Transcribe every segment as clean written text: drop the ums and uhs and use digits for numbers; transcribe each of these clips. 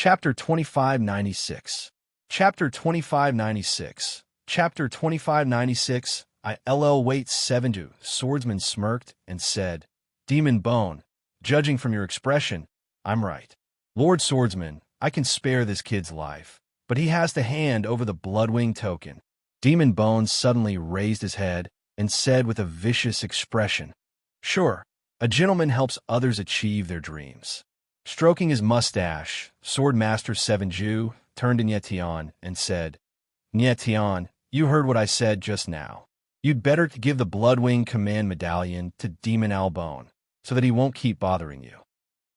Chapter 2596. Chapter 2596. Chapter 2596. ILL waits 7 Swordsman smirked and said, Demon Bone, judging from your expression, I'm right. Lord Swordsman, I can spare this kid's life, but he has to hand over the Bloodwing token. Demon Bone suddenly raised his head and said with a vicious expression, Sure, a gentleman helps others achieve their dreams. Stroking his mustache, Swordmaster 7 turned to Nyetian and said, Nyetian, you heard what I said just now. You'd better give the Bloodwing command medallion to Demon Albone, so that he won't keep bothering you.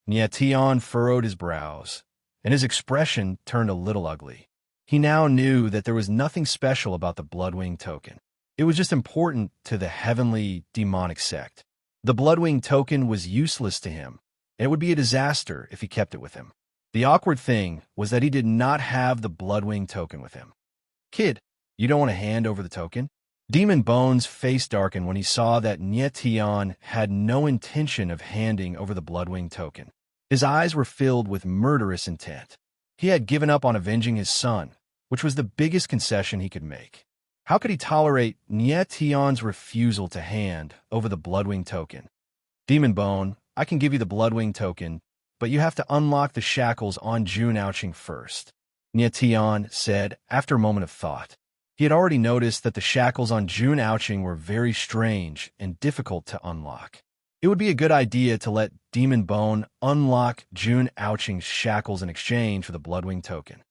Nyetian furrowed his brows, and his expression turned a little ugly. He now knew that there was nothing special about the Bloodwing token. It was just important to the heavenly demonic sect. The Bloodwing token was useless to him, and it would be a disaster if he kept it with him. The awkward thing was that he did not have the Bloodwing token with him. Kid, you don't want to hand over the token? Demon Bone's face darkened when he saw that Nyetian had no intention of handing over the Bloodwing token. His eyes were filled with murderous intent. He had given up on avenging his son, which was the biggest concession he could make. How could he tolerate Nyetian's refusal to hand over the Bloodwing token? Demon Bone, I can give you the Bloodwing token, but you have to unlock the shackles on June Ouching first, Nyetian said after a moment of thought. He had already noticed that the shackles on June Ouching were very strange and difficult to unlock. It would be a good idea to let Demon Bone unlock June Ouching's shackles in exchange for the Bloodwing token.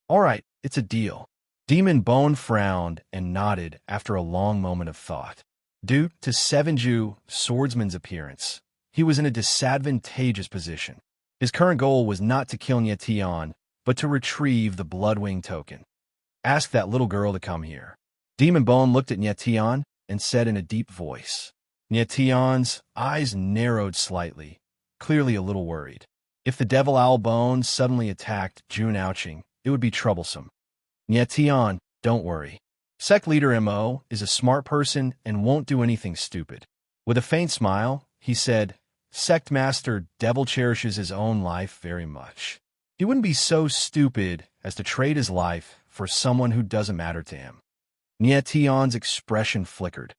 All right, it's a deal. Demon Bone frowned and nodded after a long moment of thought. Due to 7 Swordsman's appearance, he was in a disadvantageous position. His current goal was not to kill Nyetian, but to retrieve the Bloodwing token. Ask that little girl to come here. Demon Bone looked at Nyetian and said in a deep voice. Nyetian's eyes narrowed slightly, clearly a little worried. If the Devil Owl Bone suddenly attacked June Ouching, it would be troublesome. Nyetian, don't worry. Sect Leader Mo is a smart person and won't do anything stupid. With a faint smile, he said, Sect Master Devil cherishes his own life very much. He wouldn't be so stupid as to trade his life for someone who doesn't matter to him. Nyetian's expression flickered.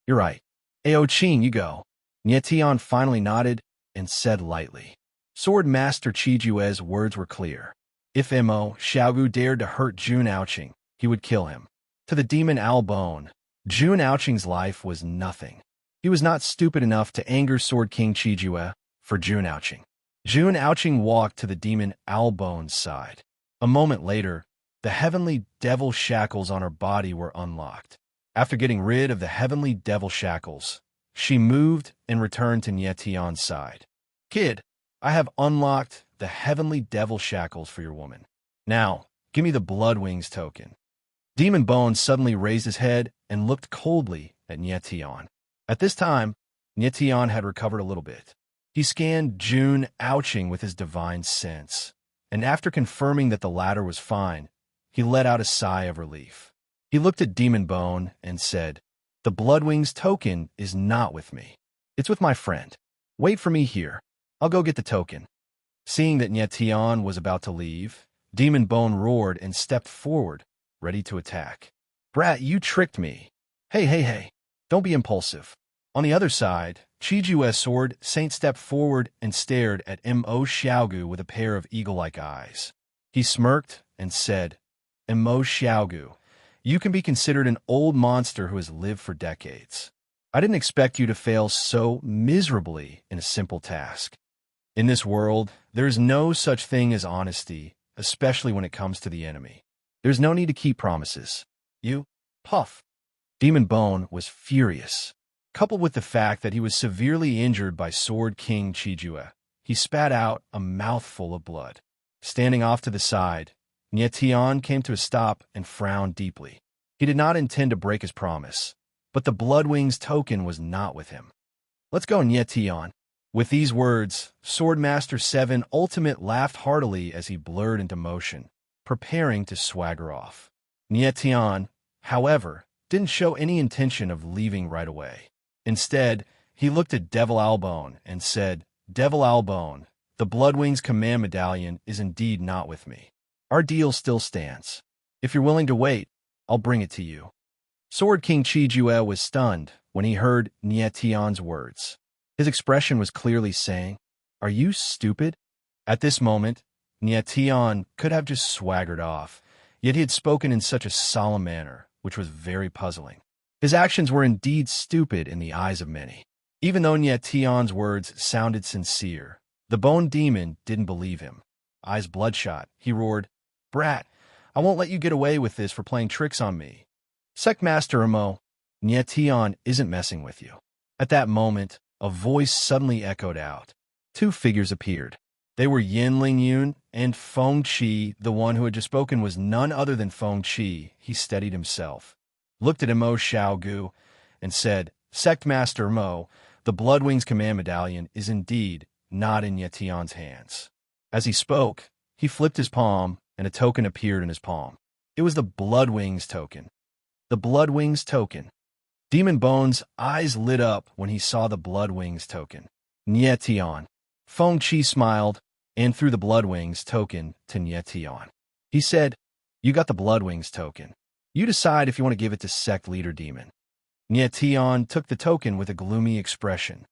You're right. Aoqing, you go. Nyetian finally nodded and said lightly. Sword Master Chijue's words were clear. If Mo Xiaogu dared to hurt June Ouching, he would kill him. To the Demon Albone, June Ouching's life was nothing. He was not stupid enough to anger Sword King Chijue for June Ouching. June Ouching walked to the Demon Albone's side. A moment later, the heavenly devil shackles on her body were unlocked. After getting rid of the heavenly devil shackles, she moved and returned to Nyetian's side. Kid, I have unlocked the heavenly devil shackles for your woman. Now, give me the Bloodwings token. Demon Bone suddenly raised his head and looked coldly at Nyetian. At this time, Nyetian had recovered a little bit. He scanned June Ouching with his divine sense, and after confirming that the latter was fine, he let out a sigh of relief. He looked at Demon Bone and said, The Bloodwings token is not with me. It's with my friend. Wait for me here. I'll go get the token. Seeing that Nyetian was about to leave, Demon Bone roared and stepped forward, ready to attack. Brat, you tricked me. Hey. Don't be impulsive. On the other side, Chijue's sword Saint stepped forward and stared at Mo Xiaogu with a pair of eagle-like eyes. He smirked and said, Mo Xiaogu, you can be considered an old monster who has lived for decades. I didn't expect you to fail so miserably in a simple task. In this world, there is no such thing as honesty, especially when it comes to the enemy. There's no need to keep promises. You, puff. Demon Bone was furious. Coupled with the fact that he was severely injured by Sword King Chijue, he spat out a mouthful of blood. Standing off to the side, Nyetian came to a stop and frowned deeply. He did not intend to break his promise, but the Bloodwings token was not with him. Let's go, Nyetian. With these words, Swordmaster 7 Ultimate laughed heartily as he blurred into motion, preparing to swagger off. Nyetian, however, didn't show any intention of leaving right away. Instead, he looked at Devil Albone and said, Devil Albone, the Bloodwings command medallion is indeed not with me. Our deal still stands. If you're willing to wait, I'll bring it to you." Sword King Chijue was stunned when he heard Nietian's words. His expression was clearly saying, "Are you stupid?" At this moment, Nietian could have just swaggered off, yet he had spoken in such a solemn manner, which was very puzzling. His actions were indeed stupid in the eyes of many. Even though Nietian's words sounded sincere, the Bone Demon didn't believe him. Eyes bloodshot, he roared, "Brat, I won't let you get away with this for playing tricks on me. Sectmaster Emo, Nietian isn't messing with you." At that moment, a voice suddenly echoed out. Two figures appeared. They were Yin Lingyun and Feng Qi. The one who had just spoken was none other than Feng Qi. He steadied himself, looked at Emo Xiaogu, and said, "Sectmaster Emo, the Bloodwings command medallion is indeed not in Nietian's hands." As he spoke, he flipped his palm, and a token appeared in his palm. It was the Bloodwings token. The Bloodwings token. Demon Bone's eyes lit up when he saw the Bloodwings token. Nietian. Feng Qi smiled and threw the Bloodwings token to Nietian. He said, "You got the Bloodwings token. You decide if you want to give it to Sect Leader Demon." Nietian took the token with a gloomy expression.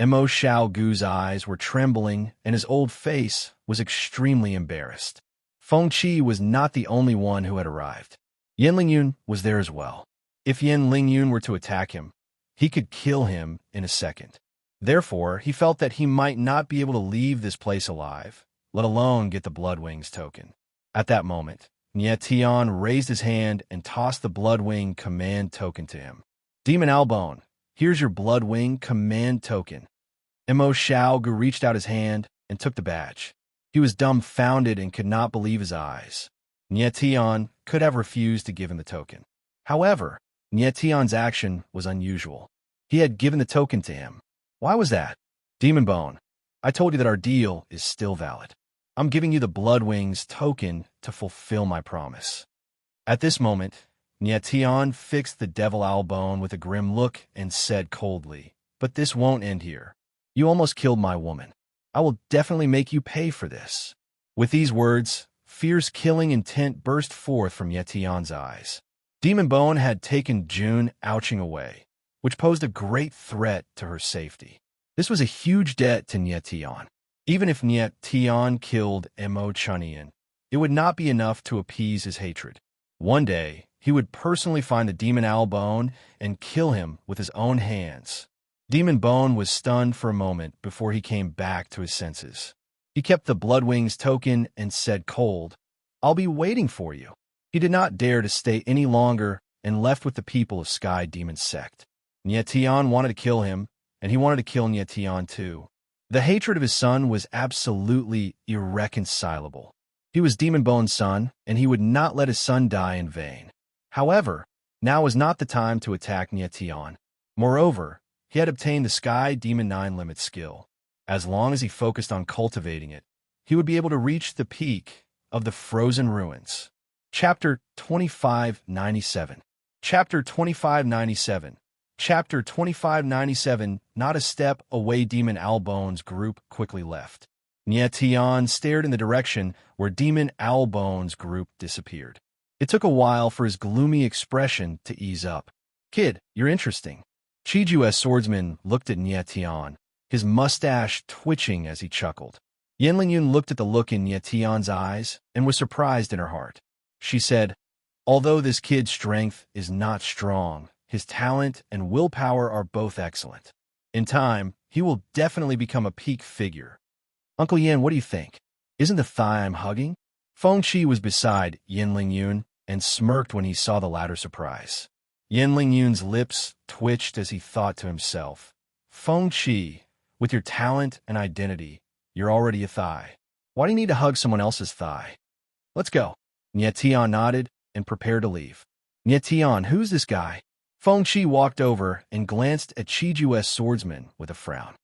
Emo Xiaogu's eyes were trembling, and his old face was extremely embarrassed. Feng Qi was not the only one who had arrived. Yin Lingyun was there as well. If Yin Lingyun were to attack him, he could kill him in a second. Therefore, he felt that he might not be able to leave this place alive, let alone get the Bloodwings token. At that moment, Nietian raised his hand and tossed the Bloodwing command token to him. "Demon Albone, here's your Bloodwing command token." Emo Xiaogu reached out his hand and took the badge. He was dumbfounded and could not believe his eyes. Nietian could have refused to give him the token. However, Nietian's action was unusual. He had given the token to him. Why was that? "Demon Bone, I told you that our deal is still valid. I'm giving you the Bloodwings token to fulfill my promise." At this moment, Nietian fixed the Devil Albone with a grim look and said coldly, "But this won't end here. You almost killed my woman. I will definitely make you pay for this." With these words, fierce killing intent burst forth from Nietian's eyes. Demon Bone had taken June Ouching away, which posed a great threat to her safety. This was a huge debt to Nietian. Even if Nietian killed Emo Chunian, it would not be enough to appease his hatred. One day, he would personally find the Demon Albone and kill him with his own hands. Demon Bone was stunned for a moment before he came back to his senses. He kept the Bloodwings token and said cold, "I'll be waiting for you." He did not dare to stay any longer and left with the people of Sky Demon Sect. Nietian wanted to kill him, and he wanted to kill Nietian too. The hatred of his son was absolutely irreconcilable. He was Demon Bone's son, and he would not let his son die in vain. However, now was not the time to attack Nietian. Moreover, he had obtained the Sky Demon 9 limit skill. As long as he focused on cultivating it, he would be able to reach the peak of the Frozen Ruins. Chapter 2597. Chapter 2597. Chapter 2597. Not a step away, Demon Albone's group quickly left. Nietian stared in the direction where Demon Albone's group disappeared. It took a while for his gloomy expression to ease up. "Kid, you're interesting." Chiju's swordsman looked at Nietian, his mustache twitching as he chuckled. Yin Lingyun looked at the look in Nietian's eyes and was surprised in her heart. She said, "Although this kid's strength is not strong, his talent and willpower are both excellent. In time, he will definitely become a peak figure." "Uncle Yin, what do you think? Isn't the thigh I'm hugging?" Feng Qi was beside Yin Lingyun and smirked when he saw the latter's surprise. Yin Lingyun's lips twitched as he thought to himself, "Feng Qi, with your talent and identity, you're already a thigh. Why do you need to hug someone else's thigh? Let's go." Nietian nodded and prepared to leave. "Nietian, who's this guy?" Feng Qi walked over and glanced at Chiju's swordsman with a frown.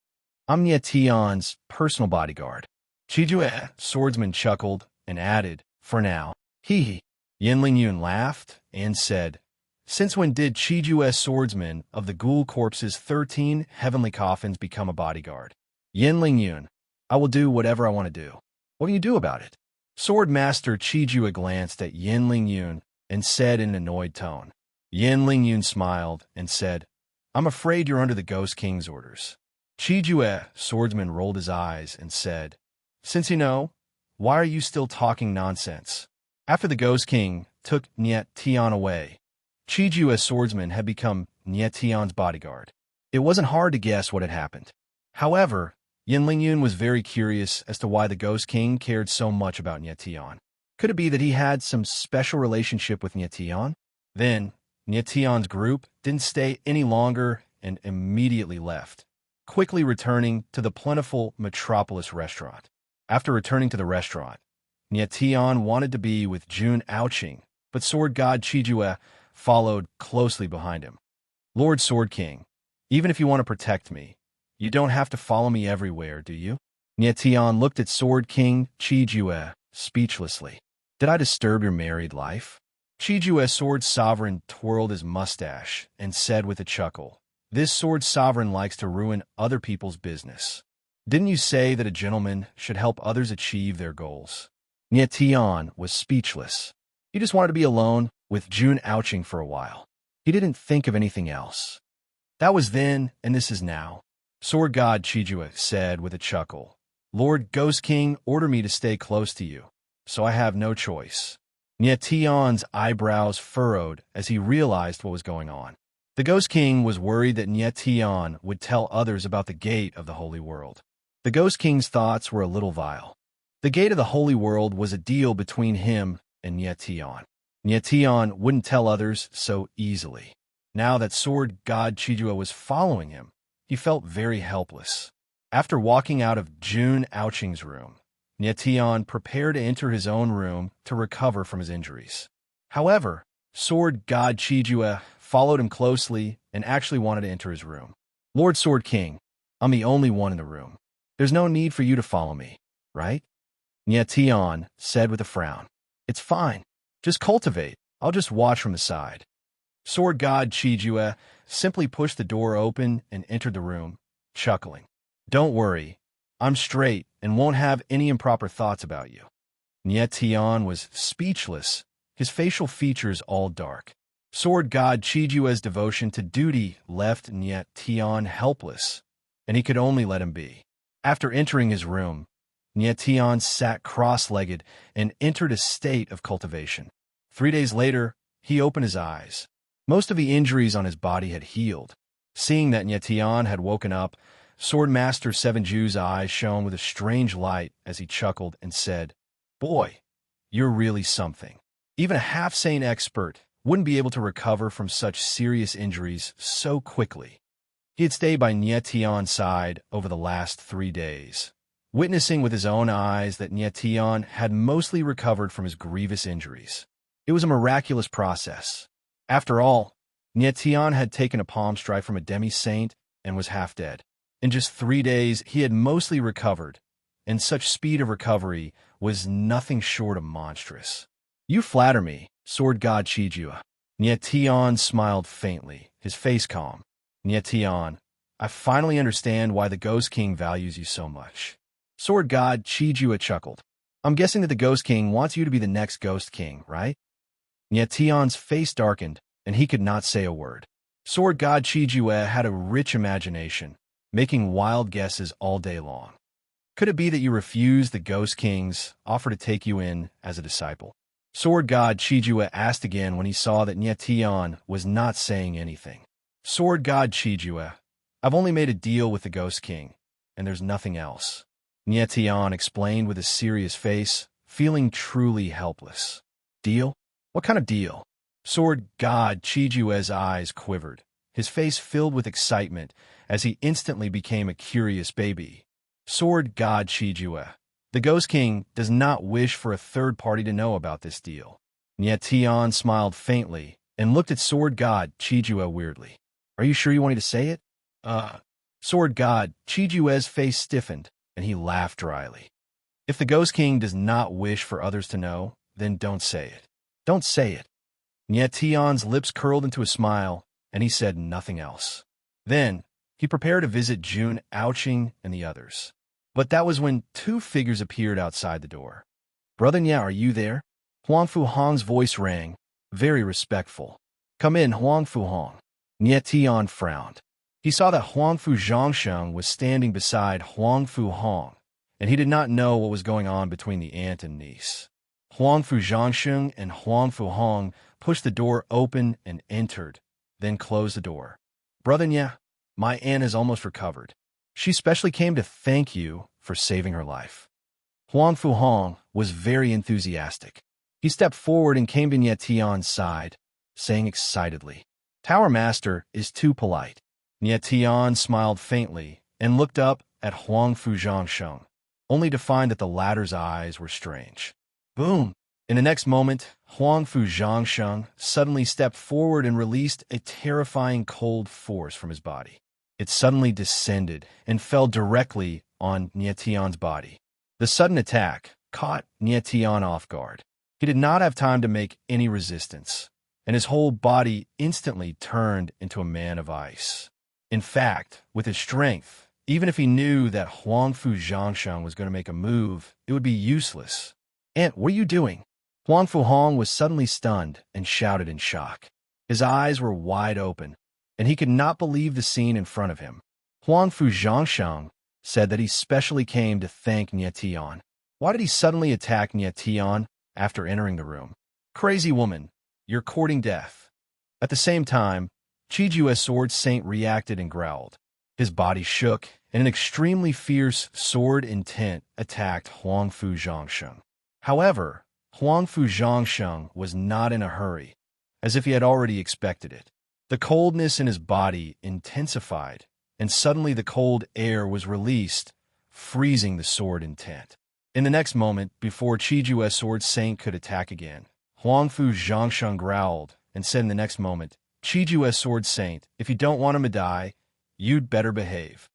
"I'm Nietian's personal bodyguard." Chiju's swordsman chuckled and added, "For now." Hee hee. Yin Lingyun laughed and said, "Since when did Chiju's swordsman of the Ghoul Corpse's 13 heavenly coffins become a bodyguard?" Yin Lingyun, I will do whatever I want to do. What can you do about it? Sword Master Chijua glanced at Yin Lingyun and said in an annoyed tone. Yin Lingyun smiled and said, I'm afraid you're under the Ghost King's orders. Chijua, swordsman, rolled his eyes and said, Since you know, why are you still talking nonsense? After the Ghost King took Niet Tian away, Chijua, swordsman, had become Niet Tian's bodyguard. It wasn't hard to guess what had happened. However, Yin Lingyun was very curious as to why the Ghost King cared so much about Niet Tian. Could it be that he had some special relationship with Niet Tian? Then, Niet Tian's group didn't stay any longer and immediately left, quickly returning to the plentiful Metropolis restaurant. After returning to the restaurant, Niet Tian wanted to be with Jun Aoqing, but Sword God Chijua followed closely behind him. Lord Sword King, even if you want to protect me, you don't have to follow me everywhere, do you? Niet Tian looked at Sword King Chijua speechlessly. Did I disturb your married life? Chijua, Sword Sovereign, twirled his mustache and said with a chuckle, This Sword Sovereign likes to ruin other people's business. Didn't you say that a gentleman should help others achieve their goals? Niet Tian was speechless. He just wanted to be alone with Jun Aoqing for a while. He didn't think of anything else. That was then, and this is now. Sword God Chijua said with a chuckle, Lord Ghost King ordered me to stay close to you, so I have no choice. Niet Tian's eyebrows furrowed as he realized what was going on. The Ghost King was worried that Niet Tian would tell others about the gate of the Holy World. The Ghost King's thoughts were a little vile. The gate of the Holy World was a deal between him and Niet Tian. Niet Tian wouldn't tell others so easily. Now that Sword God Chijua was following him, he felt very helpless. After walking out of Jun Aoqing's room, Niet Tian prepared to enter his own room to recover from his injuries. However, Sword God Chijua followed him closely and actually wanted to enter his room. Lord Sword King, I'm the only one in the room. There's no need for you to follow me, right? Niet Tian said with a frown. It's fine. Just cultivate. I'll just watch from the side. Sword God Chijua simply pushed the door open and entered the room, chuckling. Don't worry. I'm straight and won't have any improper thoughts about you. Niet Tian was speechless, his facial features all dark. Sword God Chijua's devotion to duty left Niet Tian helpless, and he could only let him be. After entering his room, Niet Tian sat cross-legged and entered a state of cultivation. 3 days later, he opened his eyes. Most of the injuries on his body had healed. Seeing that Niet Tian had woken up, Sword Master Seven Ju's eyes shone with a strange light as he chuckled and said, Boy, you're really something. Even a half-sane expert wouldn't be able to recover from such serious injuries so quickly. He had stayed by Niet Tian's side over the last 3 days, witnessing with his own eyes that Niet Tian had mostly recovered from his grievous injuries. It was a miraculous process. After all, Niet Tian had taken a palm strike from a demi-saint and was half dead. In just 3 days, he had mostly recovered, and such speed of recovery was nothing short of monstrous. You flatter me, Sword God Chijua. Niet Tian smiled faintly, his face calm. Niet Tian, I finally understand why the Ghost King values you so much. Sword God Chijua chuckled. I'm guessing that the Ghost King wants you to be the next Ghost King, right? Niet Tian's face darkened, and he could not say a word. Sword God Chijua had a rich imagination, making wild guesses all day long. Could it be that you refused the Ghost King's offer to take you in as a disciple? Sword God Chijua asked again when he saw that Niet Tian was not saying anything. Sword God Chijua, I've only made a deal with the Ghost King, and there's nothing else. Niet Tian explained with a serious face, feeling truly helpless. Deal? What kind of deal? Sword God Chijua's eyes quivered, his face filled with excitement as he instantly became a curious baby. Sword God Chijua, the Ghost King does not wish for a third party to know about this deal. Niet Tian smiled faintly and looked at Sword God Chijua weirdly. Are you sure you want me to say it? Sword God Chijua's face stiffened, and he laughed dryly. If the Ghost King does not wish for others to know, then don't say it. Don't say it. Niet Tian's lips curled into a smile, and he said nothing else. Then, he prepared to visit Jun Aoqing and the others. But that was when two figures appeared outside the door. "Brother Nya, are you there?" Huang Fu Hong's voice rang, very respectful. "Come in, Huang Fu Hong." Nye Tian frowned. He saw that Huang Fu Zhangsheng was standing beside Huang Fu Hong, and he did not know what was going on between the aunt and niece. Huang Fu Zhangsheng and Huang Fu Hong pushed the door open and entered, then closed the door. "Brother Nya, my aunt is almost recovered. She specially came to thank you for saving her life." Huang Fu Hong was very enthusiastic. He stepped forward and came to Nye Tian's side, saying excitedly, "Tower Master is too polite." Nye Tian smiled faintly and looked up at Huang Fu Zhangsheng, only to find that the latter's eyes were strange. Boom! In the next moment, Huang Fu Zhangsheng suddenly stepped forward and released a terrifying cold force from his body. It suddenly descended and fell directly on Nye Tian's body. The sudden attack caught Nye Tian off guard. He did not have time to make any resistance, and his whole body instantly turned into a man of ice. In fact, with his strength, even if he knew that Huang Fu Zhangsheng was going to make a move, it would be useless. "Aunt, what are you doing?" Huang Fu Hong was suddenly stunned and shouted in shock. His eyes were wide open, and he could not believe the scene in front of him. Huang Fu Zhangsheng said that he specially came to thank Nye Tian. Why did he suddenly attack Nye Tian after entering the room? "Crazy woman, you're courting death." At the same time, Chiju's sword saint reacted and growled. His body shook, and an extremely fierce sword intent attacked Huang Fu Zhangsheng. However, Huang Fu Zhangsheng was not in a hurry, as if he had already expected it. The coldness in his body intensified, and suddenly the cold air was released, freezing the sword intent. In the next moment, before Chiju's sword saint could attack again, Huang Fu Zhangsheng growled and said in the next moment, "Chiju's sword saint, if you don't want him to die, you'd better behave."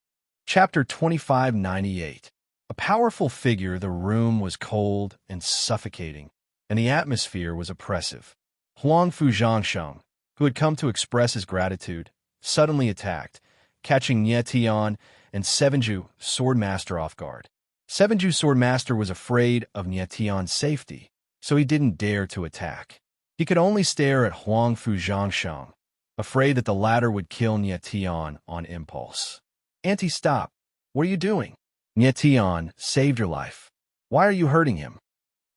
Chapter 2598. A powerful figure, the room was cold and suffocating, and the atmosphere was oppressive. Huang Fu Zhangsheng, who had come to express his gratitude, suddenly attacked, catching Nye Tian and Sevenju, Swordmaster, off guard. Sevenju Swordmaster was afraid of Nye Tian's safety, so he didn't dare to attack. He could only stare at Huang Fu Zhangsheng, afraid that the latter would kill Nye Tian on impulse. "Auntie, stop. What are you doing?" "Nye Tian saved your life. Why are you hurting him?"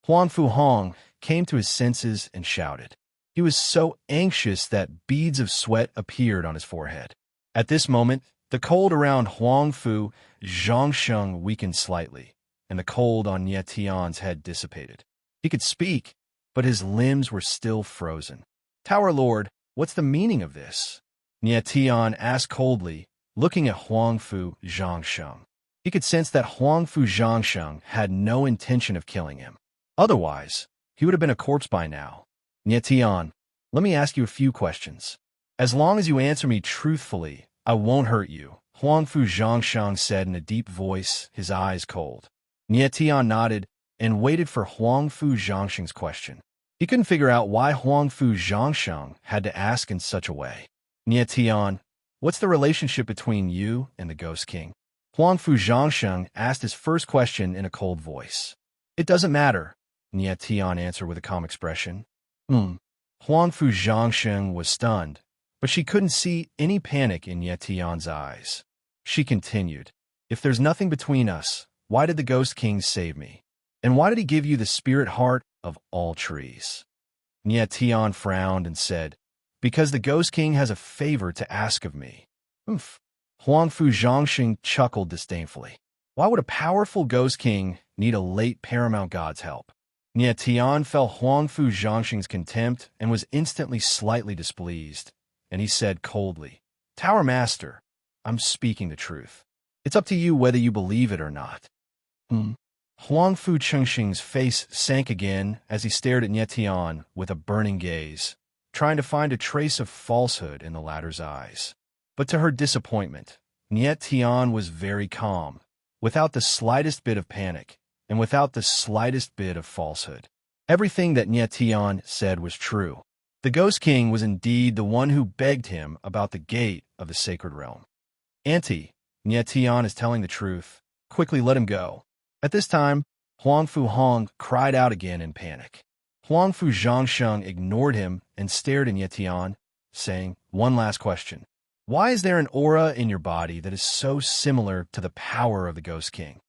Huang Fu Hong came to his senses and shouted. He was so anxious that beads of sweat appeared on his forehead. At this moment, the cold around Huang Fu Zhangsheng weakened slightly, and the cold on Nye Tian's head dissipated. He could speak, but his limbs were still frozen. "Tower Lord, what's the meaning of this?" Nye Tian asked coldly, looking at Huang Fu Zhangsheng. He could sense that Huang Fu Zhangsheng had no intention of killing him. Otherwise, he would have been a corpse by now. "Nye Tian, let me ask you a few questions. As long as you answer me truthfully, I won't hurt you," Huang Fu Zhangsheng said in a deep voice, his eyes cold. Nye Tian nodded and waited for Huang Fu Zhangsheng's question. He couldn't figure out why Huang Fu Zhangsheng had to ask in such a way. "Nye Tian, what's the relationship between you and the Ghost King?" Huang Fu Zhangsheng asked his first question in a cold voice. "It doesn't matter," Nye Tian answered with a calm expression. Huang Fu Zhangsheng was stunned, but she couldn't see any panic in Nye Tian's eyes. She continued, "If there's nothing between us, why did the Ghost King save me? And why did he give you the spirit heart of all trees?" Nye Tian frowned and said, "Because the Ghost King has a favor to ask of me." Huang Fu Zhangsheng chuckled disdainfully. Why would a powerful Ghost King need a late paramount god's help? Nye Tian felt Huang Fu Zhangsheng's contempt and was instantly slightly displeased, and he said coldly, "Tower Master, I'm speaking the truth. It's up to you whether you believe it or not." Huang Fu Zhangsheng's face sank again as he stared at Nye Tian with a burning gaze, trying to find a trace of falsehood in the latter's eyes. But to her disappointment, Nye Tian was very calm, without the slightest bit of panic, and without the slightest bit of falsehood. Everything that Nye Tian said was true. The Ghost King was indeed the one who begged him about the gate of the sacred realm. "Auntie, Nye Tian is telling the truth," quickly let him go. At this time, Huang Fu Hong cried out again in panic. Huang Fu Zhangsheng ignored him and stared at Nietian, saying, "One last question. Why is there an aura in your body that is so similar to the power of the Ghost King?"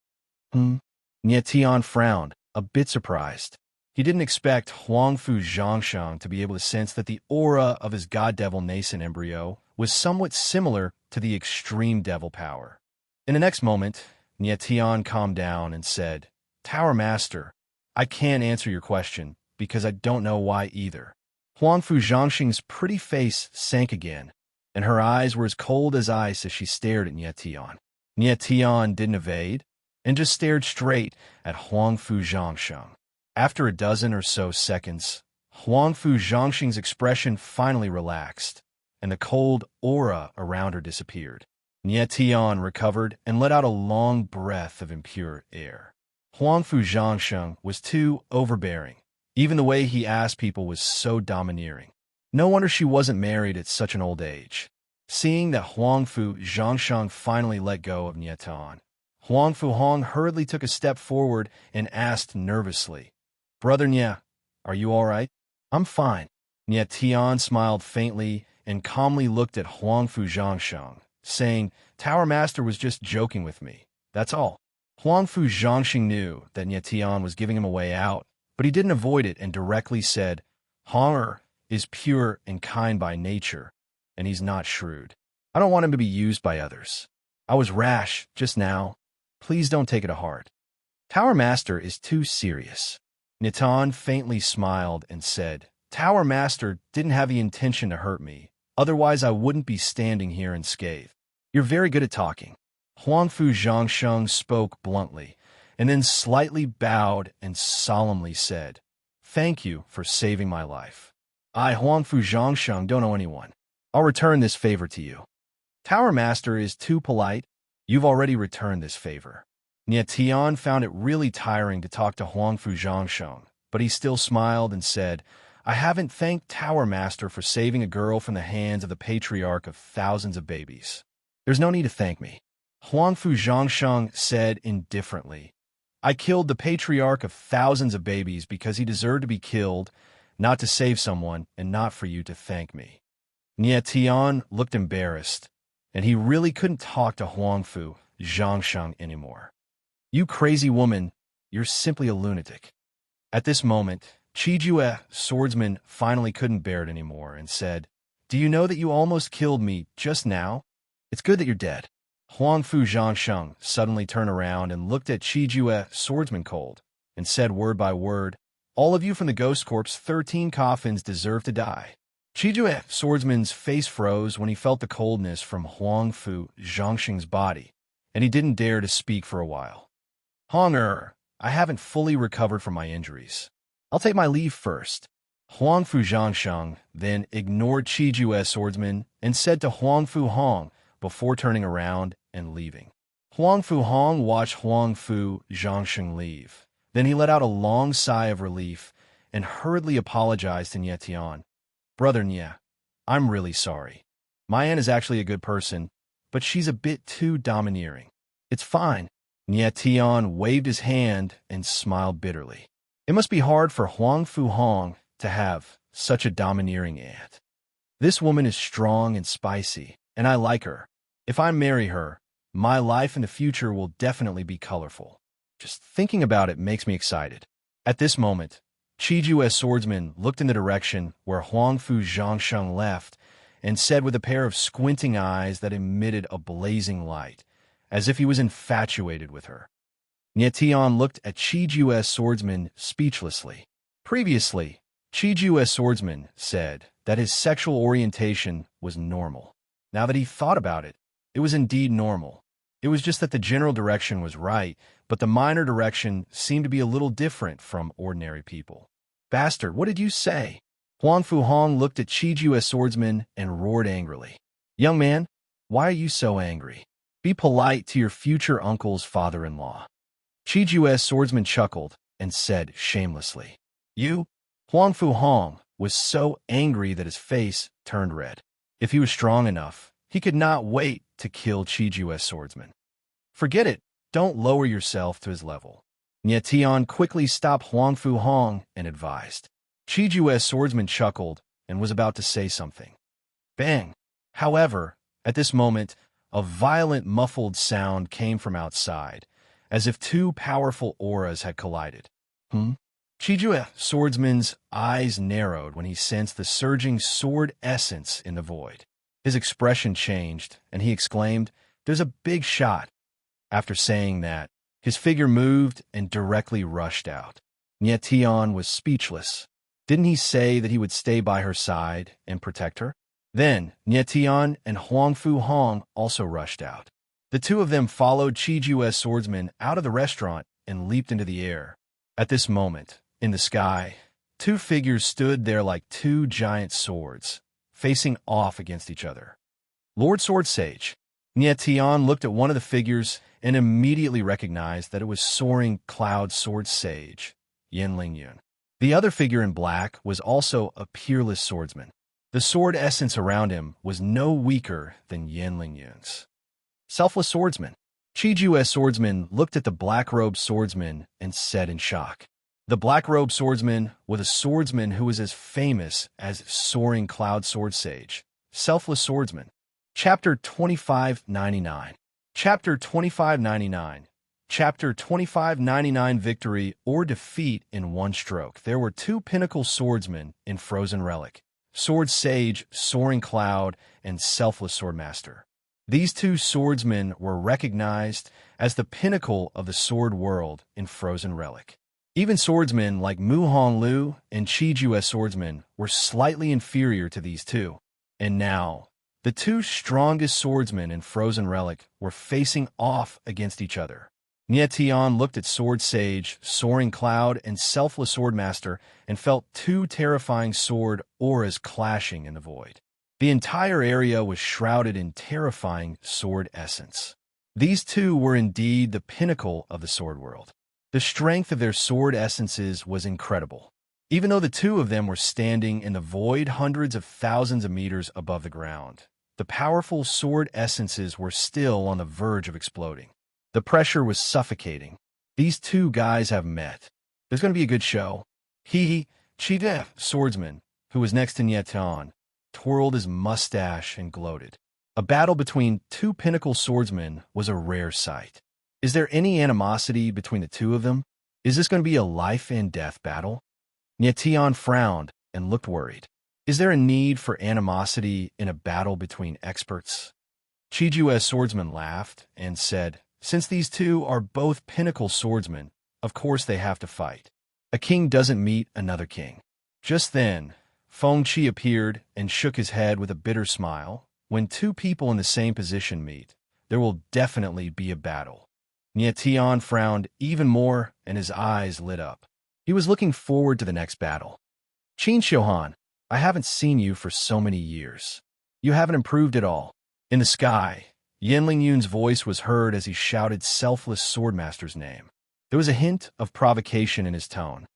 Nietian frowned, a bit surprised. He didn't expect Huang Fu Zhangsheng to be able to sense that the aura of his god devil nascent embryo was somewhat similar to the extreme devil power. In the next moment, Nietian calmed down and said, "Tower Master, I can't answer your question because I don't know why either." Huang Fu Zhangsheng's pretty face sank again, and her eyes were as cold as ice as she stared at Nietian. Nietian didn't evade, and just stared straight at Huang Fu Zhangsheng. After a dozen or so seconds, Huang Fu Zhangsheng's expression finally relaxed, and the cold aura around her disappeared. Nietian recovered and let out a long breath of impure air. Huang Fu Zhangsheng was too overbearing. Even the way he asked people was so domineering. No wonder she wasn't married at such an old age. Seeing that Huang Fu Zhangsheng finally let go of Nietian, Huang Fu Hong hurriedly took a step forward and asked nervously, "Brother Nia, are you all right?" "I'm fine." Nietian smiled faintly and calmly looked at Huang Fu Zhangsheng, saying, "Tower Master was just joking with me. That's all." Huang Fu Zhangsheng knew that Nietian was giving him a way out, but he didn't avoid it and directly said, "Honger is pure and kind by nature, and he's not shrewd. I don't want him to be used by others. I was rash just now. Please don't take it to heart." "Tower Master is too serious." Nitan faintly smiled and said, "Tower Master didn't have the intention to hurt me. Otherwise, I wouldn't be standing here unscathed. You're very good at talking." Huang Fu Zhangsheng spoke bluntly, and then slightly bowed and solemnly said, "Thank you for saving my life. I, Huang Fu Zhangsheng, don't owe anyone. I'll return this favor to you." "Tower Master is too polite. You've already returned this favor." Nietian found it really tiring to talk to Huang Fu Zhangsheng, but he still smiled and said, "I haven't thanked Tower Master for saving a girl from the hands of the patriarch of thousands of babies. There's no need to thank me." Huang Fu Zhangsheng said indifferently, "I killed the patriarch of thousands of babies because he deserved to be killed, not to save someone, and not for you to thank me." Nietian looked embarrassed, and he really couldn't talk to Huang Fu Zhangsheng anymore. "You crazy woman, you're simply a lunatic." At this moment, Qijue, swordsman, finally couldn't bear it anymore and said, "Do you know that you almost killed me just now? It's good that you're dead." Huang Fu Zhangsheng suddenly turned around and looked at Qijue, swordsman, cold, and said word by word, "All of you from the Ghost Corp's 13 coffins deserve to die." Qijue, swordsman's face froze when he felt the coldness from Huang Fu Zhangsheng's body, and he didn't dare to speak for a while. "Honger, I haven't fully recovered from my injuries. I'll take my leave first." Huang Fu Zhangsheng then ignored Qijue, swordsman, and said to Huang Fu Hong before turning around and leaving. Huang Fu Hong watched Huang Fu Zhangsheng leave. Then he let out a long sigh of relief and hurriedly apologized to Nietian. "Brother Nia, I'm really sorry. My aunt is actually a good person, but she's a bit too domineering. It's fine." Nietian waved his hand and smiled bitterly. It must be hard for Huang Fu Hong to have such a domineering aunt. "This woman is strong and spicy, and I like her. If I marry her, my life in the future will definitely be colorful. Just thinking about it makes me excited." At this moment, Qijue, swordsman, looked in the direction where Huang Fu Zhangsheng left and said with a pair of squinting eyes that emitted a blazing light, as if he was infatuated with her. Nietian looked at Qijue, swordsman, speechlessly. Previously, Qijue, swordsman, said that his sexual orientation was normal. Now that he thought about it, it was indeed normal. It was just that the general direction was right, but the minor direction seemed to be a little different from ordinary people. "Bastard, what did you say?" Huang Fu Hong looked at Qijue, swordsman, and roared angrily. "Young man, why are you so angry? Be polite to your future uncle's father-in-law." Qijue, swordsman, chuckled and said shamelessly, "You?" Huang Fu Hong was so angry that his face turned red. If he was strong enough, he could not wait to kill Qijue, swordsman. "Forget it. Don't lower yourself to his level. Nye Tian quickly stopped Huang Fu Hong and advised. Qi Jue's swordsman chuckled and was about to say something. Bang! However, at this moment, a violent muffled sound came from outside, as if two powerful auras had collided. Qi Jue swordsman's eyes narrowed when he sensed the surging sword essence in the void. His expression changed, and he exclaimed, "There's a big shot." After saying that, his figure moved and directly rushed out. Nye Tian was speechless. Didn't he say that he would stay by her side and protect her? Then, Nye Tian and Huang Fu Hong also rushed out. The two of them followed Qi Jue's swordsman out of the restaurant and leaped into the air. At this moment, in the sky, two figures stood there like two giant swords, facing off against each other. Lord Sword Sage. Nye Tian looked at one of the figures and immediately recognized that it was soaring cloud sword sage, Yin Lingyun. The other figure in black was also a peerless swordsman. The sword essence around him was no weaker than Yin Lingyun's. Selfless swordsman. Qi Jue's swordsman looked at the black-robed swordsman and said in shock. The black-robed swordsman was a swordsman who was as famous as soaring cloud sword sage, selfless swordsman. Chapter 2599. Chapter 2599. Chapter 2599. Victory or defeat in one stroke. There were two pinnacle swordsmen in Frozen Relic, Sword Sage, Soaring Cloud, and Selfless Swordmaster. These two swordsmen were recognized as the pinnacle of the sword world in Frozen Relic. Even swordsmen like Mu Honglu and Qi Jue's swordsmen were slightly inferior to these two. And now, the two strongest swordsmen in Frozen Relic were facing off against each other. Nye Tian looked at Sword Sage, Soaring Cloud, and Selfless Swordmaster and felt two terrifying sword auras clashing in the void. The entire area was shrouded in terrifying sword essence. These two were indeed the pinnacle of the sword world. The strength of their sword essences was incredible. Even though the two of them were standing in the void hundreds of thousands of meters above the ground, the powerful sword essences were still on the verge of exploding. The pressure was suffocating. These two guys have met. There's going to be a good show. Qi Jue, swordsman, who was next to Nye Tian, twirled his mustache and gloated. A battle between two pinnacle swordsmen was a rare sight. Is there any animosity between the two of them? Is this going to be a life and death battle? Nye Tian frowned and looked worried. Is there a need for animosity in a battle between experts? Qi Jue's swordsman laughed and said, "Since these two are both pinnacle swordsmen, of course they have to fight. A king doesn't meet another king." Just then, Feng Qi appeared and shook his head with a bitter smile. When two people in the same position meet, there will definitely be a battle. Nye Tian frowned even more and his eyes lit up. He was looking forward to the next battle. "Qin Xiuhan, I haven't seen you for so many years. You haven't improved at all." In the sky, Yin Lingyun's voice was heard as he shouted Selfless Swordmaster's name. There was a hint of provocation in his tone.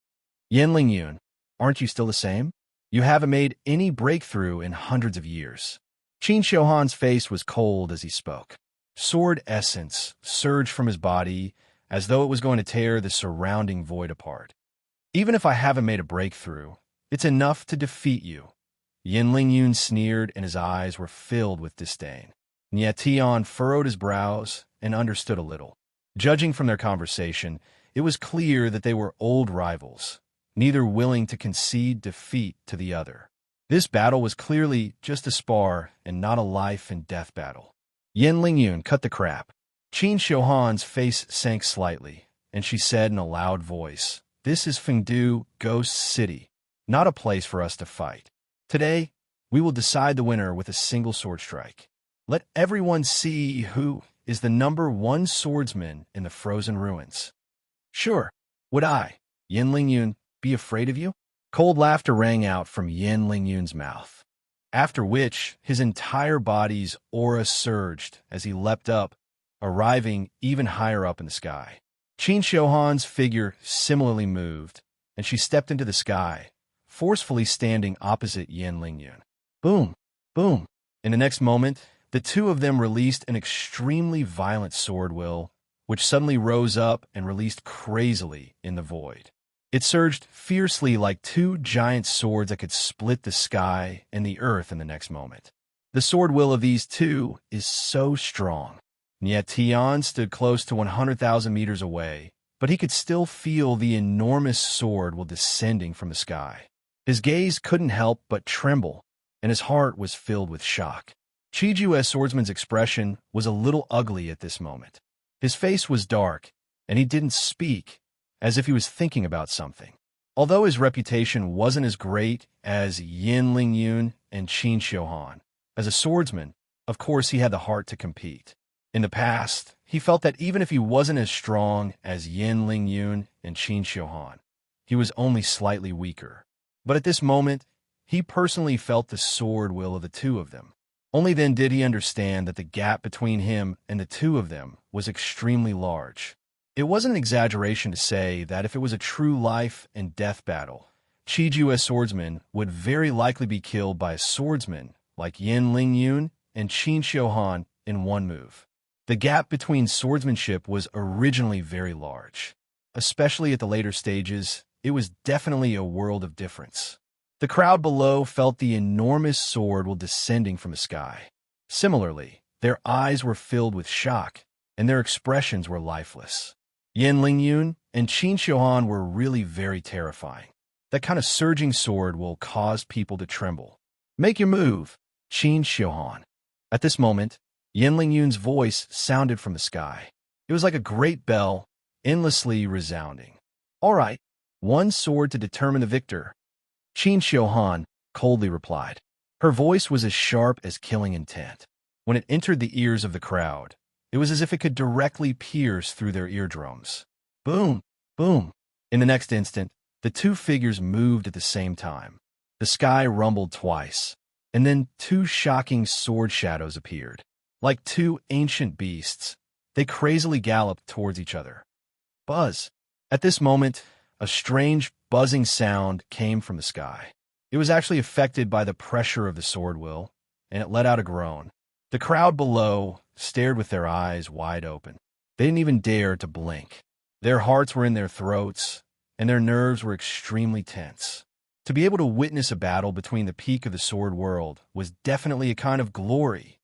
"Yin Lingyun, aren't you still the same? You haven't made any breakthrough in hundreds of years." Qin Xiuhan's face was cold as he spoke. Sword essence surged from his body as though it was going to tear the surrounding void apart. "Even if I haven't made a breakthrough, it's enough to defeat you." Yin Lingyun sneered and his eyes were filled with disdain. Nye Tian furrowed his brows and understood a little. Judging from their conversation, it was clear that they were old rivals, neither willing to concede defeat to the other. This battle was clearly just a spar and not a life-and-death battle. Yin Lingyun cut the crap. Qin Xiuhan's face sank slightly, and she said in a loud voice, "This is Fengdu Ghost City, not a place for us to fight. Today, we will decide the winner with a single sword strike. Let everyone see who is the #1 swordsman in the frozen ruins." "Sure, would I, Yin Lingyun, be afraid of you?" Cold laughter rang out from Yin Lingyun's mouth, after which his entire body's aura surged as he leapt up, arriving even higher up in the sky. Qin Xiuhan's figure similarly moved, and she stepped into the sky, forcefully standing opposite Yin Lingyun. Boom! Boom! In the next moment, the two of them released an extremely violent sword will, which suddenly rose up and released crazily in the void. It surged fiercely like two giant swords that could split the sky and the earth in the next moment. The sword will of these two is so strong, and yet Tian stood close to 100,000 meters away, but he could still feel the enormous sword will descending from the sky. His gaze couldn't help but tremble, and his heart was filled with shock. Chiju's swordsman's expression was a little ugly at this moment. His face was dark, and he didn't speak, as if he was thinking about something. Although his reputation wasn't as great as Yin Lingyun and Qin Xiuhan, as a swordsman, of course he had the heart to compete. In the past, he felt that even if he wasn't as strong as Yin Lingyun and Qin Xiuhan, he was only slightly weaker. But at this moment, he personally felt the sword will of the two of them. Only then did he understand that the gap between him and the two of them was extremely large. It wasn't an exaggeration to say that if it was a true life and death battle, Chiju's swordsman would very likely be killed by a swordsman like Yin Lingyun and Qin Xiuhan in one move. The gap between swordsmanship was originally very large. Especially at the later stages, it was definitely a world of difference. The crowd below felt the enormous sword will descending from the sky. Similarly, their eyes were filled with shock, and their expressions were lifeless. Yin Lingyun and Qin Xiuhan were really very terrifying. That kind of surging sword will cause people to tremble. "Make your move, Qin Xiuhan." At this moment, Yin Lingyun's voice sounded from the sky. It was like a great bell, endlessly resounding. "All right, one sword to determine the victor," Qin Xiuhan coldly replied. Her voice was as sharp as killing intent. When it entered the ears of the crowd, it was as if it could directly pierce through their eardrums. Boom! Boom! In the next instant, the two figures moved at the same time. The sky rumbled twice, and then two shocking sword shadows appeared. Like two ancient beasts, they crazily galloped towards each other. Buzz! At this moment, a strange buzzing sound came from the sky. It was actually affected by the pressure of the sword will, and it let out a groan. The crowd below stared with their eyes wide open. They didn't even dare to blink. Their hearts were in their throats, and their nerves were extremely tense. To be able to witness a battle between the peak of the sword world was definitely a kind of glory.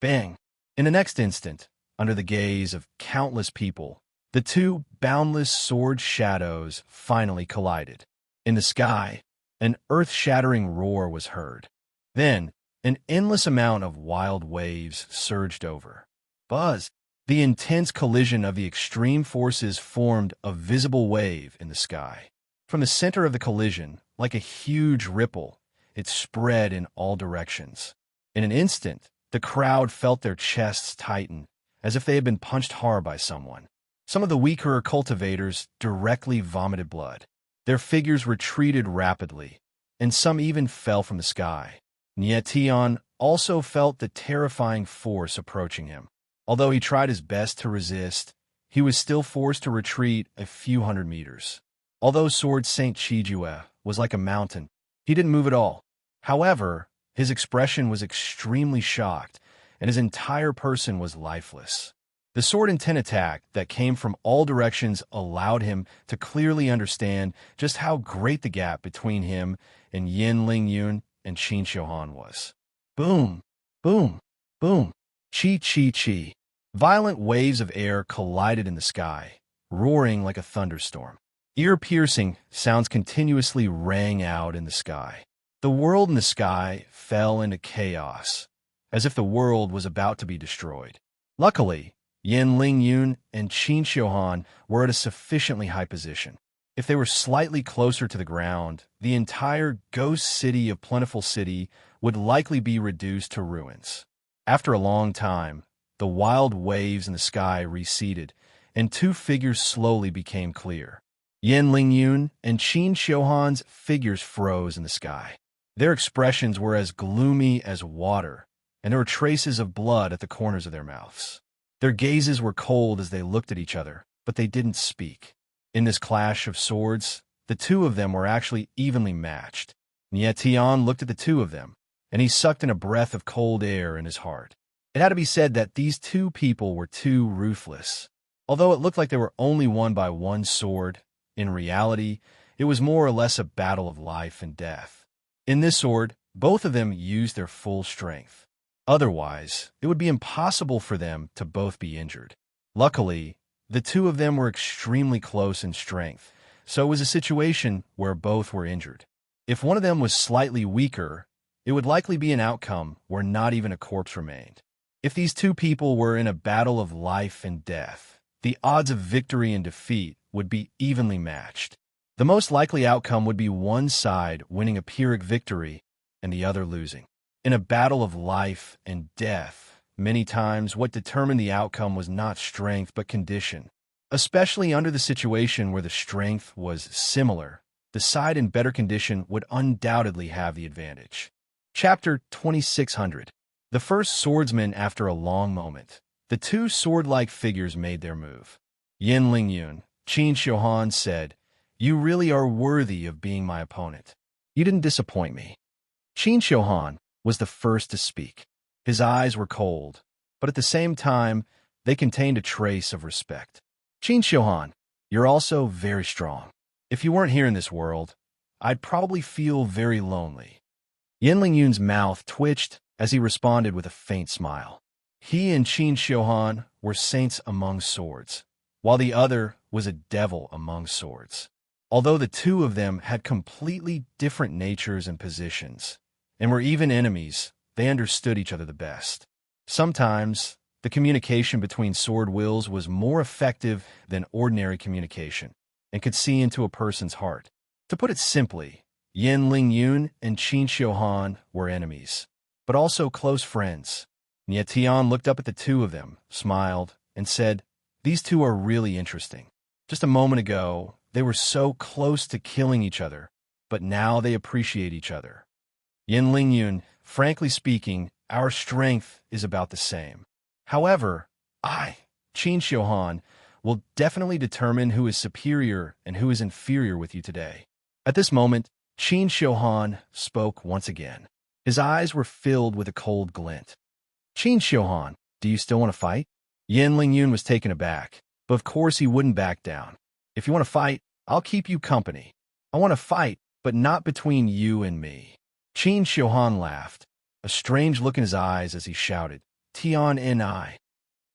Bang! In the next instant, under the gaze of countless people, the two boundless sword shadows finally collided. In the sky, an earth-shattering roar was heard. Then, an endless amount of wild waves surged over. Buzz! The intense collision of the extreme forces formed a visible wave in the sky. From the center of the collision, like a huge ripple, it spread in all directions. In an instant, the crowd felt their chests tighten, as if they had been punched hard by someone. Some of the weaker cultivators directly vomited blood. Their figures retreated rapidly, and some even fell from the sky. Tian also felt the terrifying force approaching him. Although he tried his best to resist, he was still forced to retreat a few hundred meters. Although Sword Saint Chijue was like a mountain, he didn't move at all. However, his expression was extremely shocked, and his entire person was lifeless. The sword intent attack that came from all directions allowed him to clearly understand just how great the gap between him and Yin Lingyun and Qin Xiuhan was. Boom! Boom! Boom! Chi chi chi. Violent waves of air collided in the sky, roaring like a thunderstorm. Ear-piercing sounds continuously rang out in the sky. The world in the sky fell into chaos, as if the world was about to be destroyed. Luckily, Yin Lingyun and Qin Xiuhan were at a sufficiently high position. If they were slightly closer to the ground, the entire ghost city of Plentiful City would likely be reduced to ruins. After a long time, the wild waves in the sky receded, and two figures slowly became clear. Yin Lingyun and Qin Xiuhan's figures froze in the sky. Their expressions were as gloomy as water, and there were traces of blood at the corners of their mouths. Their gazes were cold as they looked at each other, but they didn't speak. In this clash of swords, the two of them were actually evenly matched. Tian looked at the two of them, and he sucked in a breath of cold air in his heart. It had to be said that these two people were too ruthless. Although it looked like they were only won by one sword, in reality, it was more or less a battle of life and death. In this sword, both of them used their full strength. Otherwise, it would be impossible for them to both be injured. Luckily, the two of them were extremely close in strength, so it was a situation where both were injured. If one of them was slightly weaker, it would likely be an outcome where not even a corpse remained. If these two people were in a battle of life and death, the odds of victory and defeat would be evenly matched. The most likely outcome would be one side winning a Pyrrhic victory and the other losing. In a battle of life and death, many times what determined the outcome was not strength but condition. Especially under the situation where the strength was similar, the side in better condition would undoubtedly have the advantage. Chapter 2600. The first swordsman after a long moment. The two sword-like figures made their move. Yin Lingyun, Qin Xiuhan said, "You really are worthy of being my opponent. You didn't disappoint me." Qin Xiuhan was the first to speak. His eyes were cold, but at the same time, they contained a trace of respect. Qin Xiuhan, you're also very strong. If you weren't here in this world, I'd probably feel very lonely. Yin Lingyun's mouth twitched as he responded with a faint smile. He and Qin Xiuhan were saints among swords, while the other was a devil among swords. Although the two of them had completely different natures and positions, and were even enemies, they understood each other the best. Sometimes, the communication between sword wills was more effective than ordinary communication, and could see into a person's heart. To put it simply, Yin Lingyun and Qin Xiuhan were enemies, but also close friends. Nie Tian looked up at the two of them, smiled, and said, "These two are really interesting. Just a moment ago, they were so close to killing each other, but now they appreciate each other. Yin Lingyun, frankly speaking, our strength is about the same. However, I, Qin Xiuhan, will definitely determine who is superior and who is inferior with you today." At this moment, Qin Xiuhan spoke once again. His eyes were filled with a cold glint. "Qin Xiuhan, do you still want to fight?" Yin Lingyun was taken aback, but of course he wouldn't back down. "If you want to fight, I'll keep you company. I want to fight, but not between you and me." Qin Xiuhan laughed, a strange look in his eyes as he shouted, "Tian Ni."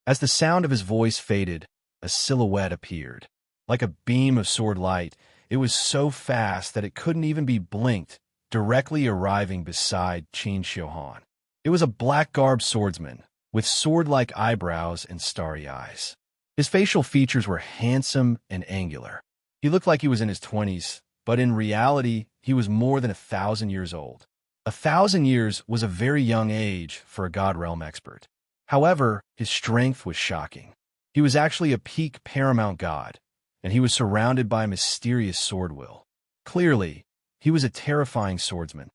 As the sound of his voice faded, a silhouette appeared. Like a beam of sword light, it was so fast that it couldn't even be blinked, directly arriving beside Qin Xiuhan. It was a black-garbed swordsman, with sword-like eyebrows and starry eyes. His facial features were handsome and angular. He looked like he was in his 20s, but in reality, he was more than 1,000 years old. 1,000 years was a very young age for a God Realm expert. However, his strength was shocking. He was actually a peak paramount god, and he was surrounded by a mysterious sword will. Clearly, he was a terrifying swordsman.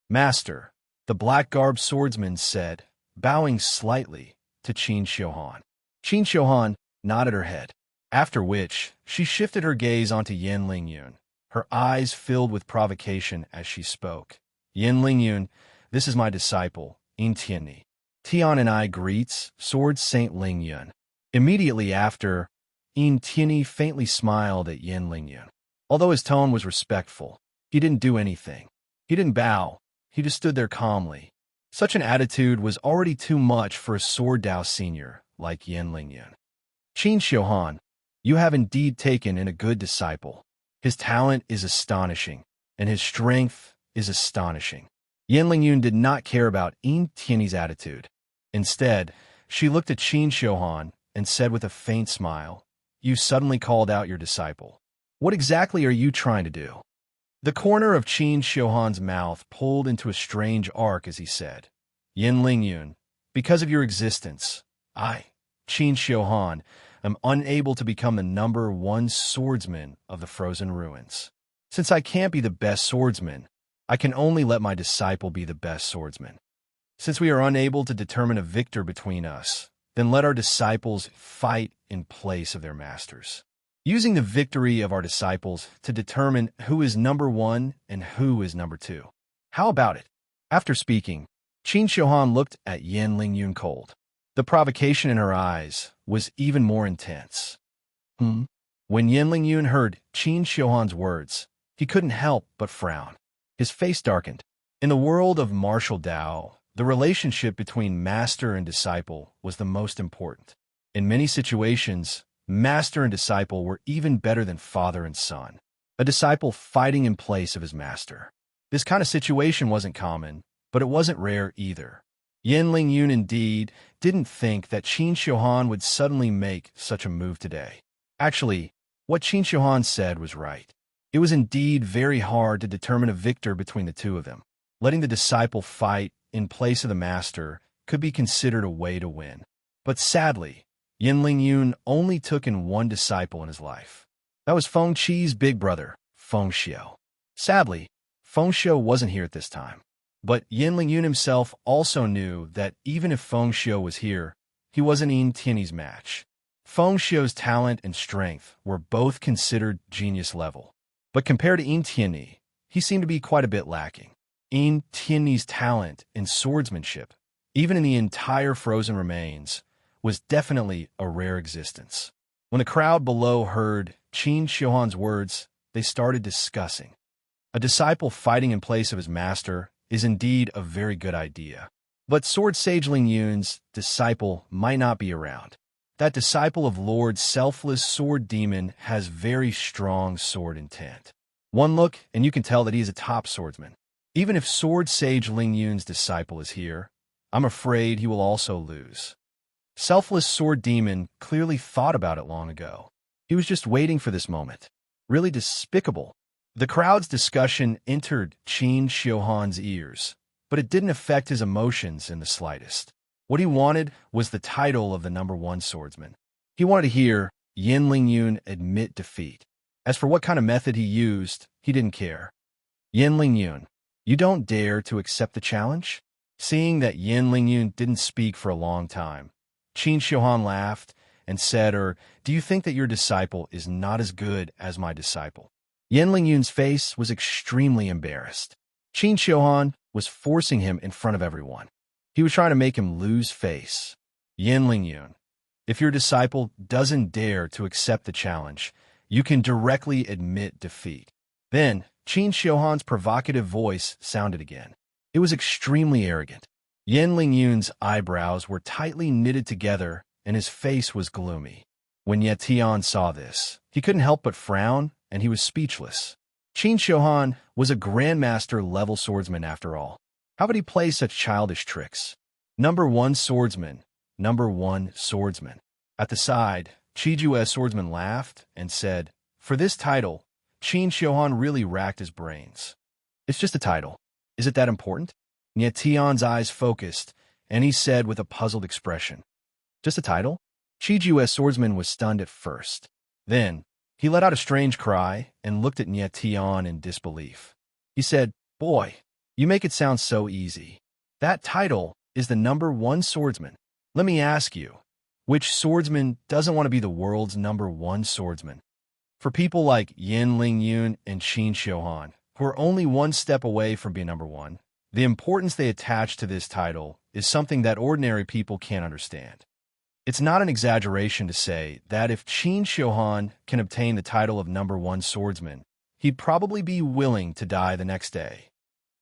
"Master," the black-garbed swordsman said, bowing slightly to Qin Xiuhan. Qin Xiuhan nodded her head, after which she shifted her gaze onto Yin Lingyun, her eyes filled with provocation as she spoke. "Yin Lingyun, this is my disciple, Yin Tianni. Tian and I greets, Sword Saint Lingyun." Immediately after, Yin Tianni faintly smiled at Yin Lingyun. Although his tone was respectful, he didn't do anything. He didn't bow, he just stood there calmly. Such an attitude was already too much for a Sword Dao senior like Yin Lingyun. "Qin Xiuhan, you have indeed taken in a good disciple. His talent is astonishing, and his strength is astonishing." Yin Lingyun did not care about Yin Tianni's attitude. Instead, she looked at Qin Xiuhan and said with a faint smile, "You suddenly called out your disciple. What exactly are you trying to do?" The corner of Qin Xiuhan's mouth pulled into a strange arc as he said, "Yin Lingyun, because of your existence, I, Qin Xiuhan, am unable to become the #1 swordsman of the Frozen Ruins. Since I can't be the best swordsman, I can only let my disciple be the best swordsman. Since we are unable to determine a victor between us, then let our disciples fight in place of their masters, using the victory of our disciples to determine who is #1 and who is #2. How about it?" After speaking, Qin Xiuhan looked at Yin Lingyun cold. The provocation in her eyes was even more intense. Hmm. When Yin Yun heard Qin Shohan's words, he couldn't help but frown. His face darkened. In the world of martial Tao, the relationship between master and disciple was the most important. In many situations, master and disciple were even better than father and son, a disciple fighting in place of his master. This kind of situation wasn't common, but it wasn't rare either. Yin Yun indeed didn't think that Qin Shohan would suddenly make such a move today. Actually, what Qin Shohan said was right. It was indeed very hard to determine a victor between the two of them. Letting the disciple fight in place of the master could be considered a way to win. But sadly, Yin Yun only took in one disciple in his life. That was Feng Qi's big brother, Feng Xiu. Sadly, Feng Xiu wasn't here at this time. But Yin Yun himself also knew that even if Feng Xiu was here, he wasn't Yin Tianyi's match. Feng Xiu's talent and strength were both considered genius level. But compared to Yin Tianyi, he seemed to be quite a bit lacking. Yin Tianyi's talent in swordsmanship, even in the entire frozen remains, was definitely a rare existence. When the crowd below heard Qin Shohan's words, they started discussing. A disciple fighting in place of his master is indeed a very good idea. But Sword Sage Ling Yun's disciple might not be around. That disciple of Lord Selfless Sword Demon has very strong sword intent. One look, and you can tell that he is a top swordsman. Even if Sword Sage Ling Yun's disciple is here, I'm afraid he will also lose. Selfless Sword Demon clearly thought about it long ago. He was just waiting for this moment. Really despicable. The crowd's discussion entered Qin Shohan's ears, but it didn't affect his emotions in the slightest. What he wanted was the title of the #1 swordsman. He wanted to hear Yin Yun admit defeat. As for what kind of method he used, he didn't care. Yin Yun, you don't dare to accept the challenge? Seeing that Yin Yun didn't speak for a long time, Qin Shohan laughed and said, do you think that your disciple is not as good as my disciple? Yin Yun's face was extremely embarrassed. Qin Shohan was forcing him in front of everyone. He was trying to make him lose face. Yin Yun, if your disciple doesn't dare to accept the challenge, you can directly admit defeat. Then, Qin Shohan's provocative voice sounded again. It was extremely arrogant. Yin Yun's eyebrows were tightly knitted together, and his face was gloomy. When Ye Tian saw this, he couldn't help but frown, and he was speechless. Qin Shohan was a grandmaster-level swordsman after all. How would he play such childish tricks? #1 swordsman, #1 swordsman. At the side, Chiju's swordsman laughed and said, for this title, Qin Shohan really racked his brains. It's just a title. Is it that important? Ye Tian's eyes focused, and he said with a puzzled expression, just a title? Chiju's swordsman was stunned at first. Then, he let out a strange cry and looked at Ye Tian in disbelief. He said, boy, you make it sound so easy. That title is the #1 swordsman. Let me ask you, which swordsman doesn't want to be the world's #1 swordsman? For people like Yin Yun and Qin Shohan, who are only one step away from being #1, the importance they attach to this title is something that ordinary people can't understand. It's not an exaggeration to say that if Qin Shohan can obtain the title of #1 swordsman, he'd probably be willing to die the next day.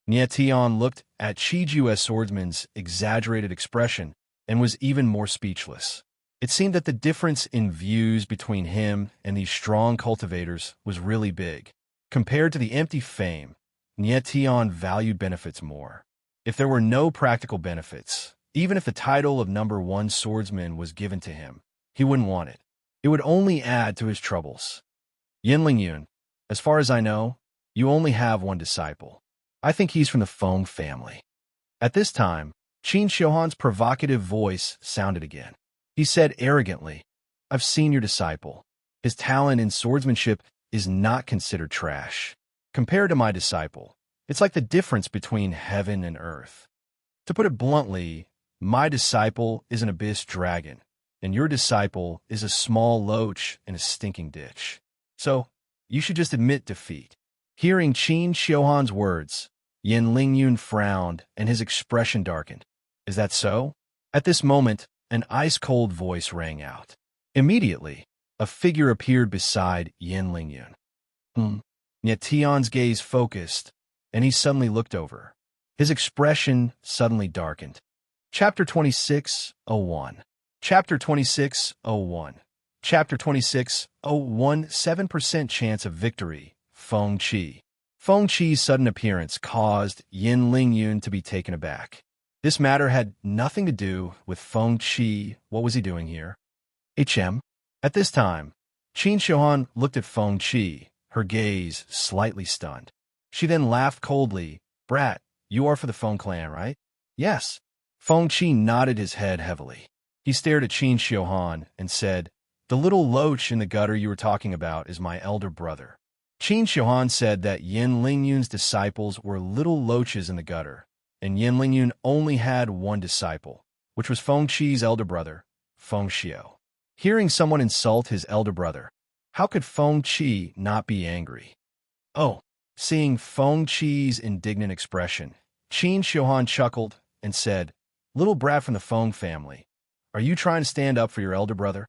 Ye Tian looked at Chiju's swordsman's exaggerated expression and was even more speechless. It seemed that the difference in views between him and these strong cultivators was really big. Compared to the empty fame, Ye Tian valued benefits more. If there were no practical benefits, even if the title of #1 swordsman was given to him, he wouldn't want it. It would only add to his troubles. Yin Yun, as far as I know, you only have one disciple. I think he's from the Feng family. At this time, Qin Shohan's provocative voice sounded again. He said arrogantly, I've seen your disciple. His talent in swordsmanship is not considered trash. Compared to my disciple, it's like the difference between heaven and earth. To put it bluntly, my disciple is an abyss dragon, and your disciple is a small loach in a stinking ditch. So, you should just admit defeat. Hearing Qin Shohan's words, Yin Yun frowned and his expression darkened. Is that so? At this moment, an ice-cold voice rang out. Immediately, a figure appeared beside Yin Lingyun. Yet Tion's gaze focused, and he suddenly looked over. His expression suddenly darkened. Chapter 26:01. Chapter 26:01. Chapter 26:01. 7% chance of victory. Feng Qi. Feng Qi's sudden appearance caused Yin Lingyun to be taken aback. This matter had nothing to do with Feng Qi. What was he doing here? HM. At this time, Qin Xiuhan looked at Feng Qi, her gaze slightly stunned. She then laughed coldly. Brat, you are for the Feng clan, right? Yes. Feng Qi nodded his head heavily. He stared at Qin Xiuhan and said, the little loach in the gutter you were talking about is my elder brother. Qin Xiuhan said that Yin Lingyun's disciples were little loaches in the gutter, and Yin Lingyun only had one disciple, which was Feng Qi's elder brother, Feng Xiu. Hearing someone insult his elder brother, how could Feng Qi not be angry? Oh, seeing Feng Qi's indignant expression, Qin Xiuhan chuckled and said, little brat from the Feng family, are you trying to stand up for your elder brother?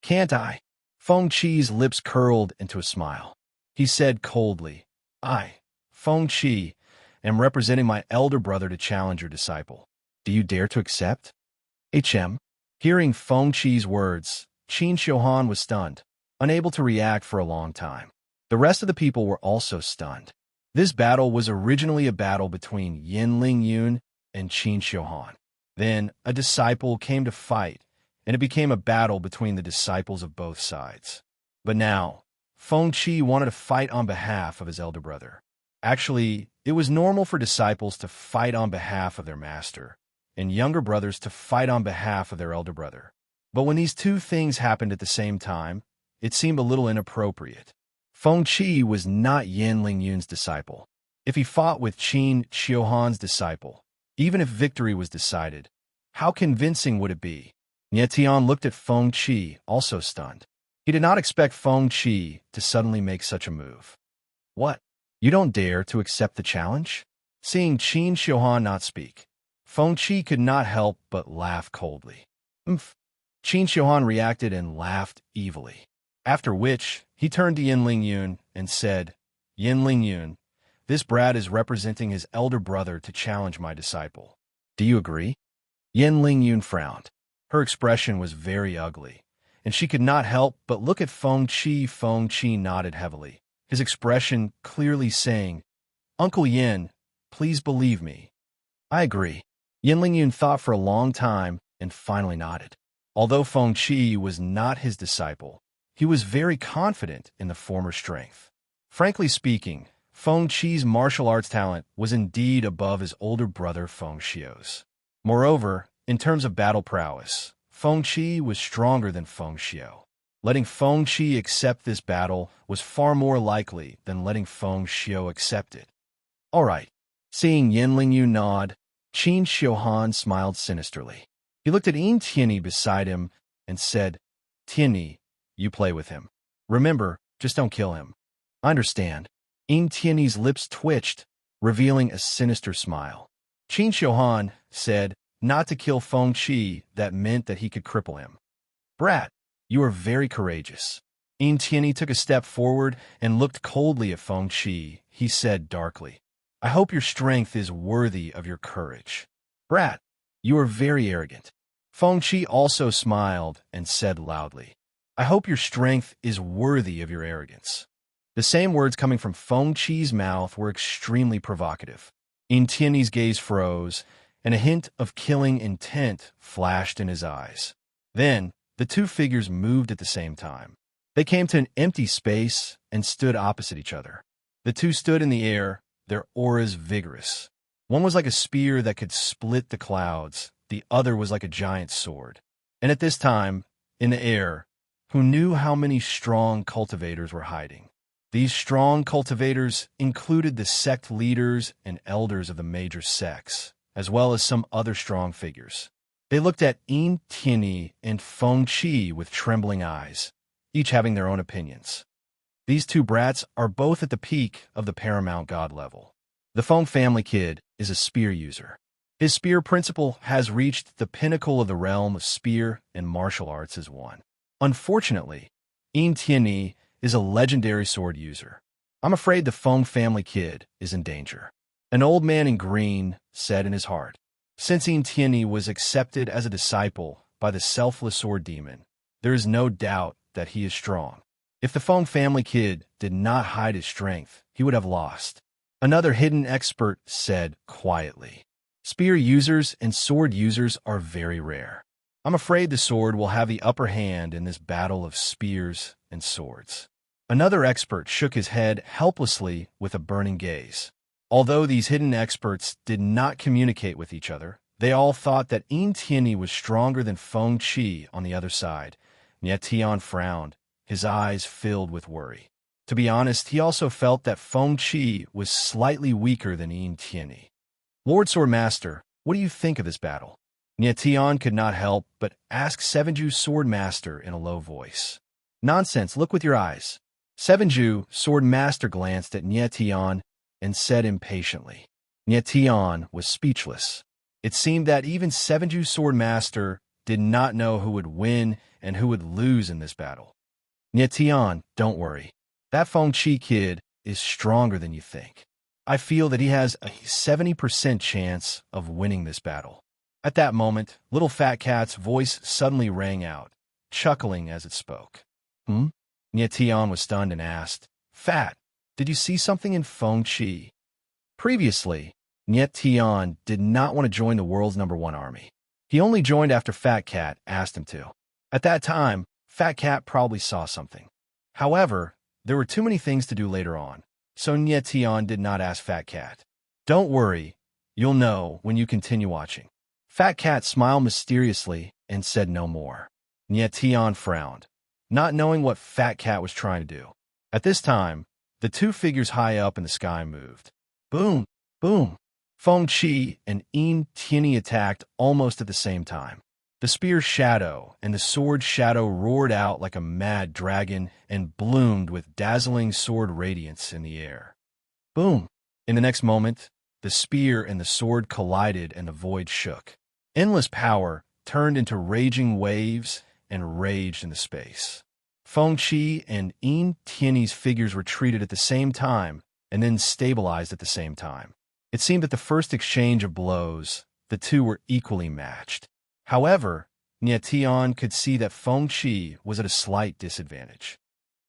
Can't I? Feng Qi's lips curled into a smile. He said coldly, I, Feng Qi, am representing my elder brother to challenge your disciple. Do you dare to accept? HM. Hearing Feng Qi's words, Qin Xiuhan was stunned, unable to react for a long time. The rest of the people were also stunned. This battle was originally a battle between Yin Lingyun and Qin Xiuhan. Then a disciple came to fight, and it became a battle between the disciples of both sides. But now, Feng Qi wanted to fight on behalf of his elder brother. Actually, it was normal for disciples to fight on behalf of their master, and younger brothers to fight on behalf of their elder brother. But when these two things happened at the same time, it seemed a little inappropriate. Feng Qi was not Yin Lingyun's disciple. If he fought with Qin Xiuhan's disciple, even if victory was decided, how convincing would it be? Tian looked at Feng Qi, also stunned. He did not expect Feng Qi to suddenly make such a move. What? You don't dare to accept the challenge? Seeing Qin Xiuhan not speak, Feng Qi could not help but laugh coldly. Qin Xiuhan reacted and laughed evilly. After which, he turned to Yin Lingyun and said, Yin Lingyun, this brat is representing his elder brother to challenge my disciple. Do you agree? Yin Lingyun frowned. Her expression was very ugly, and she could not help but look at Feng Qi. Feng Qi nodded heavily, his expression clearly saying, Uncle Yin, please believe me. I agree. Yin Lingyun thought for a long time and finally nodded. Although Feng Qi was not his disciple, he was very confident in the former's strength. Frankly speaking, Feng Qi's martial arts talent was indeed above his older brother Feng Xiu's. Moreover, in terms of battle prowess, Feng Qi was stronger than Feng Xiu. Letting Feng Qi accept this battle was far more likely than letting Feng Xiu accept it. All right. Seeing Yin Lingyun nod, Qin Xiuhan smiled sinisterly. He looked at Yin Tianyi beside him and said, Tianyi, you play with him. Remember, just don't kill him. I understand. Yin Tianyi's lips twitched, revealing a sinister smile. Qin Xiuhan said, not to kill Feng Qi, that meant that he could cripple him. Brat, you are very courageous. Yin Tianyi took a step forward and looked coldly at Feng Qi. He said darkly, I hope your strength is worthy of your courage. Brat, you are very arrogant. Feng Qi also smiled and said loudly, I hope your strength is worthy of your arrogance. The same words coming from Feng Qi's mouth were extremely provocative. Yin Tianyi's gaze froze, and a hint of killing intent flashed in his eyes. Then, the two figures moved at the same time. They came to an empty space and stood opposite each other. The two stood in the air, their auras vigorous. One was like a spear that could split the clouds. The other was like a giant sword. And at this time, in the air, who knew how many strong cultivators were hiding? These strong cultivators included the sect leaders and elders of the major sects, as well as some other strong figures. They looked at Yin Tianyi and Feng Qi with trembling eyes, each having their own opinions. These two brats are both at the peak of the paramount god level. The Feng family kid is a spear user. His spear principle has reached the pinnacle of the realm of spear and martial arts as one. Unfortunately, Tianyi is a legendary sword user. I'm afraid the Feng family kid is in danger. An old man in green said in his heart. Since Tianyi was accepted as a disciple by the selfless sword demon, there is no doubt that he is strong. If the Feng family kid did not hide his strength, he would have lost. Another hidden expert said quietly. Spear users and sword users are very rare. I'm afraid the sword will have the upper hand in this battle of spears and swords. Another expert shook his head helplessly with a burning gaze. Although these hidden experts did not communicate with each other, they all thought that Tianyi was stronger than Feng Qi on the other side. Yet Tian frowned, his eyes filled with worry. To be honest, he also felt that Feng Qi was slightly weaker than Tianyi. Lord Swordmaster, what do you think of this battle? Tian could not help but ask Sevenju Swordmaster in a low voice. Nonsense, look with your eyes. Sevenju Swordmaster glanced at Tian and said impatiently. Tian was speechless. It seemed that even Sevenju Swordmaster did not know who would win and who would lose in this battle. Tian, don't worry. That Feng Qi kid is stronger than you think. I feel that he has a 70% chance of winning this battle. At that moment, Little Fat Cat's voice suddenly rang out, chuckling as it spoke. Tian was stunned and asked, Fat, did you see something in Feng Qi? Previously, Tian did not want to join the world's #1 army. He only joined after Fat Cat asked him to. At that time, Fat Cat probably saw something. However, there were too many things to do later on, so Tian did not ask Fat Cat. Don't worry, you'll know when you continue watching. Fat Cat smiled mysteriously and said no more. Tian frowned, not knowing what Fat Cat was trying to do. At this time, the two figures high up in the sky moved. Boom, boom. Feng Qi and Tianyi attacked almost at the same time. The spear's shadow and the sword's shadow roared out like a mad dragon and bloomed with dazzling sword radiance in the air. Boom! In the next moment, the spear and the sword collided and the void shook. Endless power turned into raging waves and raged in the space. Feng Qi and Tianyi's figures retreated at the same time and then stabilized at the same time. It seemed that the first exchange of blows, the two were equally matched. However, Tian could see that Feng Qi was at a slight disadvantage.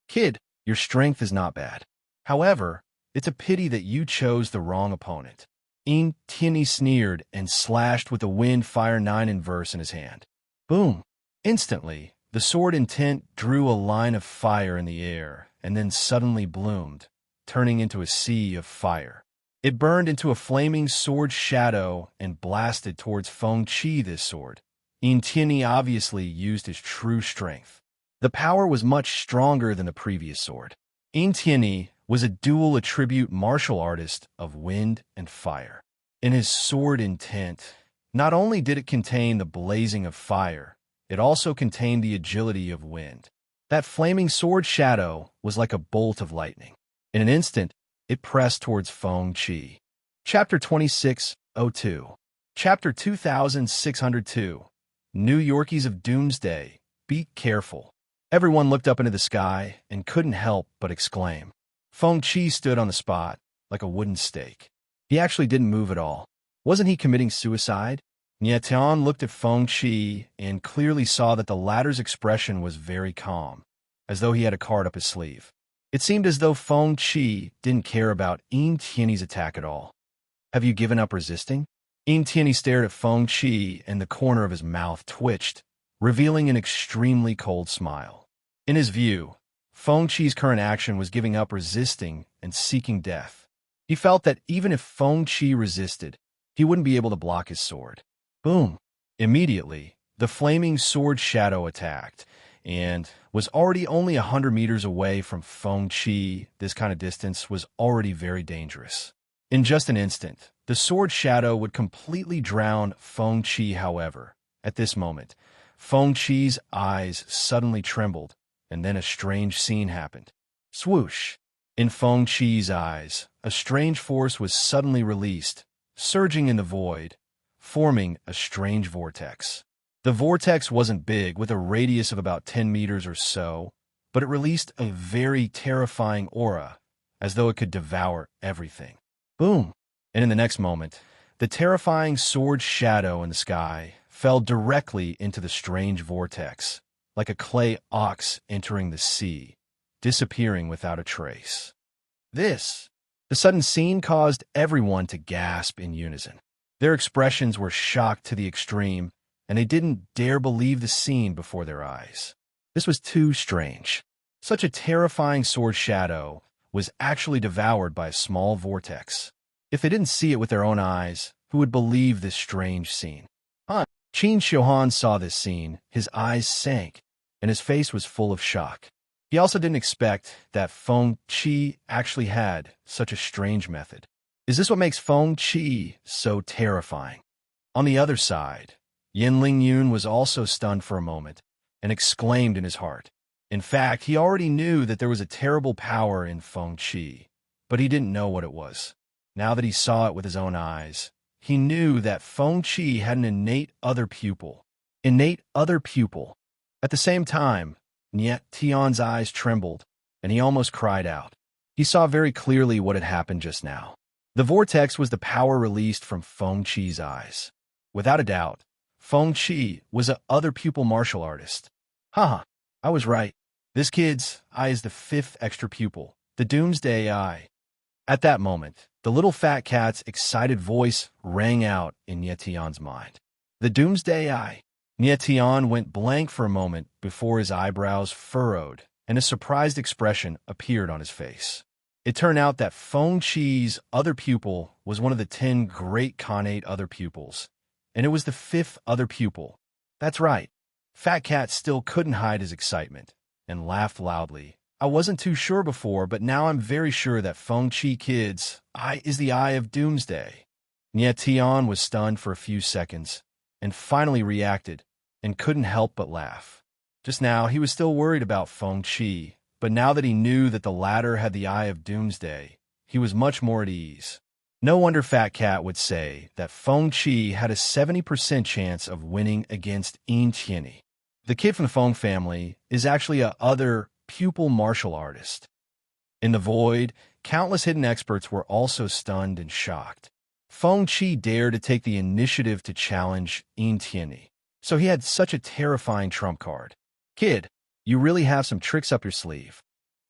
Kid, your strength is not bad. However, it's a pity that you chose the wrong opponent. Tianyi sneered and slashed with the Wind Fire 9 inverse in his hand. Boom! Instantly, the sword intent drew a line of fire in the air and then suddenly bloomed, turning into a sea of fire. It burned into a flaming sword shadow and blasted towards Feng Qi. This sword, Tianyi obviously used his true strength. The power was much stronger than the previous sword. Tianyi was a dual attribute martial artist of wind and fire. In his sword intent, not only did it contain the blazing of fire, it also contained the agility of wind. That flaming sword shadow was like a bolt of lightning. In an instant, it pressed towards Feng Qi. Chapter 2602. Chapter 2602. New Yorkies of Doomsday, be careful. Everyone looked up into the sky and couldn't help but exclaim. Feng Qi stood on the spot, like a wooden stake. He actually didn't move at all. Wasn't he committing suicide? Tian looked at Feng Qi and clearly saw that the latter's expression was very calm, as though he had a card up his sleeve. It seemed as though Feng Qi didn't care about Tianyi's attack at all. Have you given up resisting? Tianyi stared at Feng Qi and the corner of his mouth twitched, revealing an extremely cold smile. In his view, Feng Qi's current action was giving up resisting and seeking death. He felt that even if Feng Qi resisted, he wouldn't be able to block his sword. Boom! Immediately, the flaming sword shadow attacked, and was already only 100 meters away from Feng Qi. This kind of distance was already very dangerous. In just an instant, the sword shadow would completely drown Feng Qi. However, at this moment, Feng Qi's eyes suddenly trembled, and then a strange scene happened. Swoosh! In Feng Qi's eyes, a strange force was suddenly released, surging in the void, forming a strange vortex. The vortex wasn't big, with a radius of about 10 meters or so, but it released a very terrifying aura, as though it could devour everything. Boom! And in the next moment, the terrifying sword shadow in the sky fell directly into the strange vortex, like a clay ox entering the sea, disappearing without a trace. The sudden scene caused everyone to gasp in unison. Their expressions were shocked to the extreme, and they didn't dare believe the scene before their eyes. This was too strange. Such a terrifying sword shadow was actually devoured by a small vortex. If they didn't see it with their own eyes, who would believe this strange scene? Qin Xiuhan saw this scene, his eyes sank, and his face was full of shock. He also didn't expect that Feng Qi actually had such a strange method. Is this what makes Feng Qi so terrifying? On the other side, Yin Lingyun was also stunned for a moment and exclaimed in his heart. In fact, he already knew that there was a terrible power in Feng Qi, but he didn't know what it was. Now that he saw it with his own eyes, he knew that Feng Qi had an innate other pupil. At the same time, Niet Tian's eyes trembled, and he almost cried out. He saw very clearly what had happened just now. The vortex was the power released from Feng Qi's eyes. Without a doubt, Feng Qi was a other pupil martial artist. I was right. This kid's eye is the fifth extra pupil, the Doomsday Eye. At that moment, the little fat cat's excited voice rang out in Niet Tian's mind. The Doomsday Eye. Niet Tian went blank for a moment before his eyebrows furrowed and a surprised expression appeared on his face. It turned out that Feng Qi's other pupil was one of the 10 great Khanate other pupils, and it was the fifth other pupil. That's right. Fat Cat still couldn't hide his excitement and laughed loudly. I wasn't too sure before, but now I'm very sure that Feng Qi kid's eye is the eye of Doomsday. Niet Tian was stunned for a few seconds and finally reacted and couldn't help but laugh. Just now, he was still worried about Feng Qi, but now that he knew that the latter had the eye of Doomsday, he was much more at ease. No wonder Fat Cat would say that Feng Qi had a 70% chance of winning against Yin Tianyi. The kid from the Feng family is actually a other pupil martial artist. In the void, countless hidden experts were also stunned and shocked. Feng Qi dared to take the initiative to challenge Yin Tianyi, so he had such a terrifying trump card. Kid, you really have some tricks up your sleeve.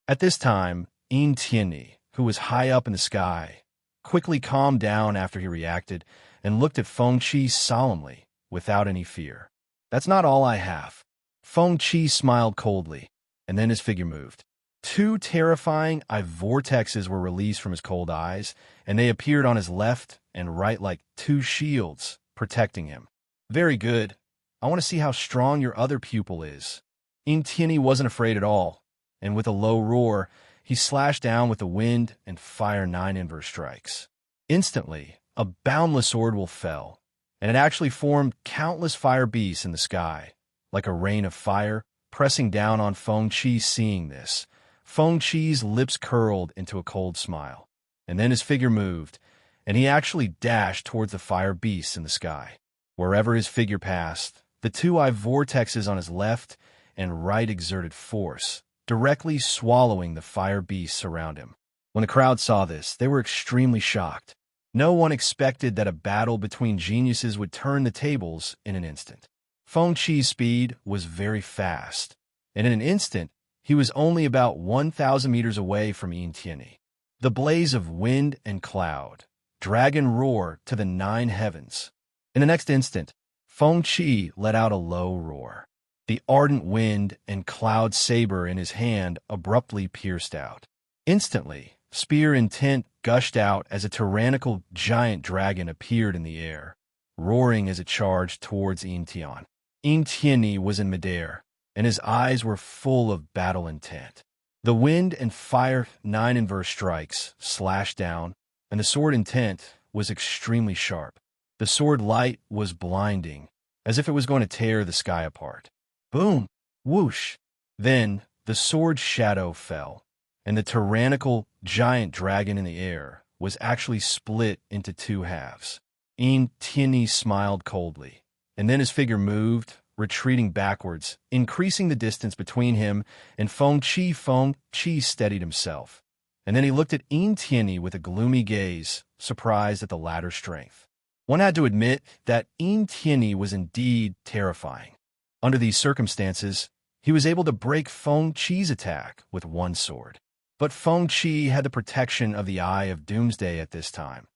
At this time, Yin Tianyi, who was high up in the sky, quickly calmed down after he reacted and looked at Feng Qi solemnly, without any fear. That's not all I have. Feng Qi smiled coldly, and then his figure moved. 2 terrifying eye vortexes were released from his cold eyes, and they appeared on his left and right like 2 shields, protecting him. Very good. I want to see how strong your other pupil is. Yin Tianyi wasn't afraid at all, and with a low roar, he slashed down with the wind and fire 9 inverse strikes. Instantly, a boundless sword will fell, and it actually formed countless fire beasts in the sky, like a rain of fire, pressing down on Feng Qi. Seeing this, Feng Qi's lips curled into a cold smile, and then his figure moved, and he actually dashed towards the fire beasts in the sky. Wherever his figure passed, the 2 eye vortexes on his left and right exerted force, directly swallowing the fire beasts around him. When the crowd saw this, they were extremely shocked. No one expected that a battle between geniuses would turn the tables in an instant. Feng Qi's speed was very fast, and in an instant, he was only about 1,000 meters away from Yin Tianyi. The blaze of wind and cloud, dragon roar to the 9 heavens. In the next instant, Feng Qi let out a low roar. The ardent wind and cloud saber in his hand abruptly pierced out. Instantly, spear intent gushed out as a tyrannical giant dragon appeared in the air, roaring as it charged towards Yin Tian. Yin Tianyi was in midair, and his eyes were full of battle intent. The wind and fire 9 inverse strikes slashed down, and the sword intent was extremely sharp. The sword light was blinding, as if it was going to tear the sky apart. Boom! Whoosh! Then the sword shadow fell, and the tyrannical giant dragon in the air was actually split into 2 halves. Yin Tianyi smiled coldly, and then his figure moved, retreating backwards, increasing the distance between him and Feng Qi. Feng Qi steadied himself, and then he looked at Yin Tianyi with a gloomy gaze, surprised at the latter's strength. One had to admit that Yin Tianyi was indeed terrifying. Under these circumstances, he was able to break Feng Qi's attack with one sword. But Feng Qi had the protection of the Eye of Doomsday at this time,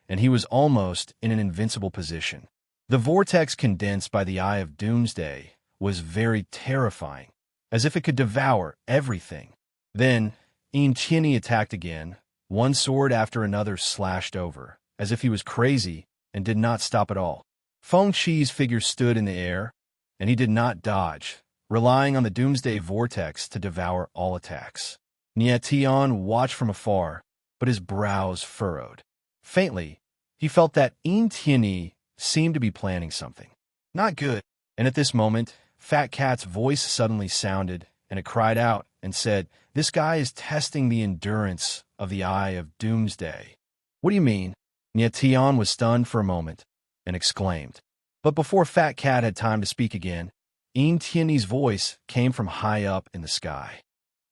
and he was almost in an invincible position. The vortex condensed by the Eye of Doomsday was very terrifying, as if it could devour everything. Then, Yin Tianyi attacked again. One sword after another slashed over, as if he was crazy, and did not stop at all. Feng Qi's figure stood in the air, and he did not dodge, relying on the Doomsday vortex to devour all attacks. Nie Tian watched from afar, but his brows furrowed. Faintly, he felt that Yin Tianyi seemed to be planning something. Not good. And at this moment, Fat Cat's voice suddenly sounded, and it cried out and said, "This guy is testing the endurance of the Eye of Doomsday." "What do you mean?" Nie Tian was stunned for a moment and exclaimed. But before Fat Cat had time to speak again, Yin Tianyi's voice came from high up in the sky.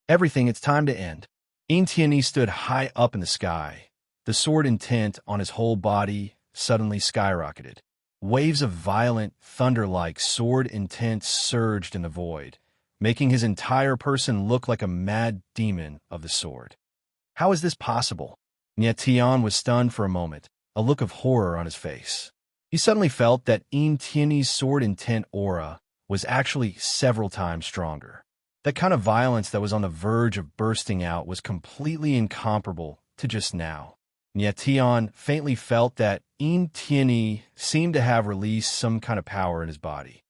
"Everything, it's time to end." Yin Tianyi stood high up in the sky. The sword intent on his whole body suddenly skyrocketed. Waves of violent, thunder-like sword intent surged in the void, making his entire person look like a mad demon of the sword. How is this possible? Nie Tian was stunned for a moment, a look of horror on his face. He suddenly felt that Yin Tianyi's sword intent aura was actually several times stronger. That kind of violence that was on the verge of bursting out was completely incomparable to just now. Nie Tian faintly felt that Yin Tianyi seemed to have released some kind of power in his body.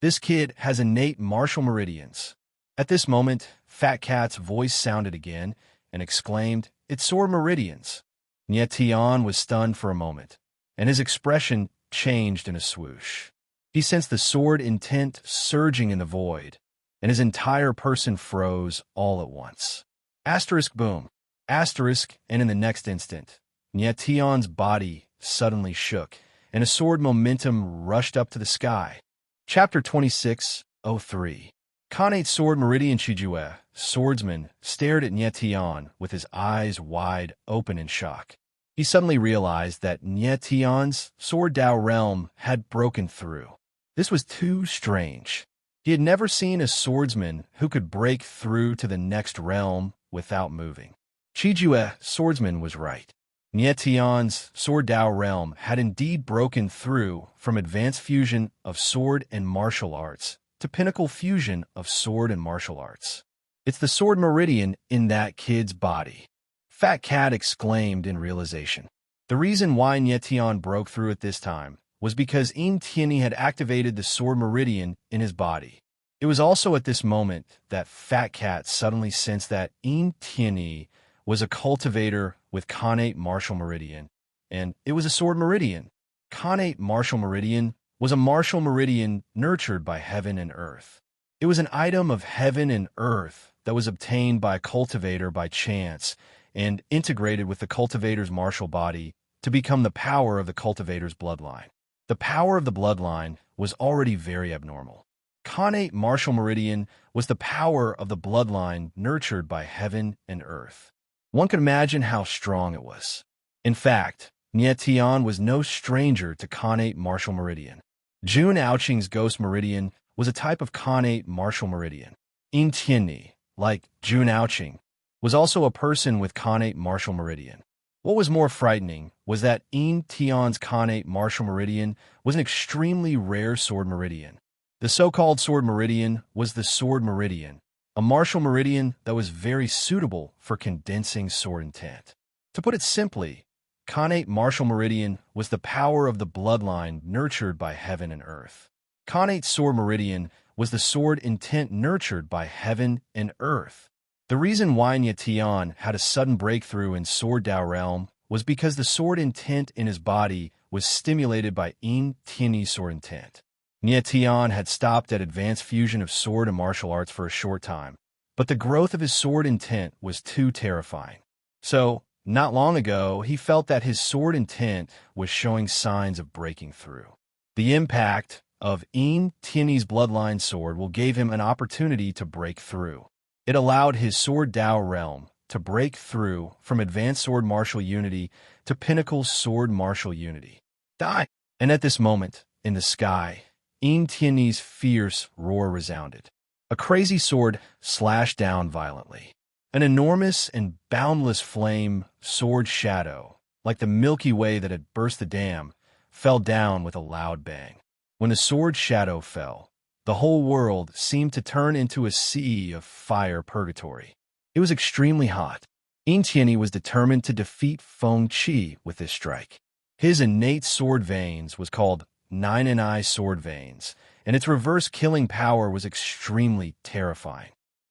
This kid has innate martial meridians. At this moment, Fat Cat's voice sounded again and exclaimed, "It's sword meridians." Nie Tian was stunned for a moment, and his expression changed in a swoosh. He sensed the sword intent surging in the void, and his entire person froze all at once. Asterisk boom. Asterisk, and in the next instant, Nie Tian's body suddenly shook, and a sword momentum rushed up to the sky. Chapter 26:03. Khanate Sword Meridian. Chijue, swordsman, stared at Nie Tian with his eyes wide open in shock. He suddenly realized that Nie Tian's Sword Dao realm had broken through. This was too strange. He had never seen a swordsman who could break through to the next realm without moving. Chijue, swordsman, was right. Nie Tian's Sword Dao realm had indeed broken through from advanced fusion of sword and martial arts to pinnacle fusion of sword and martial arts. It's the sword meridian in that kid's body. Fat Cat exclaimed in realization. The reason why Nie Tian broke through at this time was because Yin Tianyi had activated the sword meridian in his body. It was also at this moment that Fat Cat suddenly sensed that Yin Tianyi was a cultivator with Khanate martial meridian, and it was a sword meridian. Khanate martial meridian was a martial meridian nurtured by heaven and earth. It was an item of heaven and earth that was obtained by a cultivator by chance and integrated with the cultivator's martial body to become the power of the cultivator's bloodline. The power of the bloodline was already very abnormal. Khanate martial meridian was the power of the bloodline nurtured by heaven and earth. One could imagine how strong it was. In fact, Nie Tian was no stranger to Khanate martial meridian. Jun Aoqing's ghost meridian was a type of Khanate martial meridian. Yin Tianyi, like Jun Aoqing, was also a person with Khanate martial meridian. What was more frightening was that Yin Tian's Khanate martial meridian was an extremely rare sword meridian. The so-called sword meridian was the sword meridian, a martial meridian that was very suitable for condensing sword intent. To put it simply, Khanate martial meridian was the power of the bloodline nurtured by heaven and earth. Khanate sword meridian was the sword intent nurtured by heaven and earth. The reason why Nie Tian had a sudden breakthrough in Sword Dao realm was because the sword intent in his body was stimulated by Yin Tianyi's sword intent. Nie Tian had stopped at advanced fusion of sword and martial arts for a short time, but the growth of his sword intent was too terrifying. So, not long ago, he felt that his sword intent was showing signs of breaking through. The impact of Yin Tianyi's bloodline sword gave him an opportunity to break through. It allowed his sword Dao realm to break through from advanced sword martial unity to pinnacle sword martial unity. Die! And at this moment, in the sky, Yin Tianyi's fierce roar resounded. A crazy sword slashed down violently. An enormous and boundless flame sword shadow, like the Milky Way that had burst the dam, fell down with a loud bang. When the sword shadow fell, the whole world seemed to turn into a sea of fire purgatory. It was extremely hot. Yin Tianyi was determined to defeat Feng Qi with this strike. His innate sword veins was called Nine-Eye sword veins, and its reverse killing power was extremely terrifying.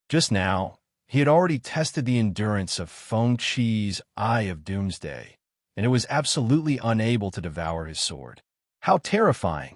Just now, he had already tested the endurance of Feng Qi's Eye of Doomsday, and it was absolutely unable to devour his sword. How terrifying!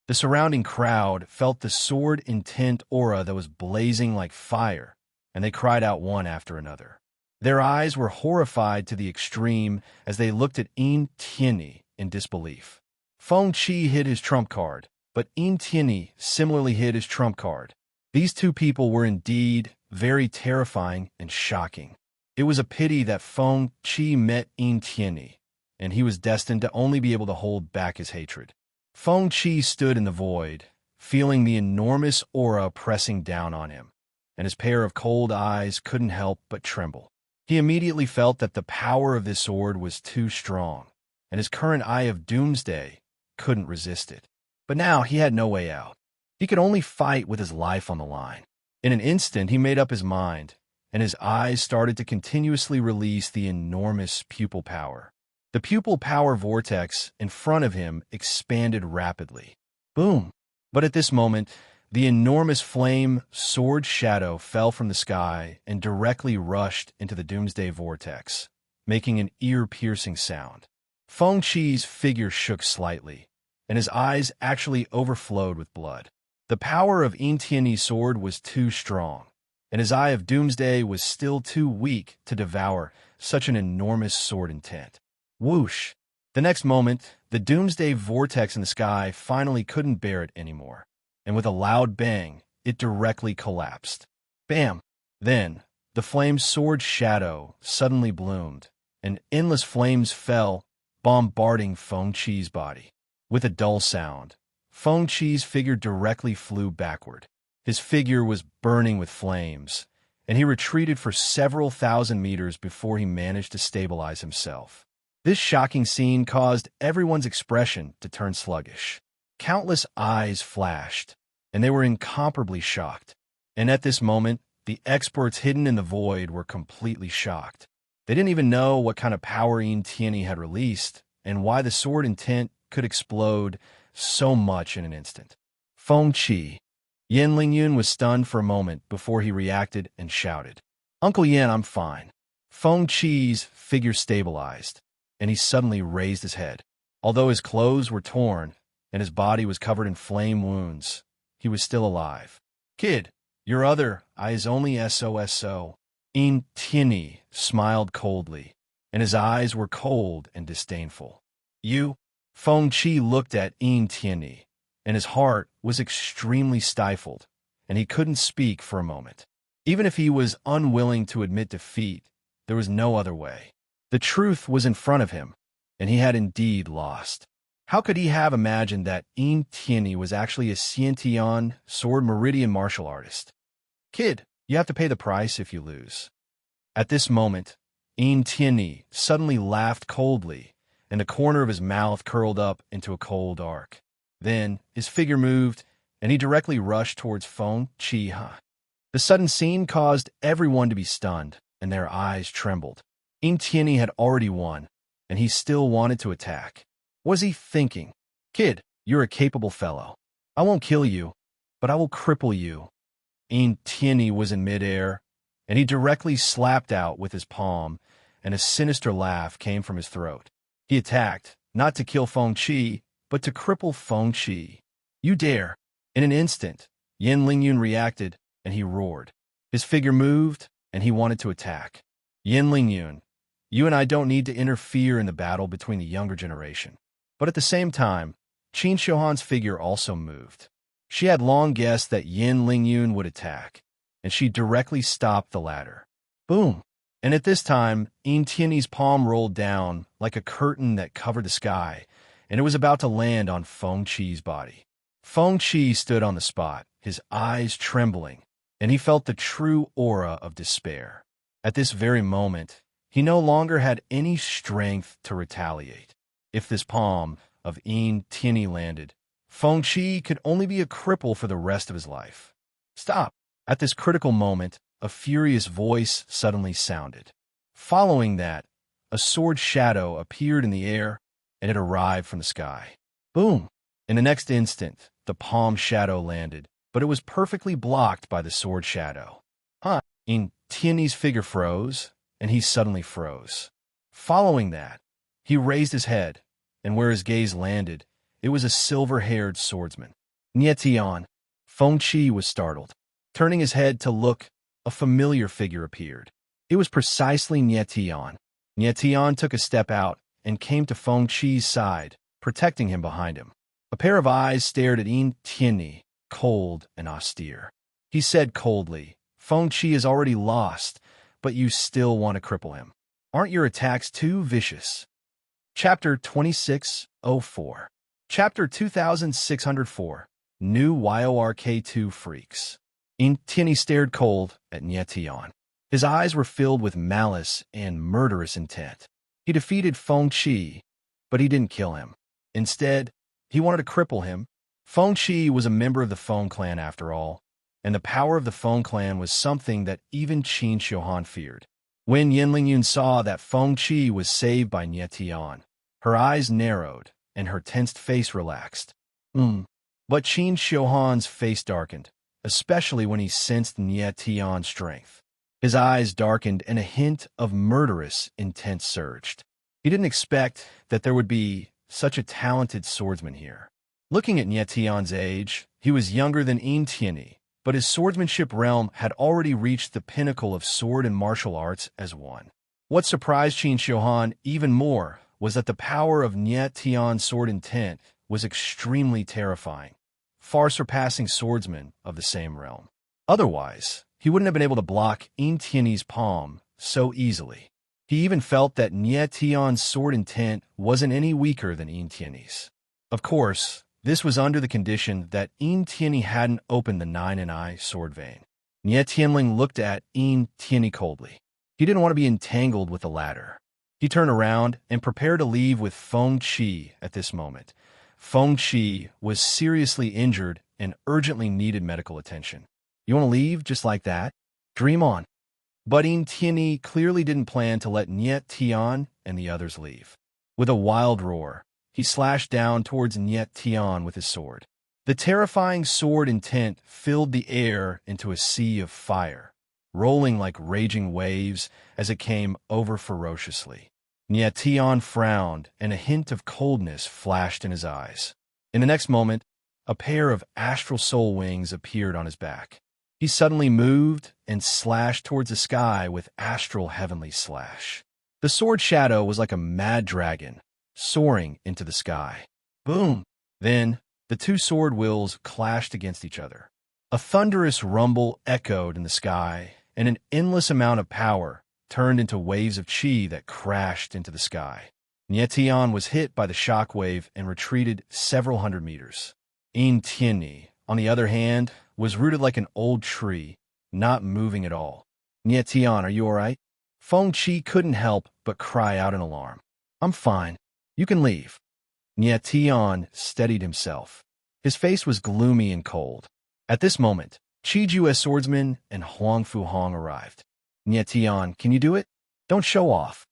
The surrounding crowd felt the sword intent aura that was blazing like fire, and they cried out one after another. Their eyes were horrified to the extreme as they looked at Yin Tianyi in disbelief. Feng Qi hid his trump card, but Yin Tianyi similarly hid his trump card. These two people were indeed very terrifying and shocking. It was a pity that Feng Qi met Yin Tianyi, and he was destined to only be able to hold back his hatred. Feng Qi stood in the void, feeling the enormous aura pressing down on him, and his pair of cold eyes couldn't help but tremble. He immediately felt that the power of this sword was too strong, and his current Eye of Doomsday couldn't resist it. But now he had no way out. He could only fight with his life on the line. In an instant, he made up his mind, and his eyes started to continuously release the enormous pupil power. The pupil power vortex in front of him expanded rapidly. Boom! But at this moment, the enormous flame sword shadow fell from the sky and directly rushed into the Doomsday vortex, making an ear-piercing sound. Feng Qi's figure shook slightly, and his eyes actually overflowed with blood. The power of Yin Tianyi's sword was too strong, and his Eye of Doomsday was still too weak to devour such an enormous sword intent. Whoosh! The next moment, the Doomsday vortex in the sky finally couldn't bear it anymore, and with a loud bang, it directly collapsed. Bam! Then, the flame sword shadow suddenly bloomed, and endless flames fell, bombarding Feng Qi's body. With a dull sound, Feng Qi's figure directly flew backward. His figure was burning with flames, and he retreated for several thousand meters before he managed to stabilize himself. This shocking scene caused everyone's expression to turn sluggish. Countless eyes flashed, and they were incomparably shocked. And at this moment, the experts hidden in the void were completely shocked. They didn't even know what kind of power Yin Tianyi had released, and why the sword intent could explode so much in an instant. Feng Qi. Yin Lingyun was stunned for a moment before he reacted and shouted, "Uncle Yin, I'm fine." Feng Qi's figure stabilized, and he suddenly raised his head. Although his clothes were torn and his body was covered in flame wounds, he was still alive. "Kid, your other eye is only SOSO. Yin Tianyi smiled coldly, and his eyes were cold and disdainful. "You?" Feng Qi looked at Yin Tianyi, and his heart was extremely stifled, and he couldn't speak for a moment. Even if he was unwilling to admit defeat, there was no other way. The truth was in front of him, and he had indeed lost. How could he have imagined that Yin Tianyi was actually a Xiantian sword meridian martial artist? "Kid, you have to pay the price if you lose." At this moment, Yin Tianyi suddenly laughed coldly, and the corner of his mouth curled up into a cold arc. Then, his figure moved, and he directly rushed towards Feng Qi. The sudden scene caused everyone to be stunned, and their eyes trembled. Yin Tianyi had already won, and he still wanted to attack. What was he thinking? "Kid, you're a capable fellow. I won't kill you, but I will cripple you." Yin Tianyi was in midair, and he directly slapped out with his palm, and a sinister laugh came from his throat. He attacked, not to kill Feng Qi, but to cripple Feng Qi. "You dare!" In an instant, Yin Lingyun reacted, and he roared. His figure moved, and he wanted to attack. "Yin Lingyun, you and I don't need to interfere in the battle between the younger generation. But at the same time, Qin Shohan's figure also moved. She had long guessed that Yin Lingyun would attack, and she directly stopped the latter. Boom! And at this time, Yin Tiany's palm rolled down like a curtain that covered the sky, and it was about to land on Feng Qi's body. Feng Qi stood on the spot, his eyes trembling, and he felt the true aura of despair. At this very moment, he no longer had any strength to retaliate. If this palm of Yin Tiany landed, Feng Qi could only be a cripple for the rest of his life. Stop! At this critical moment, a furious voice suddenly sounded. Following that, a sword shadow appeared in the air, and it arrived from the sky. Boom! In the next instant, the palm shadow landed, but it was perfectly blocked by the sword shadow. Yin Tiany's figure froze, and he suddenly froze. Following that, he raised his head, and where his gaze landed, it was a silver-haired swordsman. Nie Tian. Feng Qi was startled. Turning his head to look, a familiar figure appeared. It was precisely Nie Tian. Nie Tian took a step out and came to Feng Qi's side, protecting him behind him. A pair of eyes stared at Yin Tiany, cold and austere. He said coldly, Feng Qi is already lost, but you still want to cripple him. Aren't your attacks too vicious? Chapter 2604. Chapter 2604. New YORK2 Freaks. Yin Tiany stared cold at Nie Tian. His eyes were filled with malice and murderous intent. He defeated Feng Qi, but he didn't kill him. Instead, he wanted to cripple him. Feng Qi was a member of the Feng clan after all, and the power of the Feng clan was something that even Qin Shohan feared. When Yin Lingyun saw that Feng Qi was saved by Nie Tian, her eyes narrowed and her tensed face relaxed. But Qin Shohan's face darkened, especially when he sensed Nie Tian's strength. His eyes darkened and a hint of murderous intent surged. He didn't expect that there would be such a talented swordsman here. Looking at Nie Tian's age, he was younger than Yin Tiany, but his swordsmanship realm had already reached the pinnacle of sword and martial arts as one. What surprised Qin Shohan even more was that the power of Nie Tian's sword intent was extremely terrifying, far surpassing swordsmen of the same realm. Otherwise, he wouldn't have been able to block Yin Tiany's palm so easily. He even felt that Nie Tian's sword intent wasn't any weaker than Yin Tiany's. Of course, this was under the condition that Yin Tiany hadn't opened the 9-eye sword vein. Nie Tianling looked at Yin Tiany coldly. He didn't want to be entangled with the latter. He turned around and prepared to leave with Feng Qi at this moment. Feng Qi was seriously injured and urgently needed medical attention. You want to leave just like that? Dream on. But Yin Tiany clearly didn't plan to let Nie Tian and the others leave. With a wild roar, he slashed down towards Nie Tian with his sword. The terrifying sword intent filled the air into a sea of fire, rolling like raging waves as it came over ferociously. Nie Tian frowned, and a hint of coldness flashed in his eyes. In the next moment, a pair of astral soul wings appeared on his back. He suddenly moved and slashed towards the sky with astral heavenly slash. The sword shadow was like a mad dragon, soaring into the sky. Boom! Then, the two sword wills clashed against each other. A thunderous rumble echoed in the sky, and an endless amount of power turned into waves of qi that crashed into the sky. Nie Tian was hit by the shock wave and retreated several hundred meters. Yin Tiany, on the other hand, was rooted like an old tree, not moving at all. Nie Tian, are you all right? Feng Qi couldn't help but cry out in alarm. I'm fine. You can leave. Nie Tian steadied himself. His face was gloomy and cold. At this moment, Qi Ju's swordsman and Huang Fuhong arrived. Nie Tian, can you do it? Don't show off.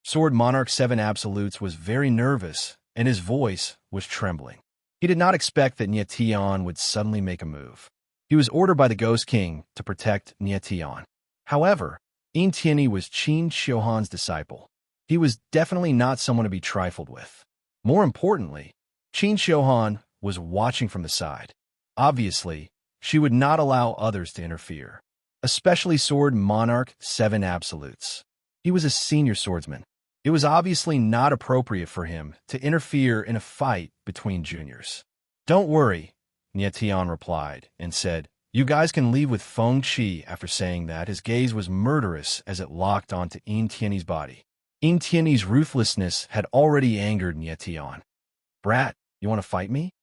Sword Monarch 7 Absolutes was very nervous, and his voice was trembling. He did not expect that Nie Tian would suddenly make a move. He was ordered by the Ghost King to protect Nie Tian. However, Yin Tiany was Qin Shohan's disciple. He was definitely not someone to be trifled with. More importantly, Qin Shohan was watching from the side. Obviously, she would not allow others to interfere, especially Sword Monarch 7 Absolutes. He was a senior swordsman. It was obviously not appropriate for him to interfere in a fight between juniors. "Don't worry," Nietian replied, and said, "You guys can leave with Feng Qi." After saying that, his gaze was murderous as it locked onto Yin Tiany's body. Yin Tiany's ruthlessness had already angered Nietian. "Brat, you want to fight me?"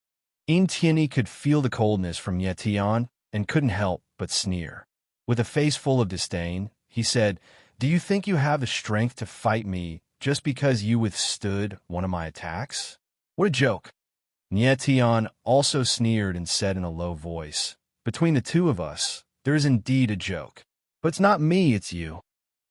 Yin Tiany could feel the coldness from Nietian and couldn't help but sneer. With a face full of disdain, he said, "Do you think you have the strength to fight me just because you withstood one of my attacks? What a joke." Nietian also sneered and said in a low voice, "Between the two of us, there is indeed a joke. But it's not me, it's you."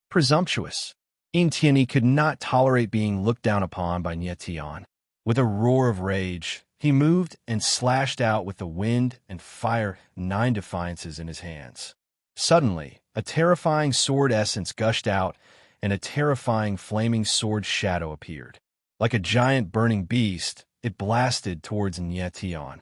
Presumptuous. Yin Tiany could not tolerate being looked down upon by Nietian. With a roar of rage, he moved and slashed out with the wind and fire 9 defiances in his hands. Suddenly, a terrifying sword essence gushed out, and a terrifying flaming sword shadow appeared. Like a giant burning beast, it blasted towards Nietian.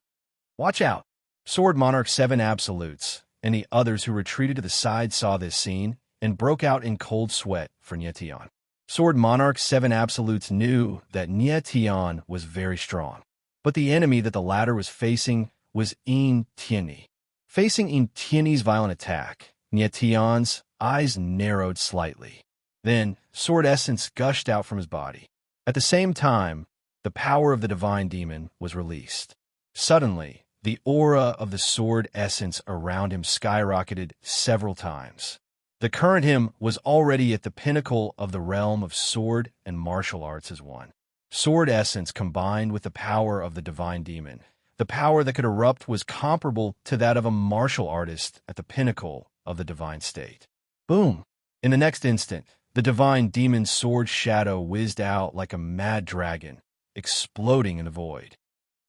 "Watch out!" Sword Monarch 7 Absolutes, and the others who retreated to the side saw this scene and broke out in cold sweat for Nietian. Sword Monarch 7 Absolutes knew that Nietian was very strong, but the enemy that the latter was facing was Yin Tiany. Facing Yin Tiany's violent attack, Nietian's eyes narrowed slightly. Then, sword essence gushed out from his body. At the same time, the power of the divine demon was released. Suddenly, the aura of the sword essence around him skyrocketed several times. The current him was already at the pinnacle of the realm of sword and martial arts as one. Sword essence combined with the power of the divine demon. The power that could erupt was comparable to that of a martial artist at the pinnacle of the divine state. Boom! In the next instant, the divine demon's sword shadow whizzed out like a mad dragon, exploding in the void.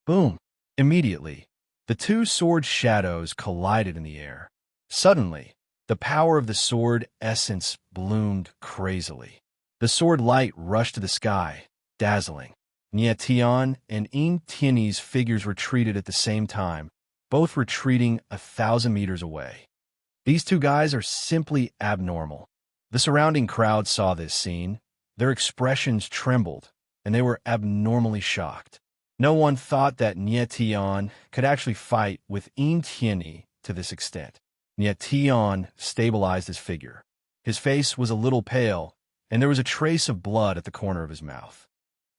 Boom! Immediately, the two sword shadows collided in the air. Suddenly, the power of the sword essence bloomed crazily. The sword light rushed to the sky, dazzling. Nietian and Yin Tiany's figures retreated at the same time, both retreating 1,000 meters away. These two guys are simply abnormal. The surrounding crowd saw this scene. Their expressions trembled, and they were abnormally shocked. No one thought that Nietian could actually fight with Yin Tiany to this extent. Nietian stabilized his figure. His face was a little pale, and there was a trace of blood at the corner of his mouth.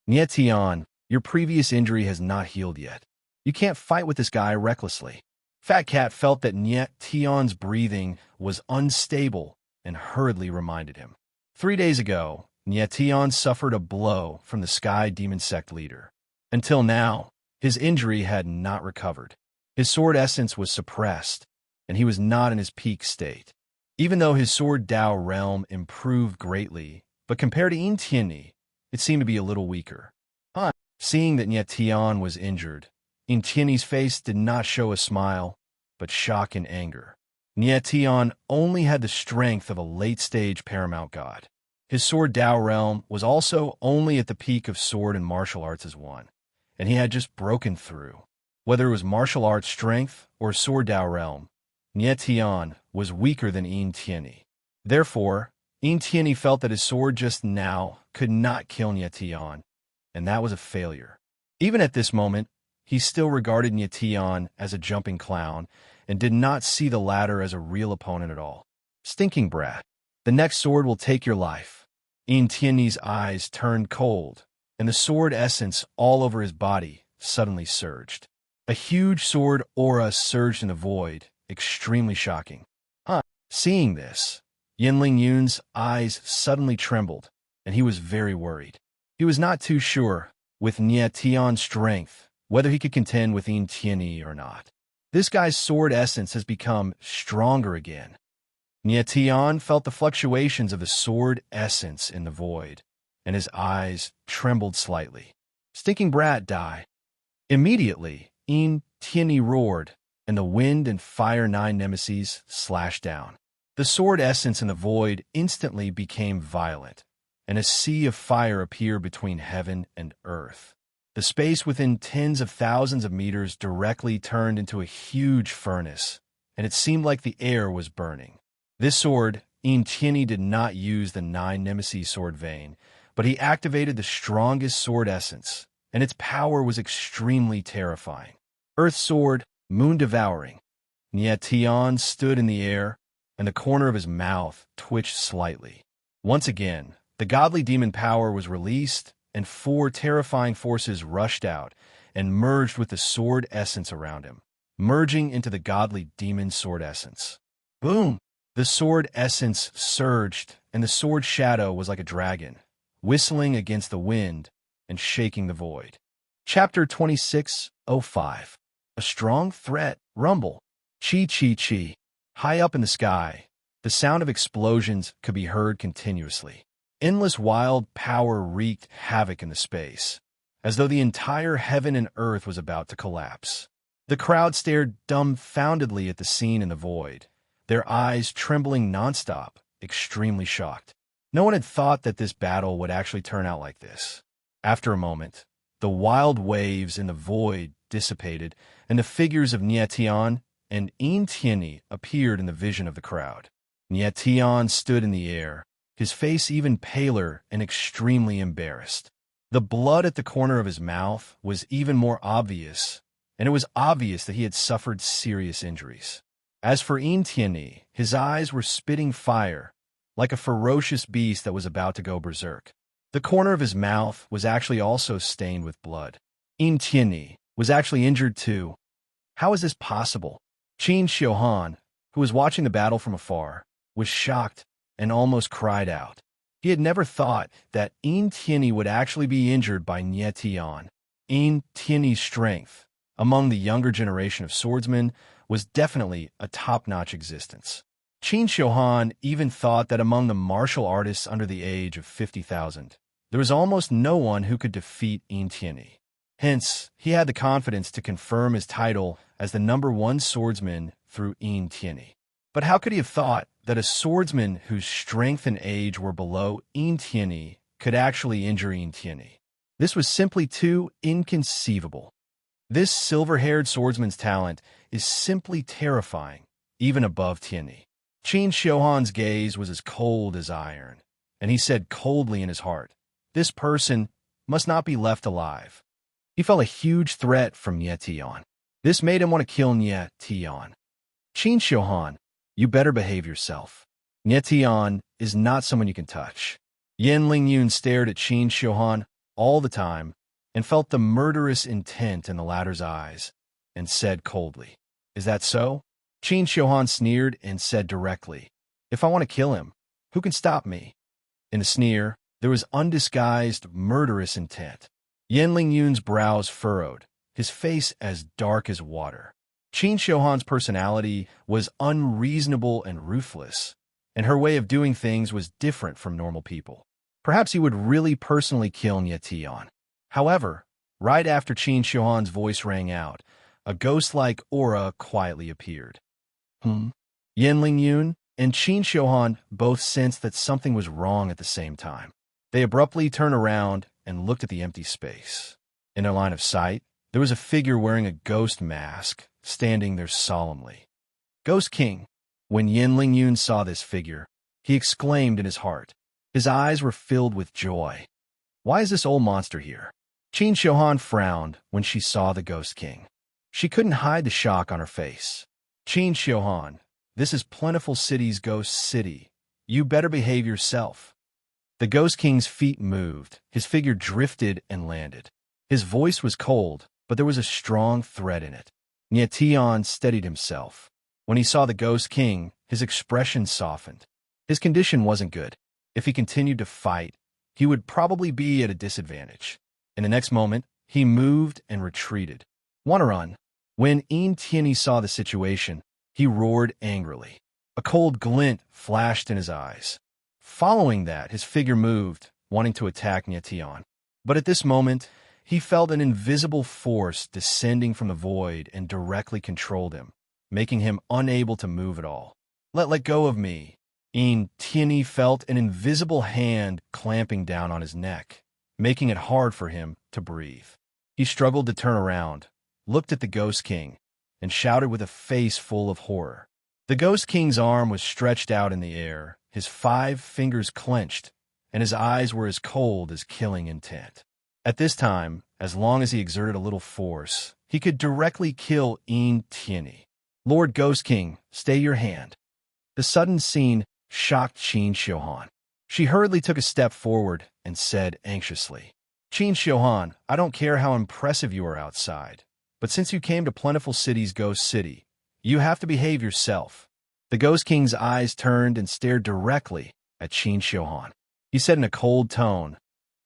"Nietian, your previous injury has not healed yet. You can't fight with this guy recklessly." Fat Cat felt that Nietian's breathing was unstable and hurriedly reminded him. 3 days ago, Nietian suffered a blow from the Sky Demon Sect leader. Until now, his injury had not recovered. His sword essence was suppressed, and he was not in his peak state. Even though his sword Dao realm improved greatly, but compared to Yin Tiany, it seemed to be a little weaker. Seeing that Nietian was injured, Yin Tiany's face did not show a smile, but shock and anger. Nietian only had the strength of a late-stage paramount god. His sword Dao realm was also only at the peak of sword and martial arts as one, and he had just broken through. Whether it was martial arts strength or sword Dao realm, Nietian was weaker than Yin Tiany. Therefore, Yin Tiany felt that his sword just now could not kill Nietian, and that was a failure. Even at this moment, he still regarded Nietian as a jumping clown and did not see the latter as a real opponent at all. "Stinking brat, the next sword will take your life." Yin Tiany's eyes turned cold, and the sword essence all over his body suddenly surged. A huge sword aura surged in the void, extremely shocking. Seeing this, Yinling Yun's eyes suddenly trembled, and he was very worried. He was not too sure, with Nietian's strength, whether he could contend with Yin Tiany or not. This guy's sword essence has become stronger again. Nietian felt the fluctuations of the sword essence in the void, and his eyes trembled slightly. "Stinking brat, die." Immediately, Yin Tiany roared, and the wind and fire 9 nemeses slashed down. The sword essence in the void instantly became violent, and a sea of fire appeared between heaven and earth. The space within tens of thousands of meters directly turned into a huge furnace, and it seemed like the air was burning. This sword, Yin Tiany did not use the 9 nemesis sword vein, but he activated the strongest sword essence, and its power was extremely terrifying. Earth Sword, Moon Devouring. Nietion stood in the air, and the corner of his mouth twitched slightly. Once again, the godly demon power was released, and 4 terrifying forces rushed out and merged with the sword essence around him, merging into the godly demon sword essence. Boom! The sword essence surged, and the sword shadow was like a dragon, whistling against the wind and shaking the void. Chapter 26:05. A strong threat, rumble. Chi chi chi. High up in the sky, the sound of explosions could be heard continuously. Endless wild power wreaked havoc in the space, as though the entire heaven and earth was about to collapse. The crowd stared dumbfoundedly at the scene in the void, their eyes trembling nonstop, extremely shocked. No one had thought that this battle would actually turn out like this. After a moment, the wild waves in the void dissipated, and the figures of Nietion and Entieni appeared in the vision of the crowd. Nietion stood in the air, his face even paler and extremely embarrassed. The blood at the corner of his mouth was even more obvious, and it was obvious that he had suffered serious injuries. As for Entieni, his eyes were spitting fire, like a ferocious beast that was about to go berserk. The corner of his mouth was actually also stained with blood. Entieni was actually injured too. How is this possible? Qin Xiuhan, who was watching the battle from afar, was shocked and almost cried out. He had never thought that Entieni would actually be injured by Nietion. Entieni's strength, among the younger generation of swordsmen, was definitely a top-notch existence. Qin Xiuhan even thought that among the martial artists under the age of 50,000, there was almost no one who could defeat Entieni. Hence, he had the confidence to confirm his title as the #1 swordsman through Entieni. But how could he have thought that a swordsman whose strength and age were below Entieni could actually injure Entieni? This was simply too inconceivable. This silver-haired swordsman's talent is simply terrifying, even above Tieni. Qin Xiuhan's gaze was as cold as iron, and he said coldly in his heart, "This person must not be left alive." He felt a huge threat from Nietion. This made him want to kill Nietion. Qin Xiuhan, you better behave yourself. Nietion is not someone you can touch. Yen Lingyun stared at Qin Xiuhan all the time and felt the murderous intent in the latter's eyes and said coldly, "Is that so?" Qin Xiuhan sneered and said directly, "If I want to kill him, who can stop me?" In the sneer, there was undisguised murderous intent. Yen Lingyun's brows furrowed, his face as dark as water. Qin Xiuhan's personality was unreasonable and ruthless, and her way of doing things was different from normal people. Perhaps he would really personally kill Nietion. However, right after Qin Xiuhan's voice rang out, a ghost-like aura quietly appeared. Yen Lingyun and Qin Xiuhan both sensed that something was wrong at the same time. They abruptly turned around and looked at the empty space. In their line of sight, there was a figure wearing a ghost mask, standing there solemnly. Ghost King. When Yen Lingyun saw this figure, he exclaimed in his heart. His eyes were filled with joy. Why is this old monster here? Qin Xiuhan frowned when she saw the Ghost King. She couldn't hide the shock on her face. Qin Xiuhan, this is Plentiful City's ghost city. You better behave yourself. The Ghost King's feet moved, his figure drifted and landed. His voice was cold, but there was a strong threat in it. Nietion steadied himself. When he saw the Ghost King, his expression softened. His condition wasn't good. If he continued to fight, he would probably be at a disadvantage. In the next moment, he moved and retreated. "Wanna run?" When Entieni saw the situation, he roared angrily. A cold glint flashed in his eyes. Following that, his figure moved, wanting to attack Nietion. But at this moment, he felt an invisible force descending from the void and directly controlled him, making him unable to move at all. Let go of me." Entieni felt an invisible hand clamping down on his neck, making it hard for him to breathe. He struggled to turn around, looked at the Ghost King, and shouted with a face full of horror. The Ghost King's arm was stretched out in the air, his 5 fingers clenched, and his eyes were as cold as killing intent. At this time, as long as he exerted a little force, he could directly kill Tianyi. Lord Ghost King, stay your hand. The sudden scene shocked Qin Xiuhan. She hurriedly took a step forward and said anxiously, Qin Xiuhan, I don't care how impressive you are outside, but since you came to Plentiful City's Ghost City, you have to behave yourself. The Ghost King's eyes turned and stared directly at Qin Xiuhan. He said in a cold tone,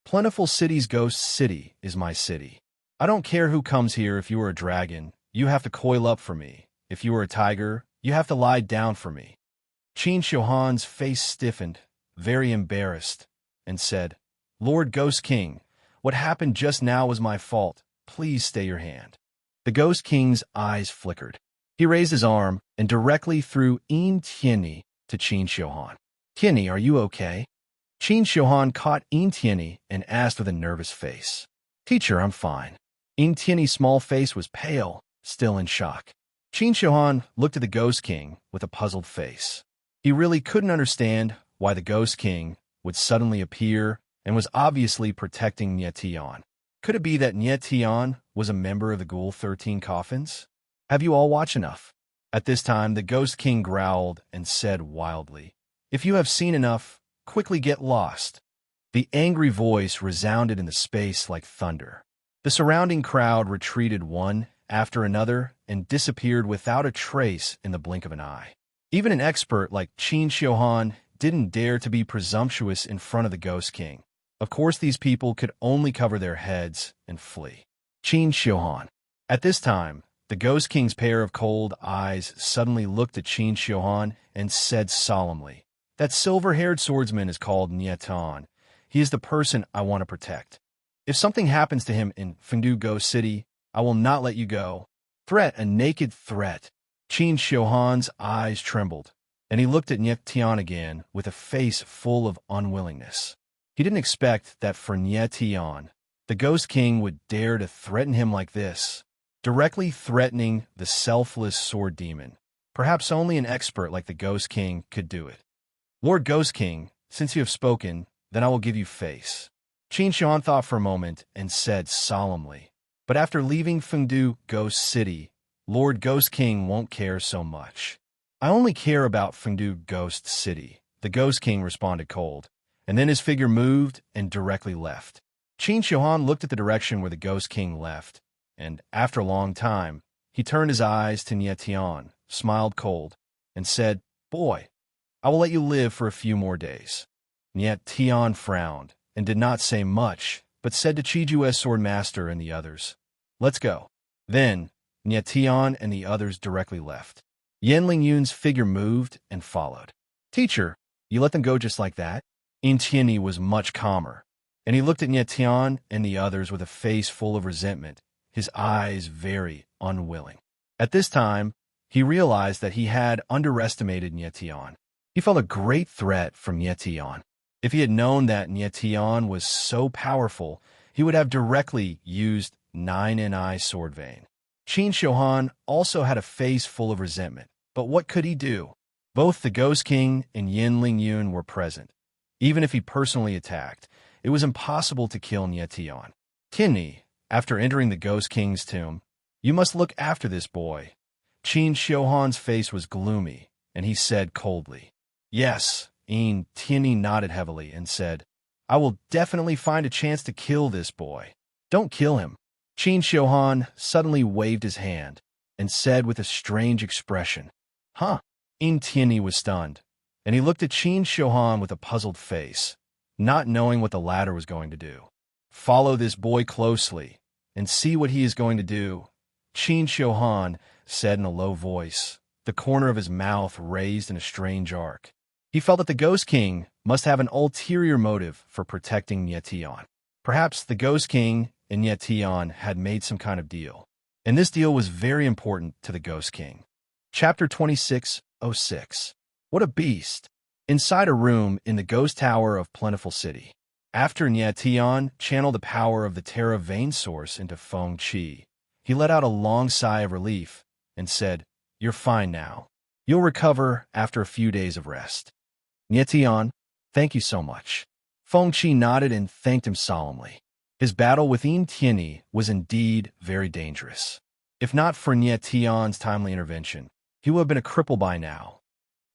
Plentiful City's Ghost City is my city. I don't care who comes here. If you are a dragon, you have to coil up for me. If you are a tiger, you have to lie down for me. Qin Xiuhan's face stiffened, very embarrassed, and said, Lord Ghost King, what happened just now was my fault. Please stay your hand. The Ghost King's eyes flickered. He raised his arm and directly threw Tianyi to Qin Xiuhan. Tianyi, are you okay? Qin Xiuhan caught Tianyi and asked with a nervous face. Teacher, I'm fine. Tianyi's small face was pale, still in shock. Qin Xiuhan looked at the Ghost King with a puzzled face. He really couldn't understand why the Ghost King would suddenly appear and was obviously protecting Tian. Could it be that Tian was a member of the Ghoul 13 Coffins? Have you all watched enough? At this time, the Ghost King growled and said wildly, If you have seen enough, quickly get lost. The angry voice resounded in the space like thunder. The surrounding crowd retreated one after another and disappeared without a trace in the blink of an eye. Even an expert like Qin Xiuhan didn't dare to be presumptuous in front of the Ghost King. Of course, these people could only cover their heads and flee. Qin Xiuhan. At this time, the Ghost King's pair of cold eyes suddenly looked at Qin Xiuhan and said solemnly, That silver-haired swordsman is called Tian. He is the person I want to protect. If something happens to him in Fengdu Ghost City, I will not let you go. Threat, a naked threat. Qin Xiuhan's eyes trembled, and he looked at Tian again with a face full of unwillingness. He didn't expect that for Tian, the Ghost King would dare to threaten him like this, directly threatening the selfless sword demon. Perhaps only an expert like the Ghost King could do it. Lord Ghost King, since you have spoken, then I will give you face. Qin Xiuhan thought for a moment and said solemnly, But after leaving Fengdu Ghost City, Lord Ghost King won't care so much. I only care about Fengdu Ghost City, the Ghost King responded cold, and then his figure moved and directly left. Qin Xiuhan looked at the direction where the Ghost King left, and after a long time, he turned his eyes to Tian, smiled cold, and said, Boy, I will let you live for a few more days. Tian frowned and did not say much, but said to Chiju's swordmaster and the others, Let's go. Then, Tian and the others directly left. Yanling Yun's figure moved and followed. Teacher, you let them go just like that? Tianyi was much calmer, and he looked at Tian and the others with a face full of resentment, his eyes very unwilling. At this time, he realized that he had underestimated Tian. He felt a great threat from Tian. If he had known that Tian was so powerful, he would have directly used 9Ni Sword Vein. Qin Xiuhan also had a face full of resentment, but what could he do? Both the Ghost King and Yanling Yun were present. Even if he personally attacked, it was impossible to kill Tian. Tianyi, after entering the Ghost King's tomb, you must look after this boy. Qin Xiuhan's face was gloomy, and he said coldly, Yes. Tianyi nodded heavily and said, I will definitely find a chance to kill this boy. Don't kill him. Qin Xiuhan suddenly waved his hand and said with a strange expression, Huh? Tianyi was stunned, and he looked at Qin Xiuhan with a puzzled face, not knowing what the latter was going to do. Follow this boy closely and see what he is going to do, Qin Xiuhan said in a low voice, the corner of his mouth raised in a strange arc. He felt that the Ghost King must have an ulterior motive for protecting Tian. Perhaps the Ghost King and Tian had made some kind of deal, and this deal was very important to the Ghost King. Chapter 26:06. What a beast! Inside a room in the Ghost Tower of Plentiful City. After Tian channeled the power of the Terra Vein Source into Feng Qi, he let out a long sigh of relief and said, You're fine now. You'll recover after a few days of rest. Tian, thank you so much. Feng Qi nodded and thanked him solemnly. His battle with Yin Tianyi was indeed very dangerous. If not for Nie Tian's timely intervention, he would have been a cripple by now.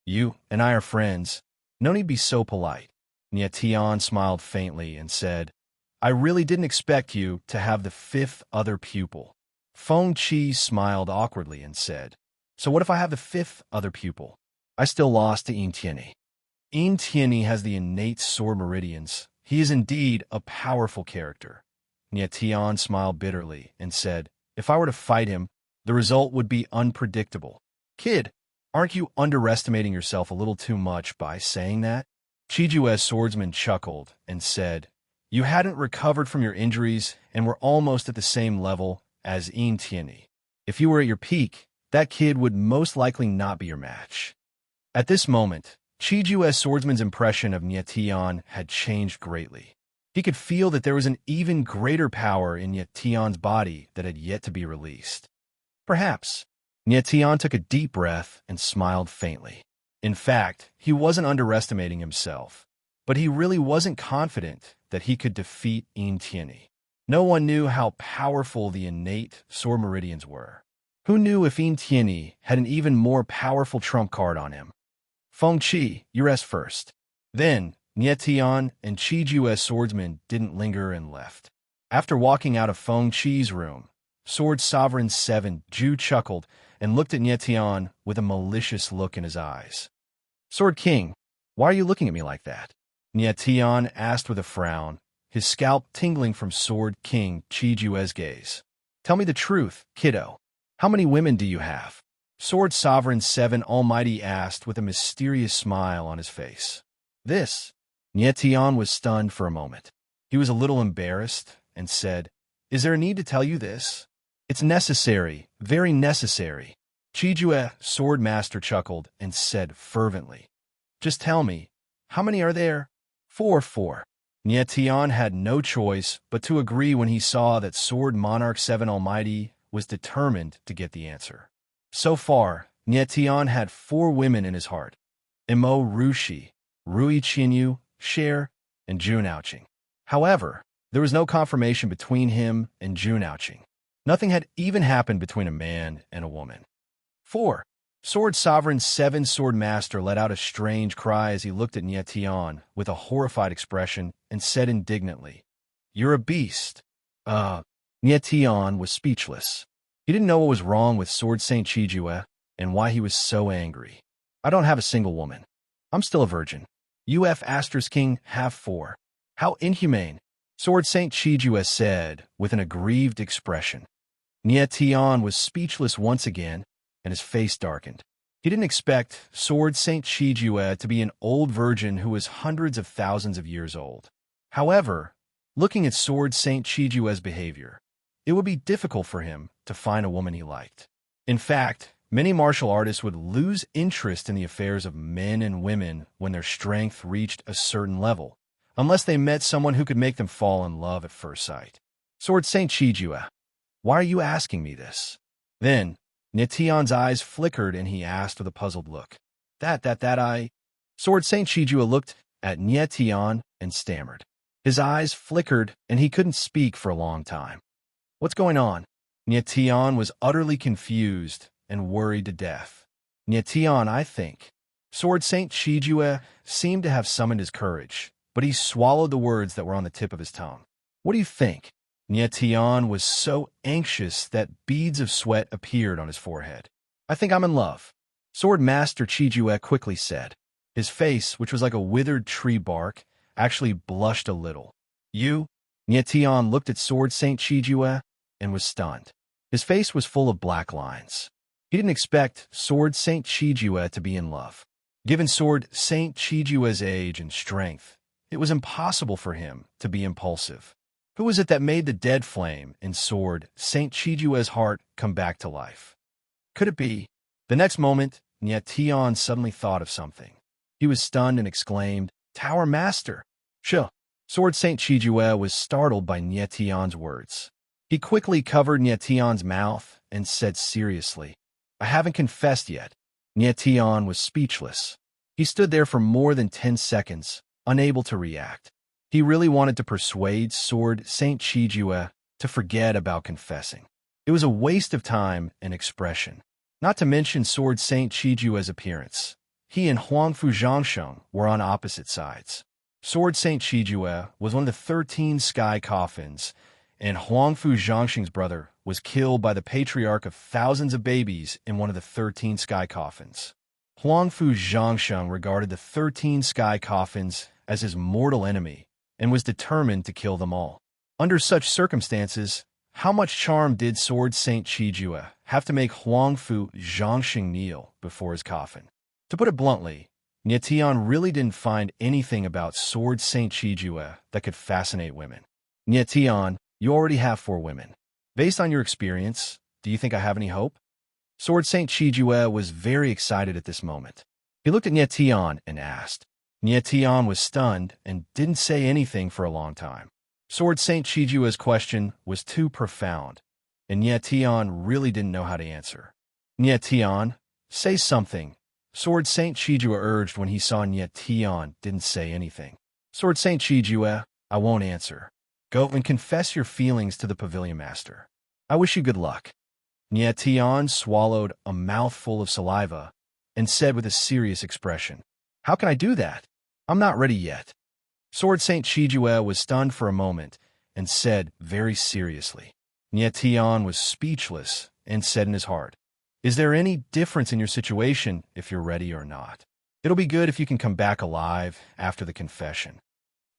You and I are friends. No need be so polite. Nie Tian smiled faintly and said, I really didn't expect you to have the fifth other pupil. Feng Qi smiled awkwardly and said, So what if I have the fifth other pupil? I still lost to Yin Tianyi. Yin Tianyi has the innate sword meridians. He is indeed a powerful character. Nie Tian smiled bitterly and said, If I were to fight him, the result would be unpredictable. Kid, aren't you underestimating yourself a little too much by saying that? Qijue's swordsman chuckled and said, You hadn't recovered from your injuries and were almost at the same level as Yin Tianyi. If you were at your peak, that kid would most likely not be your match. At this moment, Qijue's swordsman's impression of Nie Tian had changed greatly. He could feel that there was an even greater power in Nie Tian's body that had yet to be released. Perhaps. Nie Tian took a deep breath and smiled faintly. In fact, he wasn't underestimating himself, but he really wasn't confident that he could defeat Yin Tianyi. No one knew how powerful the innate sword meridians were. Who knew if Yin Tianyi had an even more powerful trump card on him? Feng Qi, you rest first. Then, Nie Tian and Qijue's swordsman didn't linger and left. After walking out of Feng Qi's room, Sword Sovereign 7 Zhu chuckled and looked at Nie Tian with a malicious look in his eyes. Sword King, why are you looking at me like that? Nie Tian asked with a frown, his scalp tingling from Sword King Qijue's gaze. Tell me the truth, kiddo. How many women do you have? Sword Sovereign 7 Almighty asked with a mysterious smile on his face. This. Nie Tian was stunned for a moment. He was a little embarrassed and said, Is there a need to tell you this? It's necessary, very necessary. Qijue, Sword Master, chuckled and said fervently, Just tell me, how many are there? 4. Nie Tian had no choice but to agree when he saw that Sword Monarch 7 Almighty was determined to get the answer. So far, Nie Tian had 4 women in his heart. Imo Rushi, Rui Qinyu, Cher, and Jun Aoqing. However, there was no confirmation between him and Jun Aoqing. Nothing had even happened between a man and a woman. 4. Sword Sovereign 7 Sword Master let out a strange cry as he looked at Nie Tian with a horrified expression and said indignantly, You're a beast. Nie Tian was speechless. He didn't know what was wrong with Sword Saint Qijue and why he was so angry. I don't have a single woman. I'm still a virgin. UF Asterisk King have 4. How inhumane, Sword Saint Qijue said with an aggrieved expression. Nie Tian was speechless once again, and his face darkened. He didn't expect Sword Saint Qijue to be an old virgin who was hundreds of thousands of years old. However, looking at Sword Saint Qijue's behavior, it would be difficult for him to find a woman he liked. In fact, many martial artists would lose interest in the affairs of men and women when their strength reached a certain level, unless they met someone who could make them fall in love at first sight. Sword Saint Qijue, why are you asking me this? Then, Nie Tian's eyes flickered and he asked with a puzzled look. Sword Saint Qijue looked at Nie Tian and stammered. His eyes flickered and he couldn't speak for a long time. What's going on? Nie Tian was utterly confused and worried to death. Nie Tian, I think. Sword Saint Qijue seemed to have summoned his courage, but he swallowed the words that were on the tip of his tongue. What do you think? Nie Tian was so anxious that beads of sweat appeared on his forehead. I think I'm in love, Sword Master Qijue quickly said. His face, which was like a withered tree bark, actually blushed a little. You? Nie Tian looked at Sword Saint Qijue and was stunned. His face was full of black lines. He didn't expect Sword Saint Qijue to be in love. Given Sword Saint Qijue's age and strength, it was impossible for him to be impulsive. Who was it that made the dead flame in Sword Saint Qijue's heart come back to life? Could it be? The next moment, Nie Tian suddenly thought of something. He was stunned and exclaimed, Tower Master! Shh! Sword Saint Qijue was startled by Nie Tian's words. He quickly covered Nie Tian's mouth and said seriously, I haven't confessed yet. Nie Tian was speechless. He stood there for more than 10 seconds, unable to react. He really wanted to persuade Sword Saint Chijue to forget about confessing. It was a waste of time and expression. Not to mention Sword Saint Chijue's appearance. He and Huangfu Zhangsheng were on opposite sides. Sword Saint Chijue was one of the 13 sky coffins, and Huangfu Zhangsheng's brother was killed by the patriarch of thousands of babies in one of the 13 sky coffins. Huangfu Zhangsheng regarded the 13 sky coffins as his mortal enemy and was determined to kill them all. Under such circumstances, how much charm did Sword Saint Chijue have to make Huangfu Zhangsheng kneel before his coffin? To put it bluntly, Nietian really didn't find anything about Sword Saint Chijue that could fascinate women. Nietian, you already have 4 women. Based on your experience, do you think I have any hope? Sword Saint Chijue was very excited at this moment. He looked at Nietian and asked. Nietian was stunned and didn't say anything for a long time. Sword Saint Chijue's question was too profound, and Nietian really didn't know how to answer. Nietian, say something, Sword Saint Chijue urged when he saw Nietian didn't say anything. Sword Saint Chijue, I won't answer. Go and confess your feelings to the pavilion master. I wish you good luck. Nietian swallowed a mouthful of saliva and said with a serious expression, How can I do that? I'm not ready yet. Sword Saint Chijue was stunned for a moment and said very seriously. Nietian was speechless and said in his heart, Is there any difference in your situation if you're ready or not? It'll be good if you can come back alive after the confession.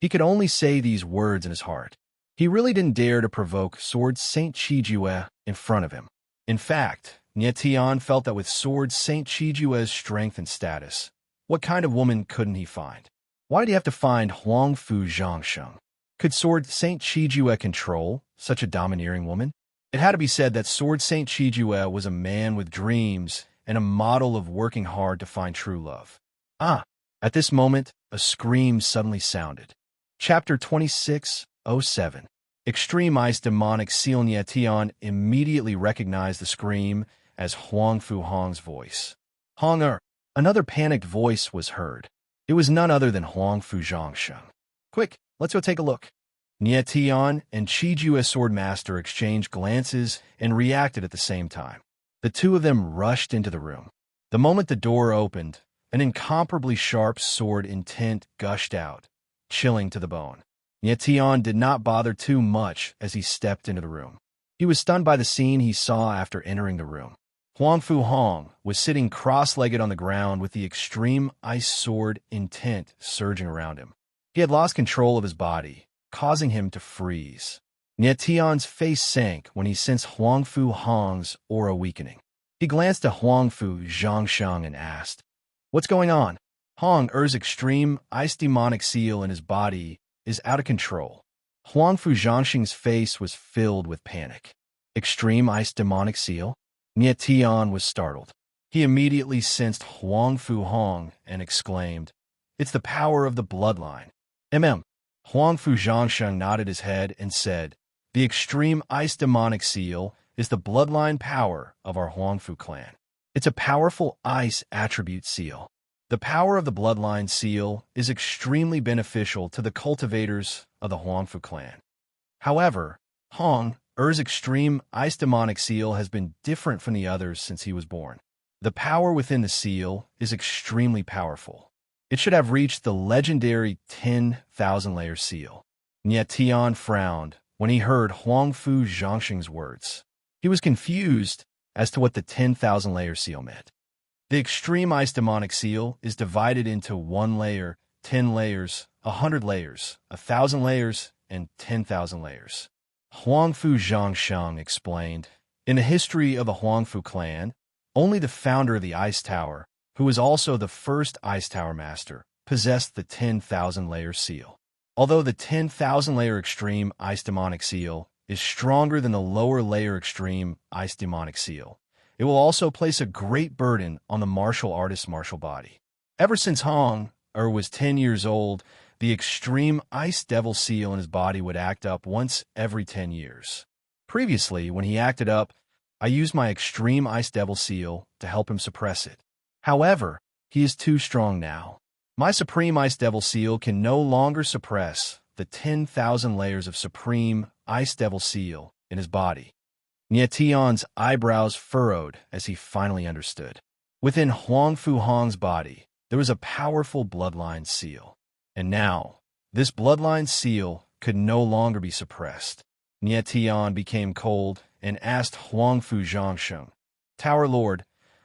He could only say these words in his heart. He really didn't dare to provoke Sword Saint Chijue in front of him. In fact, Nietian felt that with Sword Saint Chijue's strength and status, what kind of woman couldn't he find? Why did he have to find Huangfu Zhangsheng? Could Sword Saint Chijue control such a domineering woman? It had to be said that Sword Saint Chijue was a man with dreams and a model of working hard to find true love. At this moment, a scream suddenly sounded. Chapter 26:07. Extreme Ice Demonic Seal. Nietian immediately recognized the scream as Huangfu Hong's voice. Hong Another panicked voice was heard. It was none other than Huangfu Zhangsheng. Quick, let's go take a look. Nietian and Chijue Sword Master exchanged glances and reacted at the same time. The two of them rushed into the room. The moment the door opened, an incomparably sharp sword intent gushed out, chilling to the bone. Nietian did not bother too much as he stepped into the room. He was stunned by the scene he saw after entering the room. Huangfu Hong was sitting cross-legged on the ground with the extreme ice sword intent surging around him. He had lost control of his body, causing him to freeze. Nietian's face sank when he sensed Huangfu Hong's aura weakening. He glanced at Huangfu Zhangsheng and asked, What's going on? Hong's extreme ice demonic seal in his body is out of control. Huangfu Zhangsheng's face was filled with panic. Extreme ice demonic seal? Nietian was startled. He immediately sensed Huangfu Hong and exclaimed, It's the power of the bloodline. Huangfu Zhangsheng nodded his head and said, The extreme ice demonic seal is the bloodline power of our Huangfu clan. It's a powerful ice attribute seal. The power of the bloodline seal is extremely beneficial to the cultivators of the Huangfu clan. However, Hong's extreme ice demonic seal has been different from the others since he was born. The power within the seal is extremely powerful. It should have reached the legendary 10,000 layer seal. Nietian frowned when he heard Huangfu Zhangsheng's words. He was confused as to what the 10,000 layer seal meant. The extreme ice demonic seal is divided into 1 layer, 10 layers, 100 layers, 1,000 layers, and 10,000 layers. Huangfu Zhangsheng explained, In the history of the Huangfu clan, only the founder of the Ice Tower, who was also the first Ice Tower Master, possessed the 10,000 layer seal. Although the 10,000 layer extreme ice demonic seal is stronger than the lower layer extreme ice demonic seal, it will also place a great burden on the martial artist's martial body. Ever since Hong was 10 years old, the extreme ice devil seal in his body would act up once every 10 years. Previously, when he acted up, I used my extreme ice devil seal to help him suppress it. However, he is too strong now. My supreme ice devil seal can no longer suppress the 10,000 layers of supreme ice devil seal in his body. Nietion's eyebrows furrowed as he finally understood. Within Huang Fu Hong's body, there was a powerful bloodline seal. And now, this bloodline seal could no longer be suppressed. Nietion became cold and asked Huang Fu Zhangsheng, Tower Lord,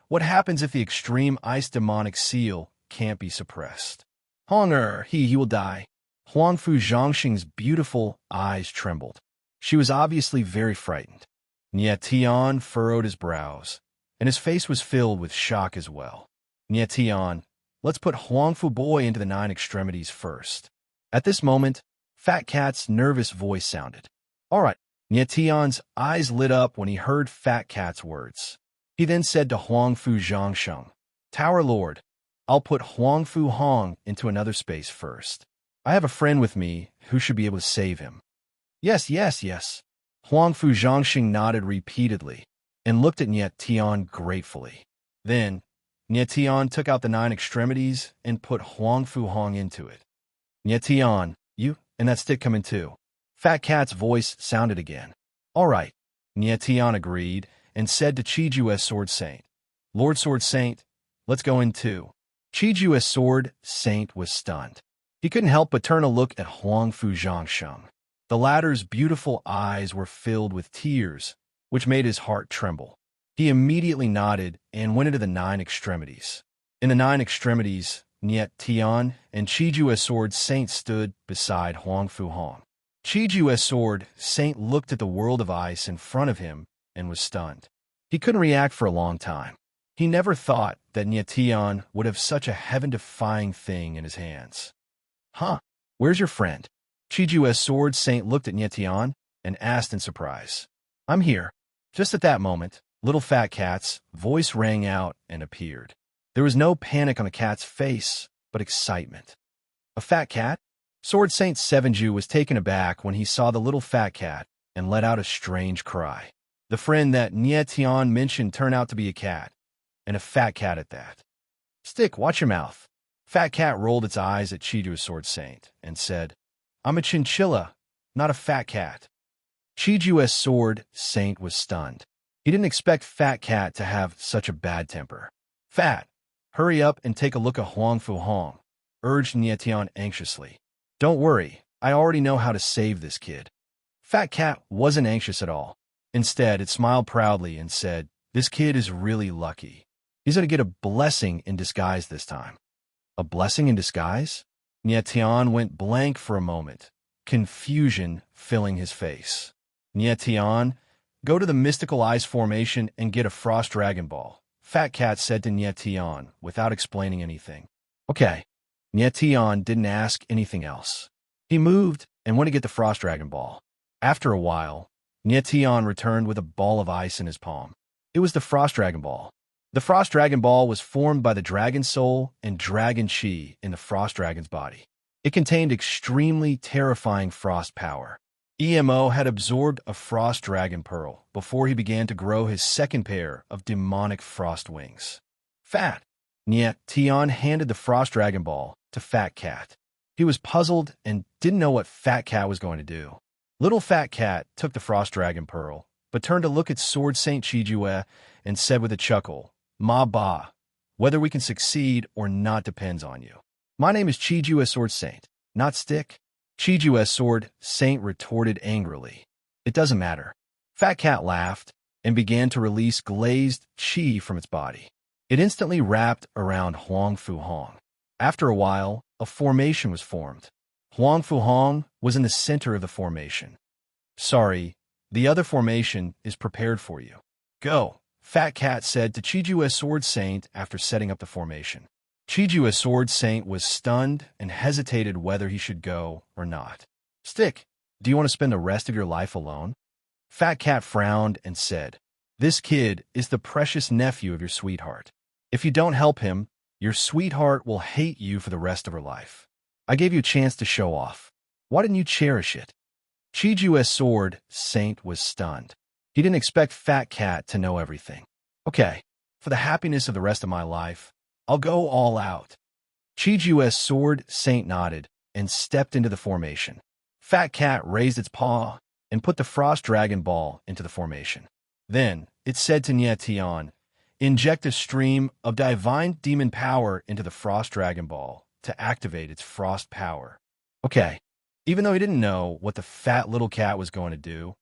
what happens if the extreme ice demonic seal can't be suppressed? Honger, he will die. Huang Fu Zhangsheng's beautiful eyes trembled. She was obviously very frightened. Nietion furrowed his brows, and his face was filled with shock as well. Nietion, let's put Huang Fu Boy into the 9 extremities first. At this moment, Fat Cat's nervous voice sounded. All right. Nietion's eyes lit up when he heard Fat Cat's words. He then said to Huang Fu Zhangsheng, Tower Lord, I'll put Huang Fu Hong into another space first. I have a friend with me who should be able to save him. Yes. Huang Fu Zhangsheng nodded repeatedly and looked at Nietion gratefully. Then, Nietion took out the 9 extremities and put Huang Fu Hong into it. Nietion, you and that stick come in too. Fat Cat's voice sounded again. All right, Nietion agreed and said to Chiju's Sword Saint, Lord Sword Saint, let's go in too. Chiju's Sword Saint was stunned. He couldn't help but turn a look at Huang Fu Zhangsheng. The latter's beautiful eyes were filled with tears, which made his heart tremble. He immediately nodded and went into the 9 extremities. In the 9 extremities, Nietion and Chiju's Sword Saint stood beside Huang Fu Hong. Chiju's Sword Saint looked at the world of ice in front of him and was stunned. He couldn't react for a long time. He never thought that Nietion would have such a heaven-defying thing in his hands. Huh? Where's your friend? Chiju's Sword Saint looked at Nietion and asked in surprise. I'm here. Just at that moment, little Fat Cat's voice rang out and appeared. There was no panic on the cat's face, but excitement. A fat cat? Sword Saint Sevenju was taken aback when he saw the little fat cat and let out a strange cry. The friend that Nietion mentioned turned out to be a cat, and a fat cat at that. Stick, watch your mouth. Fat Cat rolled its eyes at Chiju's Sword Saint and said, I'm a chinchilla, not a fat cat. Chiju's Sword Saint was stunned. He didn't expect Fat Cat to have such a bad temper. Fat, hurry up and take a look at Huang Fu Hong, urged Nietion anxiously. Don't worry, I already know how to save this kid. Fat Cat wasn't anxious at all. Instead, it smiled proudly and said, this kid is really lucky. He's going to get a blessing in disguise this time. A blessing in disguise? Nietion went blank for a moment, confusion filling his face. Nietion, go to the mystical ice formation and get a frost dragon ball, Fat Cat said to Nietion without explaining anything. Okay. Nietion didn't ask anything else. He moved and went to get the frost dragon ball. After a while, Nietion returned with a ball of ice in his palm. It was the frost dragon ball. The frost dragon ball was formed by the dragon soul and dragon chi in the frost dragon's body. It contained extremely terrifying frost power. EMO had absorbed a frost dragon pearl before he began to grow his second pair of demonic frost wings. Fat. Nietion handed the frost dragon ball to Fat Cat. He was puzzled and didn't know what Fat Cat was going to do. Little Fat Cat took the frost dragon pearl, but turned to look at Sword Saint Chijue and said with a chuckle, Ma ba, whether we can succeed or not depends on you. My name is Chiju's Sword Saint, not Stick. Chiju's Sword Saint retorted angrily. It doesn't matter. Fat Cat laughed and began to release glazed chi from its body. It instantly wrapped around Huang Fu Hong. After a while, a formation was formed. Huang Fu Hong was in the center of the formation. Sorry, the other formation is prepared for you. Go, Fat Cat said to Chiju's Sword Saint after setting up the formation. Chiju's Sword Saint was stunned and hesitated whether he should go or not. Stick, do you want to spend the rest of your life alone? Fat Cat frowned and said, this kid is the precious nephew of your sweetheart. If you don't help him, your sweetheart will hate you for the rest of her life. I gave you a chance to show off. Why didn't you cherish it? Chiju's Sword Saint was stunned. He didn't expect Fat Cat to know everything. Okay, for the happiness of the rest of my life, I'll go all out. Chiju's Sword Saint nodded and stepped into the formation. Fat Cat raised its paw and put the Frost Dragon Ball into the formation. Then it said to Nietian, inject a stream of divine demon power into the Frost Dragon Ball to activate its frost power. Okay, even though he didn't know what the fat little cat was going to do,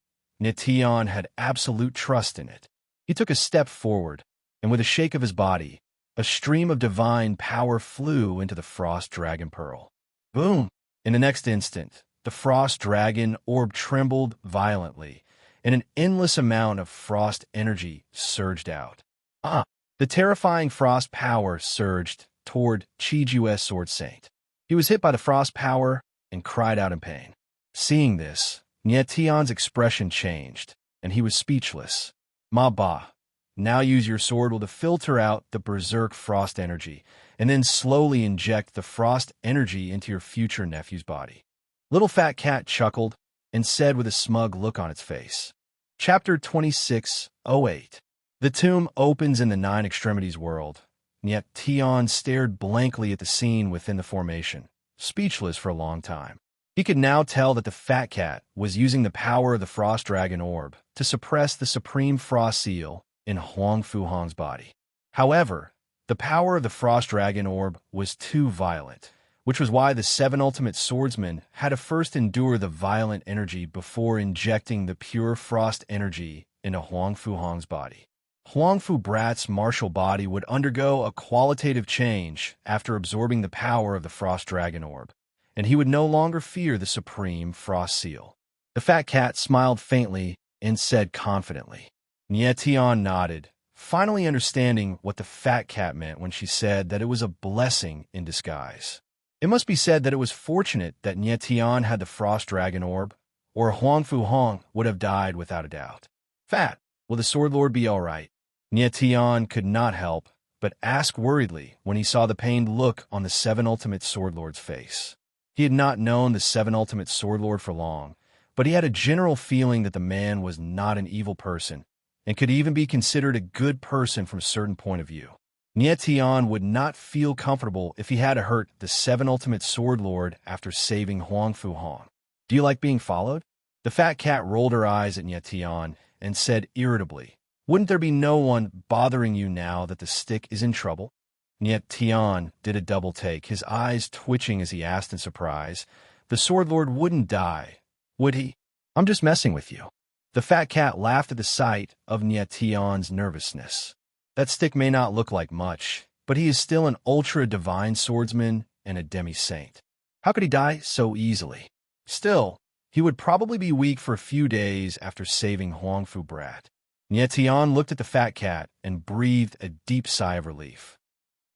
Nietian had absolute trust in it. He took a step forward, and with a shake of his body, a stream of divine power flew into the Frost Dragon Pearl. Boom! In the next instant, the Frost Dragon orb trembled violently, and an endless amount of frost energy surged out. The terrifying frost power surged toward Chiju's Sword Saint. He was hit by the frost power and cried out in pain. Seeing this, Nietian's expression changed, and he was speechless. Ma ba, now use your sword to filter out the berserk frost energy, and then slowly inject the frost energy into your future nephew's body. Little Fat Cat chuckled and said with a smug look on its face. Chapter 26:08. The tomb opens in the Nine Extremities world, yet Tian stared blankly at the scene within the formation, speechless for a long time. He could now tell that the Fat Cat was using the power of the Frost Dragon Orb to suppress the Supreme Frost Seal in Huang Fu Hong's body. However, the power of the Frost Dragon Orb was too violent, which was why the 7 Ultimate Swordsmen had to first endure the violent energy before injecting the pure frost energy into Huang Fu Hong's body. Huang Fu Brat's martial body would undergo a qualitative change after absorbing the power of the Frost Dragon Orb, and he would no longer fear the Supreme Frost Seal. The Fat Cat smiled faintly and said confidently. Nietian nodded, finally understanding what the Fat Cat meant when she said that it was a blessing in disguise. It must be said that it was fortunate that Nietian had the Frost Dragon Orb, or Huang Fu Hong would have died without a doubt. Fat, will the Sword Lord be all right? Nietian could not help but ask worriedly when he saw the pained look on the 7 Ultimate Sword Lord's face. He had not known the 7 Ultimate Sword Lord for long, but he had a general feeling that the man was not an evil person, and could even be considered a good person from a certain point of view. Nietian would not feel comfortable if he had to hurt the 7 Ultimate Sword Lord after saving Huang Fu Hong. Do you like being followed? The Fat Cat rolled her eyes at Nietian and said irritably, wouldn't there be no one bothering you now that the stick is in trouble? Nietian did a double take, his eyes twitching as he asked in surprise, the Sword Lord wouldn't die, would he? I'm just messing with you. The Fat Cat laughed at the sight of Nietian's nervousness. That stick may not look like much, but he is still an ultra-divine swordsman and a demi-saint. How could he die so easily? Still, he would probably be weak for a few days after saving Huang Fu Brat. Nietian looked at the Fat Cat and breathed a deep sigh of relief.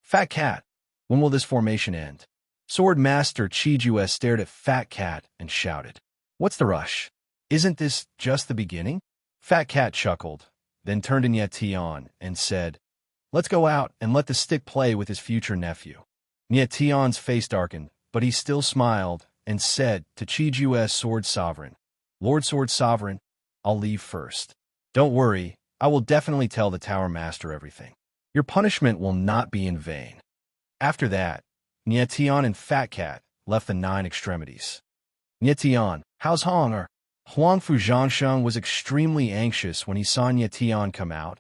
Fat Cat, when will this formation end? Sword Master Chiju stared at Fat Cat and shouted, what's the rush? Isn't this just the beginning? Fat Cat chuckled, then turned to Nietian and said, let's go out and let the stick play with his future nephew. Nietian's face darkened, but he still smiled and said to Chiju's Sword Sovereign, Lord Sword Sovereign, I'll leave first. Don't worry, I will definitely tell the Tower Master everything. Your punishment will not be in vain. After that, Nietian and Fat Cat left the Nine Extremities. Nietian, how's Hong? Huang Fu Zhangsheng was extremely anxious when he saw Nietian come out,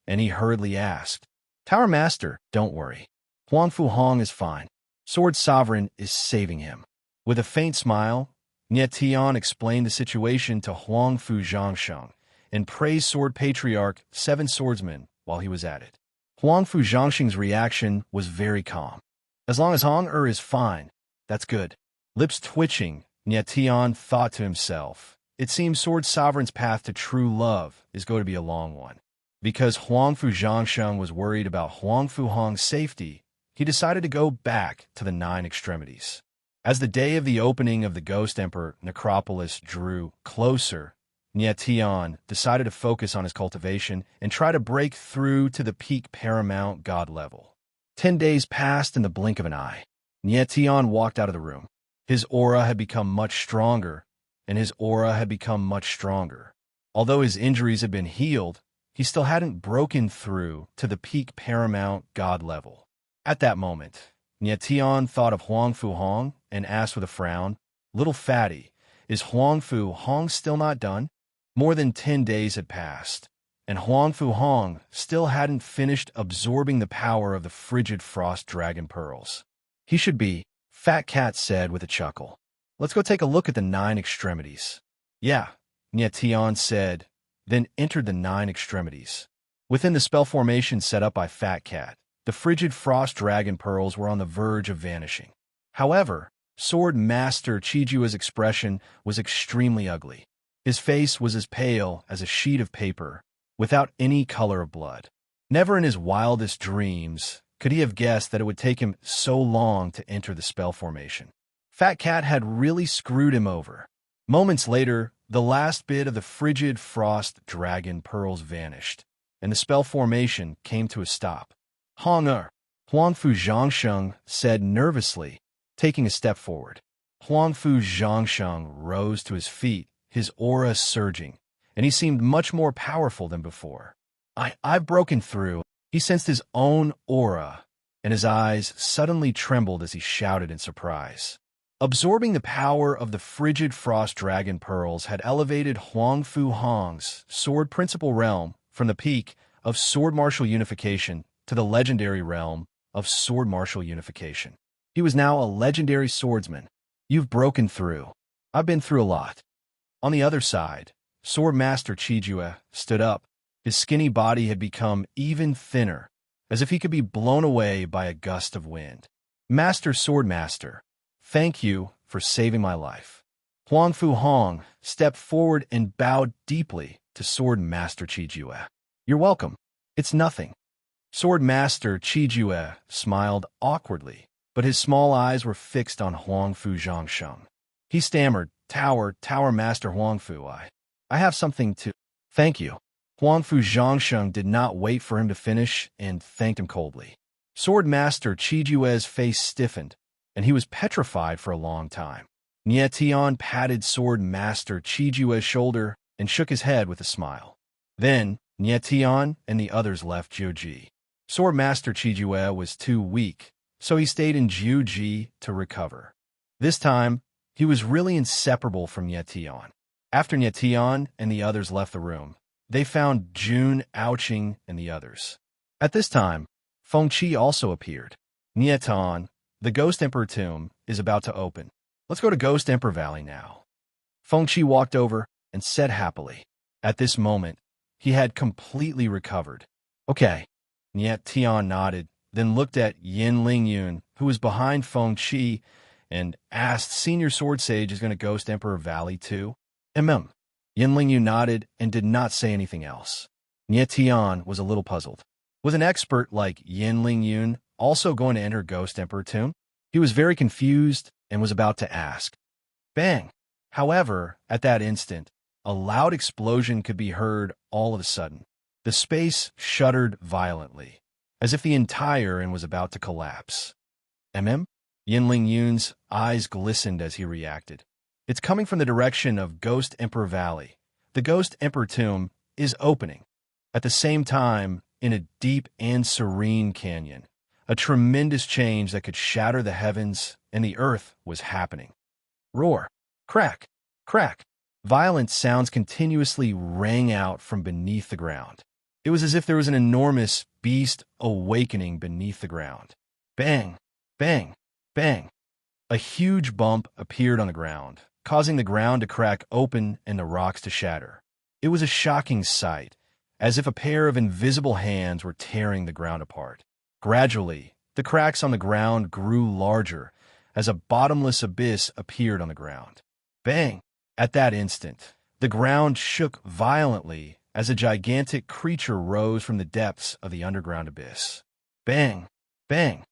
and he hurriedly asked, Tower Master, don't worry. Huang Fu Hong is fine. Sword Sovereign is saving him. With a faint smile, Nietian explained the situation to Huang Fu Zhangsheng and praised Sword Patriarch 7 Swordsmen while he was at it. Huang Fu Zhangsheng's reaction was very calm. As long as Hong is fine, that's good. Lips twitching, Nietian thought to himself, it seems Sword Sovereign's path to true love is going to be a long one. Because Huang Fu Zhangsheng was worried about Huang Fu Hong's safety, he decided to go back to the Nine Extremities. As the day of the opening of the Ghost Emperor necropolis drew closer, Nietian decided to focus on his cultivation and try to break through to the peak paramount god level. 10 days passed in the blink of an eye. Nietian walked out of the room. His aura had become much stronger, and his aura had become much stronger. Although his injuries had been healed, he still hadn't broken through to the peak paramount god level. At that moment, Nietian thought of Huang Fu Hong and asked with a frown, Little Fatty, Is Huangfu Hong still not done? More than 10 days had passed, and Huangfu Hong still hadn't finished absorbing the power of the frigid frost dragon pearls. He should be, Fat Cat said with a chuckle. Let's go take a look at the 9 extremities. Yeah, Nye Tian said, then entered the 9 extremities. Within the spell formation set up by Fat Cat, the frigid frost dragon pearls were on the verge of vanishing. However, Sword Master Chijua's expression was extremely ugly. His face was as pale as a sheet of paper, without any color of blood. Never in his wildest dreams could he have guessed that it would take him so long to enter the spell formation. Fat Cat had really screwed him over. Moments later, the last bit of the frigid frost dragon pearls vanished, and the spell formation came to a stop. Huangfu Zhangsheng said nervously, taking a step forward. Huangfu Zhangsheng rose to his feet, his aura surging, and he seemed much more powerful than before. I've broken through. He sensed his own aura, and his eyes suddenly trembled as he shouted in surprise. Absorbing the power of the frigid frost dragon pearls had elevated Huangfu Hong's sword principal realm from the peak of sword martial unification to the legendary realm of sword martial unification. He was now a legendary swordsman. You've broken through. I've been through a lot. On the other side, Sword Master Chijua stood up. His skinny body had become even thinner, as if he could be blown away by a gust of wind. Master Swordmaster, thank you for saving my life. Huangfu Hong stepped forward and bowed deeply to Sword Master Chijua. You're welcome. It's nothing. Sword Master Chijua smiled awkwardly, but his small eyes were fixed on Huangfu Zhangsheng. He stammered, Tower Master Huangfu, I have something to... Thank you. Huangfu Zhangsheng did not wait for him to finish and thanked him coldly. Sword Master Chijua's face stiffened, and he was petrified for a long time. Nye Tian patted Sword Master Chijua's shoulder and shook his head with a smile. Then, Nye Tian and the others left Jiuji. Sword Master Chijua was too weak, so he stayed in Jiuji to recover. This time, he was really inseparable from Nye Tian. After Nye Tian and the others left the room, they found Jun, Ouching, and the others. At this time, Feng Qi also appeared. Nye Tian, the Ghost Emperor tomb is about to open. Let's go to Ghost Emperor Valley now. Feng Qi walked over and said happily. At this moment, he had completely recovered. Okay. Nye Tian nodded, then looked at Yin Lingyun, who was behind Feng Qi, and asked, Senior Sword Sage is going to Ghost Emperor Valley too? Yin Lingyun nodded and did not say anything else. Nye Tian was a little puzzled. Was an expert like Yin Lingyun also going to enter Ghost Emperor tomb? He was very confused and was about to ask. Bang! However, at that instant, a loud explosion could be heard all of a sudden. The space shuddered violently, as if the entire inn was about to collapse. Yin Lingyun's eyes glistened as he reacted. It's coming from the direction of Ghost Emperor Valley. The Ghost Emperor tomb is opening. At the same time, in a deep and serene canyon, a tremendous change that could shatter the heavens and the earth was happening. Roar! Crack! Crack! Violent sounds continuously rang out from beneath the ground. It was as if there was an enormous beast awakening beneath the ground. Bang! Bang! Bang! A huge bump appeared on the ground, causing the ground to crack open and the rocks to shatter. It was a shocking sight, as if a pair of invisible hands were tearing the ground apart. Gradually, the cracks on the ground grew larger as a bottomless abyss appeared on the ground. Bang! At that instant, the ground shook violently as a gigantic creature rose from the depths of the underground abyss. Bang! Bang!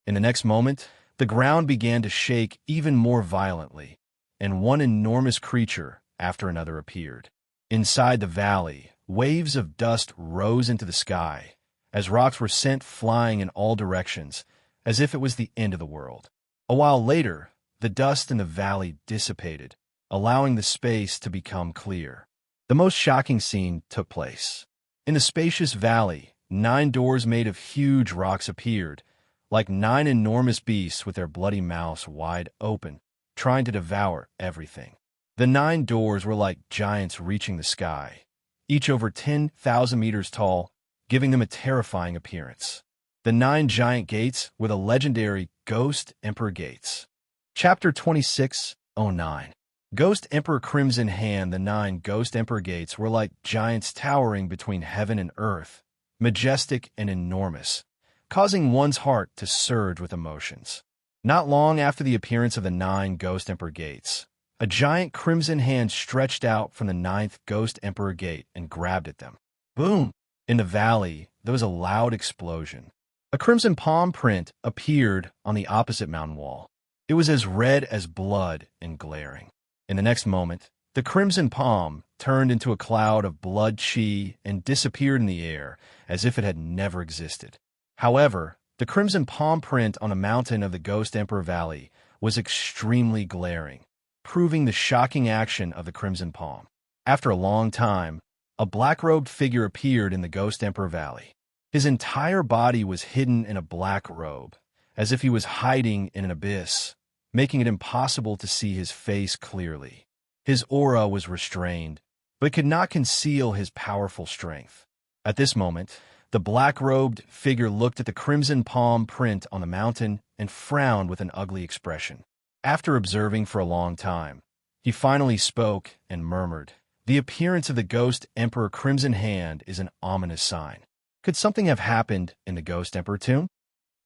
In the next moment, the ground began to shake even more violently, and one enormous creature after another appeared. Inside the valley, waves of dust rose into the sky, as rocks were sent flying in all directions, as if it was the end of the world. A while later, the dust in the valley dissipated, allowing the space to become clear. The most shocking scene took place. In the spacious valley, 9 doors made of huge rocks appeared, like 9 enormous beasts with their bloody mouths wide open, trying to devour everything. The 9 doors were like giants reaching the sky, each over 10,000 meters tall, giving them a terrifying appearance. The 9 giant gates were the legendary Ghost Emperor Gates. Chapter 26:09. Ghost Emperor Crimson Hand. The 9 Ghost Emperor Gates were like giants towering between heaven and earth, majestic and enormous, causing one's heart to surge with emotions. Not long after the appearance of the 9 Ghost Emperor Gates, a giant crimson hand stretched out from the 9th Ghost Emperor Gate and grabbed at them. Boom! In the valley, there was a loud explosion. A crimson palm print appeared on the opposite mountain wall. It was as red as blood and glaring. In the next moment, the crimson palm turned into a cloud of blood chi and disappeared in the air as if it had never existed. However, the crimson palm print on a mountain of the Ghost Emperor Valley was extremely glaring, proving the shocking action of the crimson palm. After a long time, a black-robed figure appeared in the Ghost Emperor Valley. His entire body was hidden in a black robe, as if he was hiding in an abyss, making it impossible to see his face clearly. His aura was restrained, but could not conceal his powerful strength. At this moment, the black-robed figure looked at the crimson palm print on the mountain and frowned with an ugly expression. After observing for a long time, he finally spoke and murmured, "The appearance of the Ghost Emperor Crimson Hand is an ominous sign. Could something have happened in the Ghost Emperor tomb?"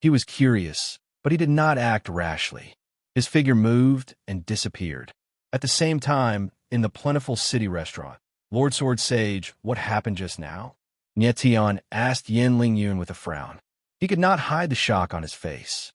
He was curious, but he did not act rashly. His figure moved and disappeared. At the same time, in the plentiful city restaurant, Lord Sword Sage, what happened just now? Nietian asked Yin Lingyun with a frown. He could not hide the shock on his face.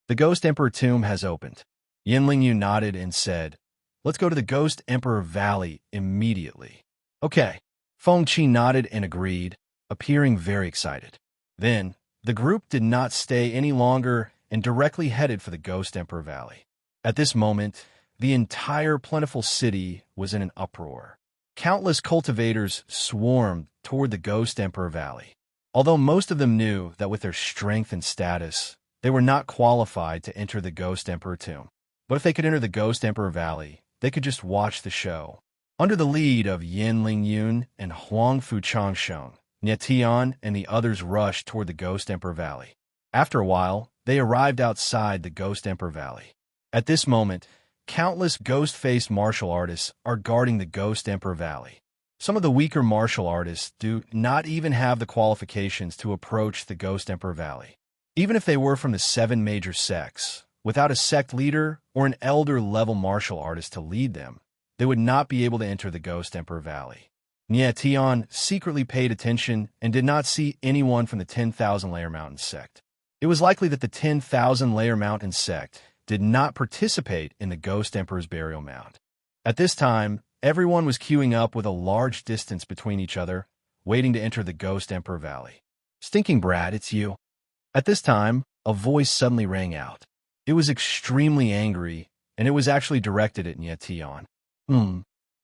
The Ghost Emperor tomb has opened. Yin Lingyun nodded and said, "Let's go to the Ghost Emperor Valley immediately." Okay. Feng Qi nodded and agreed, appearing very excited. Then, the group did not stay any longer and directly headed for the Ghost Emperor Valley. At this moment, the entire plentiful city was in an uproar. Countless cultivators swarmed toward the Ghost Emperor Valley. Although most of them knew that with their strength and status, they were not qualified to enter the Ghost Emperor tomb. But if they could enter the Ghost Emperor Valley, they could just watch the show. Under the lead of Yin Lingyun and Huang Fu Changsheng, Nietian and the others rushed toward the Ghost Emperor Valley. After a while, they arrived outside the Ghost Emperor Valley. At this moment, countless ghost-faced martial artists are guarding the Ghost Emperor Valley. Some of the weaker martial artists do not even have the qualifications to approach the Ghost Emperor Valley. Even if they were from the 7 major sects, without a sect leader or an elder-level martial artist to lead them, they would not be able to enter the Ghost Emperor Valley. Nietian secretly paid attention and did not see anyone from the 10,000 Layer Mountain sect. It was likely that the 10,000 Layer Mountain sect did not participate in the Ghost Emperor's burial mound. At this time, everyone was queuing up with a large distance between each other, waiting to enter the Ghost Emperor Valley. "Stinking brat, it's you." At this time, a voice suddenly rang out. It was extremely angry, and it was actually directed at Nietian.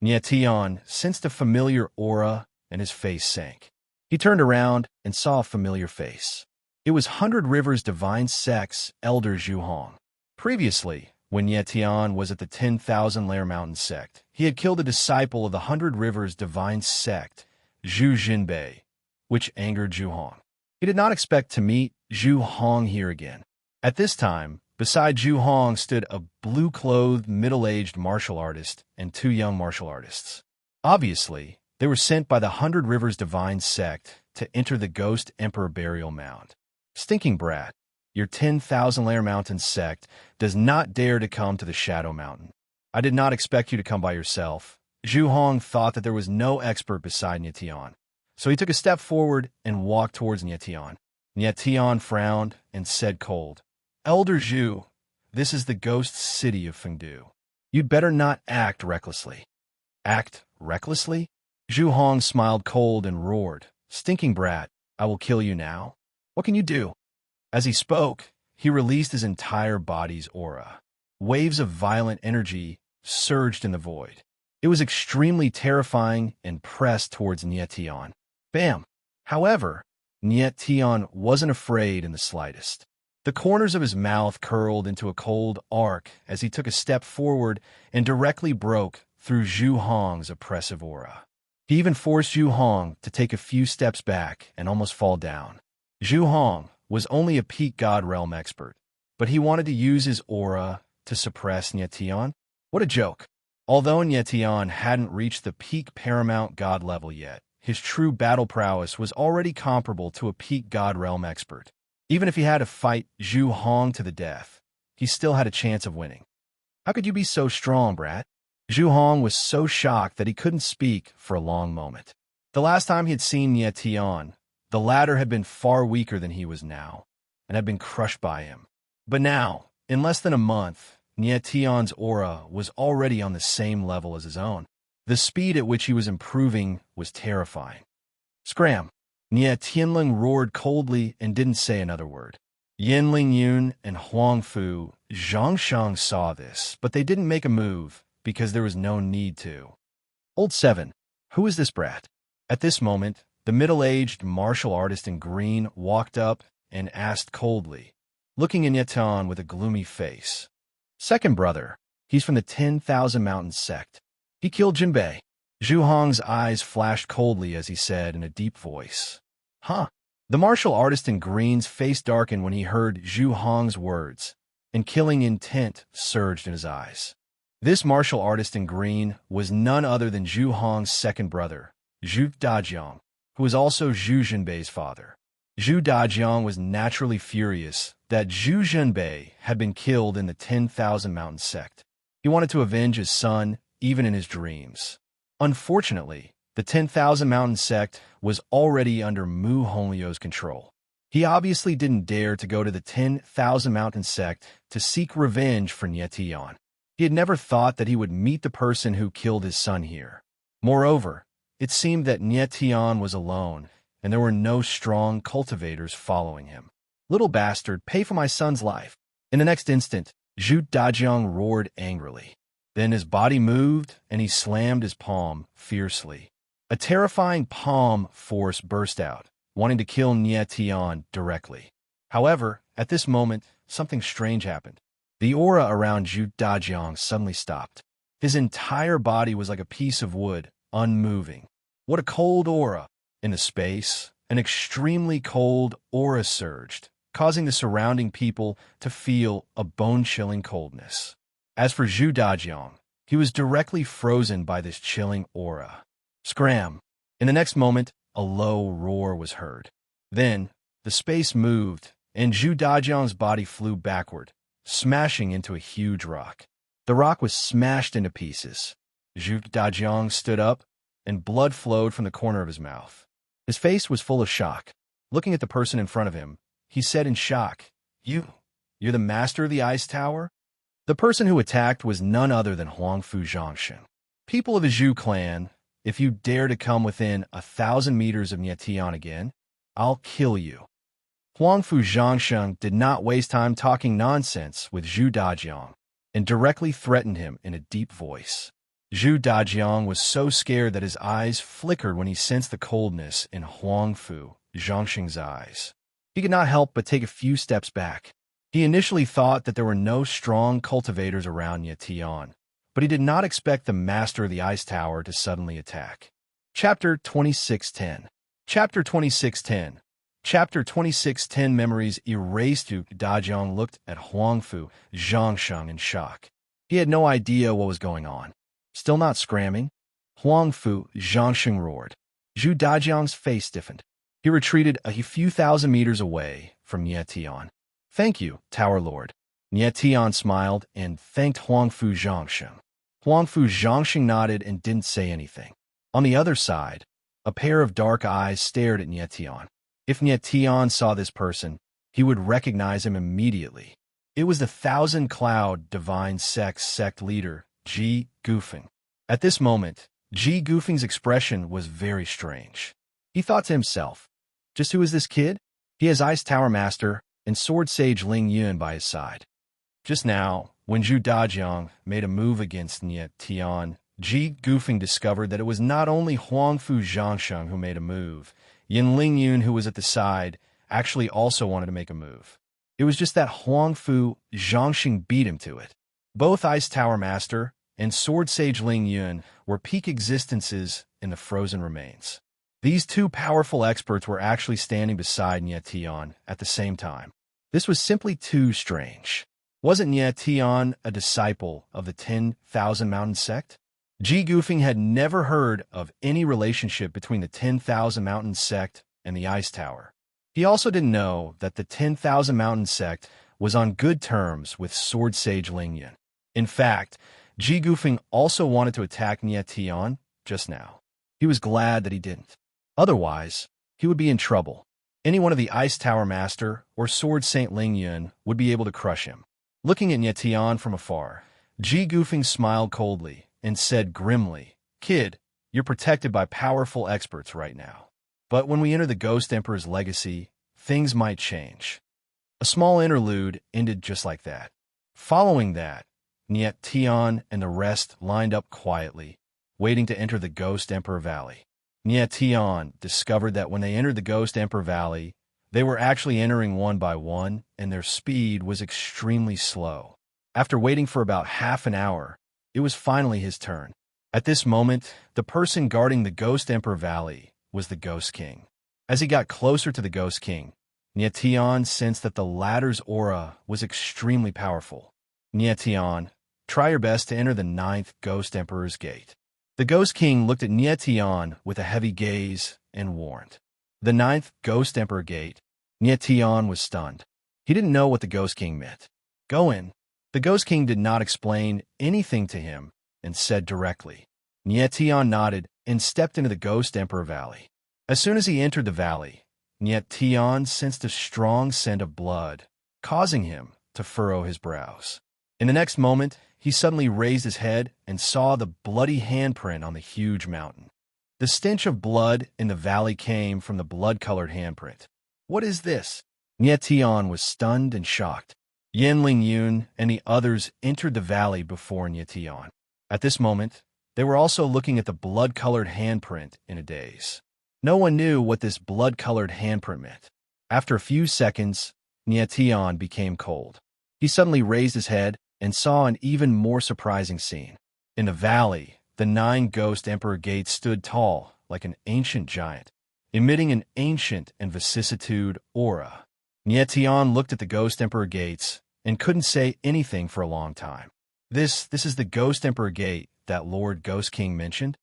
Nietian sensed a familiar aura, and his face sank. He turned around and saw a familiar face. It was 100 Rivers Divine Sect's Elder Zhu Hong. Previously, when Nietian was at the 10,000 Layer Mountain sect, he had killed a disciple of the 100 Rivers Divine Sect, Zhu Jinbei, which angered Zhu Hong. He did not expect to meet Zhu Hong here again. At this time, beside Zhu Hong stood a blue-clothed, middle-aged martial artist and 2 young martial artists. Obviously, they were sent by the 100 Rivers Divine Sect to enter the Ghost Emperor burial mound. "Stinking brat, your 10,000 Layer Mountain sect does not dare to come to the Shadow Mountain. I did not expect you to come by yourself." Zhu Hong thought that there was no expert beside Nietian, so he took a step forward and walked towards Nietian. Nietian frowned and said cold, "Elder Zhu, this is the ghost city of Fengdu. You'd better not act recklessly." "Act recklessly?" Zhu Hong smiled cold and roared, "Stinking brat, I will kill you now. What can you do?" As he spoke, he released his entire body's aura. Waves of violent energy surged in the void. It was extremely terrifying and pressed towards Nietian. Bam! However, Nietian wasn't afraid in the slightest. The corners of his mouth curled into a cold arc as he took a step forward and directly broke through Zhu Hong's oppressive aura. He even forced Zhu Hong to take a few steps back and almost fall down. Zhu Hong was only a peak god realm expert, but he wanted to use his aura to suppress Nietian? What a joke. Although Nietian hadn't reached the peak paramount god level yet, his true battle prowess was already comparable to a peak god realm expert. Even if he had to fight Zhu Hong to the death, he still had a chance of winning. How could you be so strong, brat? Zhu Hong was so shocked that he couldn't speak for a long moment. The last time he had seen Nietian, the latter had been far weaker than he was now, and had been crushed by him. But now, in less than a month, Nietian's aura was already on the same level as his own. The speed at which he was improving was terrifying. Scram! Nie Tianling roared coldly and didn't say another word. Yin Lingyun and Huang Fu Zhangsheng saw this, but they didn't make a move because there was no need to. Old 7, who is this brat? At this moment, the middle-aged martial artist in green walked up and asked coldly, looking at Nietan with a gloomy face. Second brother, he's from the 10,000 Mountains sect. He killed Jinbei. Zhu Hong's eyes flashed coldly as he said in a deep voice. Huh? The martial artist in green's face darkened when he heard Zhu Hong's words, and killing intent surged in his eyes. This martial artist in green was none other than Zhu Hong's second brother, Zhu Dajiang, who was also Zhu Jinbei's father. Zhu Dajiang was naturally furious that Zhu Jinbei had been killed in the 10,000 Mountains sect. He wanted to avenge his son, even in his dreams. Unfortunately, the 10,000 Mountains sect was already under Mu Honglio's control. He obviously didn't dare to go to the 10,000 Mountains sect to seek revenge for Nietian. He had never thought that he would meet the person who killed his son here. Moreover, it seemed that Nietian was alone, and there were no strong cultivators following him. Little bastard, pay for my son's life. In the next instant, Zhu Dajiang roared angrily. Then his body moved, and he slammed his palm fiercely. A terrifying palm force burst out, wanting to kill Nietian directly. However, at this moment, something strange happened. The aura around Zhu Dajiang suddenly stopped. His entire body was like a piece of wood, unmoving. What a cold aura! In the space, an extremely cold aura surged, causing the surrounding people to feel a bone-chilling coldness. As for Zhu Dajiang, he was directly frozen by this chilling aura. Scram! In the next moment, a low roar was heard. Then, the space moved, and Zhu Dajiang's body flew backward, smashing into a huge rock. The rock was smashed into pieces. Zhu Dajiang stood up, and blood flowed from the corner of his mouth. His face was full of shock. Looking at the person in front of him, he said in shock, You're the master of the ice tower? The person who attacked was none other than Huangfu Zhangsheng. People of the Zhu clan, if you dare to come within 1,000 meters of Nietian again, I'll kill you. Huangfu Zhangsheng did not waste time talking nonsense with Zhu Dajiang, and directly threatened him in a deep voice. Zhu Dajiang was so scared that his eyes flickered when he sensed the coldness in Huangfu Zhangsheng's eyes. He could not help but take a few steps back. He initially thought that there were no strong cultivators around Nietian, but he did not expect the master of the ice tower to suddenly attack. Chapter 2610. Chapter 2610. Chapter 2610 memories erased. Dajiang looked at Huangfu Zhangsheng in shock. He had no idea what was going on. Still not scramming? Huangfu Zhangsheng roared. Zhu Dajiang's face stiffened. He retreated a few thousand meters away from Nietian. Thank you, Tower Lord. Nietian smiled and thanked Huangfu Zhangsheng. Huangfu Zhangsheng nodded and didn't say anything. On the other side, a pair of dark eyes stared at Nietian. If Nietian saw this person, he would recognize him immediately. It was the Thousand Cloud Divine sect leader, Ji Gufeng. At this moment, Ji Gufeng's expression was very strange. He thought to himself, just who is this kid? He has Ice Tower Master and Sword Sage Ling Yun by his side. Just now, when Zhu Dajiang made a move against Nietian, Ji Gufeng discovered that it was not only Huangfu Zhangsheng who made a move. Yin Ling Yun, who was at the side, actually also wanted to make a move. It was just that Huangfu Zhangsheng beat him to it. Both Ice Tower Master and Sword Sage Ling Yun were peak existences in the frozen remains. These two powerful experts were actually standing beside Nie Tian at the same time. This was simply too strange. Wasn't Nie Tian a disciple of the 10,000 Mountain sect? Ji Gufeng had never heard of any relationship between the 10,000 Mountain sect and the Ice Tower. He also didn't know that the 10,000 Mountain sect was on good terms with Sword Sage Ling Yun. In fact, Ji Gufeng also wanted to attack Nie Tian just now. He was glad that he didn't. Otherwise, he would be in trouble. Any one of the Ice Tower Master or Sword Saint Ling Yun would be able to crush him. Looking at Nie Tian from afar, Ji Gufeng smiled coldly and said grimly, "Kid, you're protected by powerful experts right now. But when we enter the Ghost Emperor's legacy, things might change." A small interlude ended just like that. Following that, Nie Tian and the rest lined up quietly, waiting to enter the Ghost Emperor Valley. Nie Tian discovered that when they entered the Ghost Emperor Valley, they were actually entering one by one, and their speed was extremely slow. After waiting for about half an hour, it was finally his turn. At this moment, the person guarding the Ghost Emperor Valley was the Ghost King. As he got closer to the Ghost King, Nie Tian sensed that the latter's aura was extremely powerful. "Nie Tian, try your best to enter the 9th Ghost Emperor's gate." The Ghost King looked at Nie Tian with a heavy gaze and warned. The 9th Ghost Emperor gate. Nie Tian was stunned. He didn't know what the Ghost King meant. "Go in." The Ghost King did not explain anything to him and said directly. Nie Tian nodded and stepped into the Ghost Emperor Valley. As soon as he entered the valley, Nie Tian sensed a strong scent of blood, causing him to furrow his brows. In the next moment, he suddenly raised his head and saw the bloody handprint on the huge mountain. The stench of blood in the valley came from the blood-colored handprint. "What is this?" Nie Tian was stunned and shocked. Yin Ling Yun and the others entered the valley before Nie Tian. At this moment, they were also looking at the blood-colored handprint in a daze. No one knew what this blood-colored handprint meant. After a few seconds, Nie Tian became cold. He suddenly raised his head and saw an even more surprising scene. In the valley, the 9 Ghost Emperor gates stood tall like an ancient giant, emitting an ancient and vicissitude aura. Nie Tian looked at the Ghost Emperor gates and couldn't say anything for a long time. This is the Ghost Emperor gate that Lord Ghost King mentioned?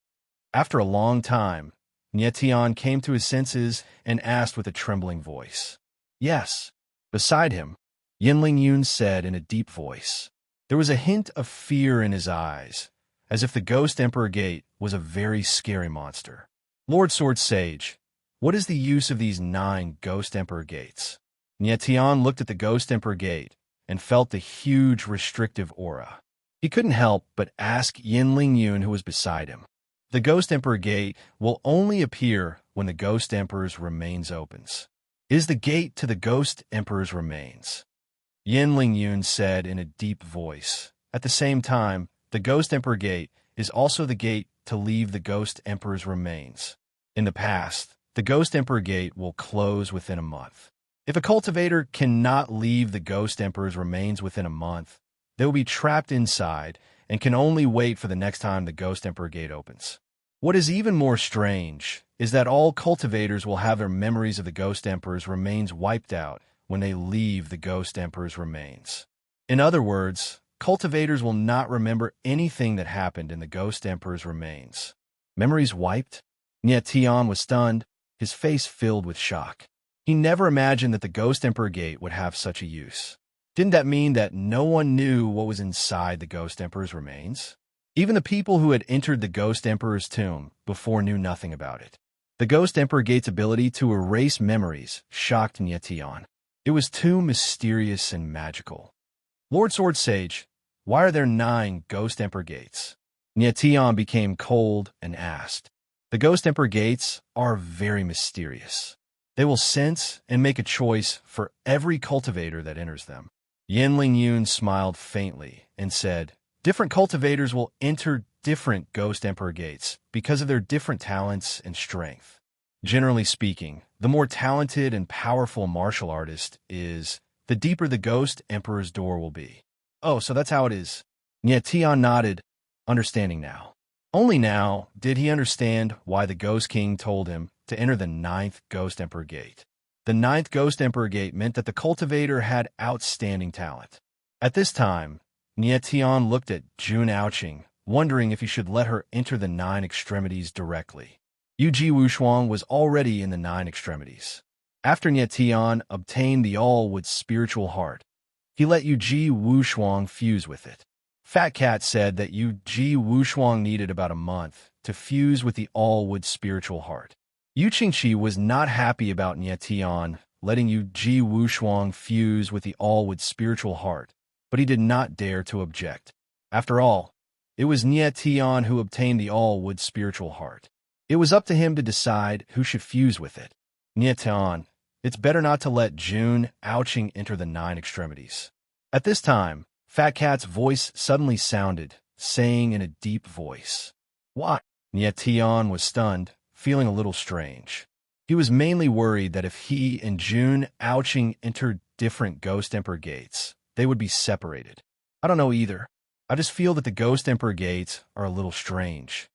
After a long time, Nie Tian came to his senses and asked with a trembling voice. "Yes." Beside him, Yin Ling Yun said in a deep voice. There was a hint of fear in his eyes, as if the Ghost Emperor gate was a very scary monster. "Lord Sword Sage, what is the use of these 9 Ghost Emperor gates?" Nie Tian looked at the Ghost Emperor gate and felt the huge restrictive aura. He couldn't help but ask Yin Ling Yun, who was beside him. "The Ghost Emperor gate will only appear when the Ghost Emperor's remains opens. Is the gate to the Ghost Emperor's remains?" Yin Ling Yun said in a deep voice. At the same time, the Ghost Emperor gate is also the gate to leave the Ghost Emperor's remains. In the past, the Ghost Emperor gate will close within a month. If a cultivator cannot leave the Ghost Emperor's remains within a month, they will be trapped inside and can only wait for the next time the Ghost Emperor gate opens. What is even more strange is that all cultivators will have their memories of the Ghost Emperor's remains wiped out when they leave the Ghost Emperor's remains. In other words, cultivators will not remember anything that happened in the Ghost Emperor's remains. Memories wiped? Nie Tian was stunned, his face filled with shock. He never imagined that the Ghost Emperor gate would have such a use. Didn't that mean that no one knew what was inside the Ghost Emperor's remains? Even the people who had entered the Ghost Emperor's tomb before knew nothing about it. The Ghost Emperor gate's ability to erase memories shocked Nie Tian. It was too mysterious and magical. "Lord Sword Sage, why are there 9 Ghost Emperor gates?" Nie Tian became cold and asked. "The Ghost Emperor gates are very mysterious. They will sense and make a choice for every cultivator that enters them." Yin Ling Yun smiled faintly and said, "Different cultivators will enter different Ghost Emperor gates because of their different talents and strength. Generally speaking, the more talented and powerful a martial artist is, the deeper the Ghost Emperor's door will be." "Oh, so that's how it is." Nie Tian nodded. understanding now. Only now did he understand why the Ghost King told him to enter the 9th Ghost Emperor Gate. The 9th Ghost Emperor Gate meant that the cultivator had outstanding talent. At this time, Nietian looked at Jun Aoqing, wondering if he should let her enter the 9 extremities directly. Yuji Wushuang was already in the 9 extremities. After Nietian obtained the all-wood spiritual heart, he let Yuji Wushuang fuse with it. Fat Cat said that Yuji Wushuang needed about a month to fuse with the all-wood spiritual heart. Yu Qingqi was not happy about Nietian letting Yuji Wushuang fuse with the all-wood spiritual heart, but he did not dare to object. After all, it was Nietian who obtained the all-wood spiritual heart. It was up to him to decide who should fuse with it. Nietian, it's better not to let Jun Aoqing enter the 9 extremities. At this time, Fat Cat's voice suddenly sounded, saying in a deep voice, "Why?" Nietian was stunned, feeling a little strange. He was mainly worried that if he and Jun Aoqing entered different Ghost Emperor gates, they would be separated. I don't know either. I just feel that the Ghost Emperor gates are a little strange.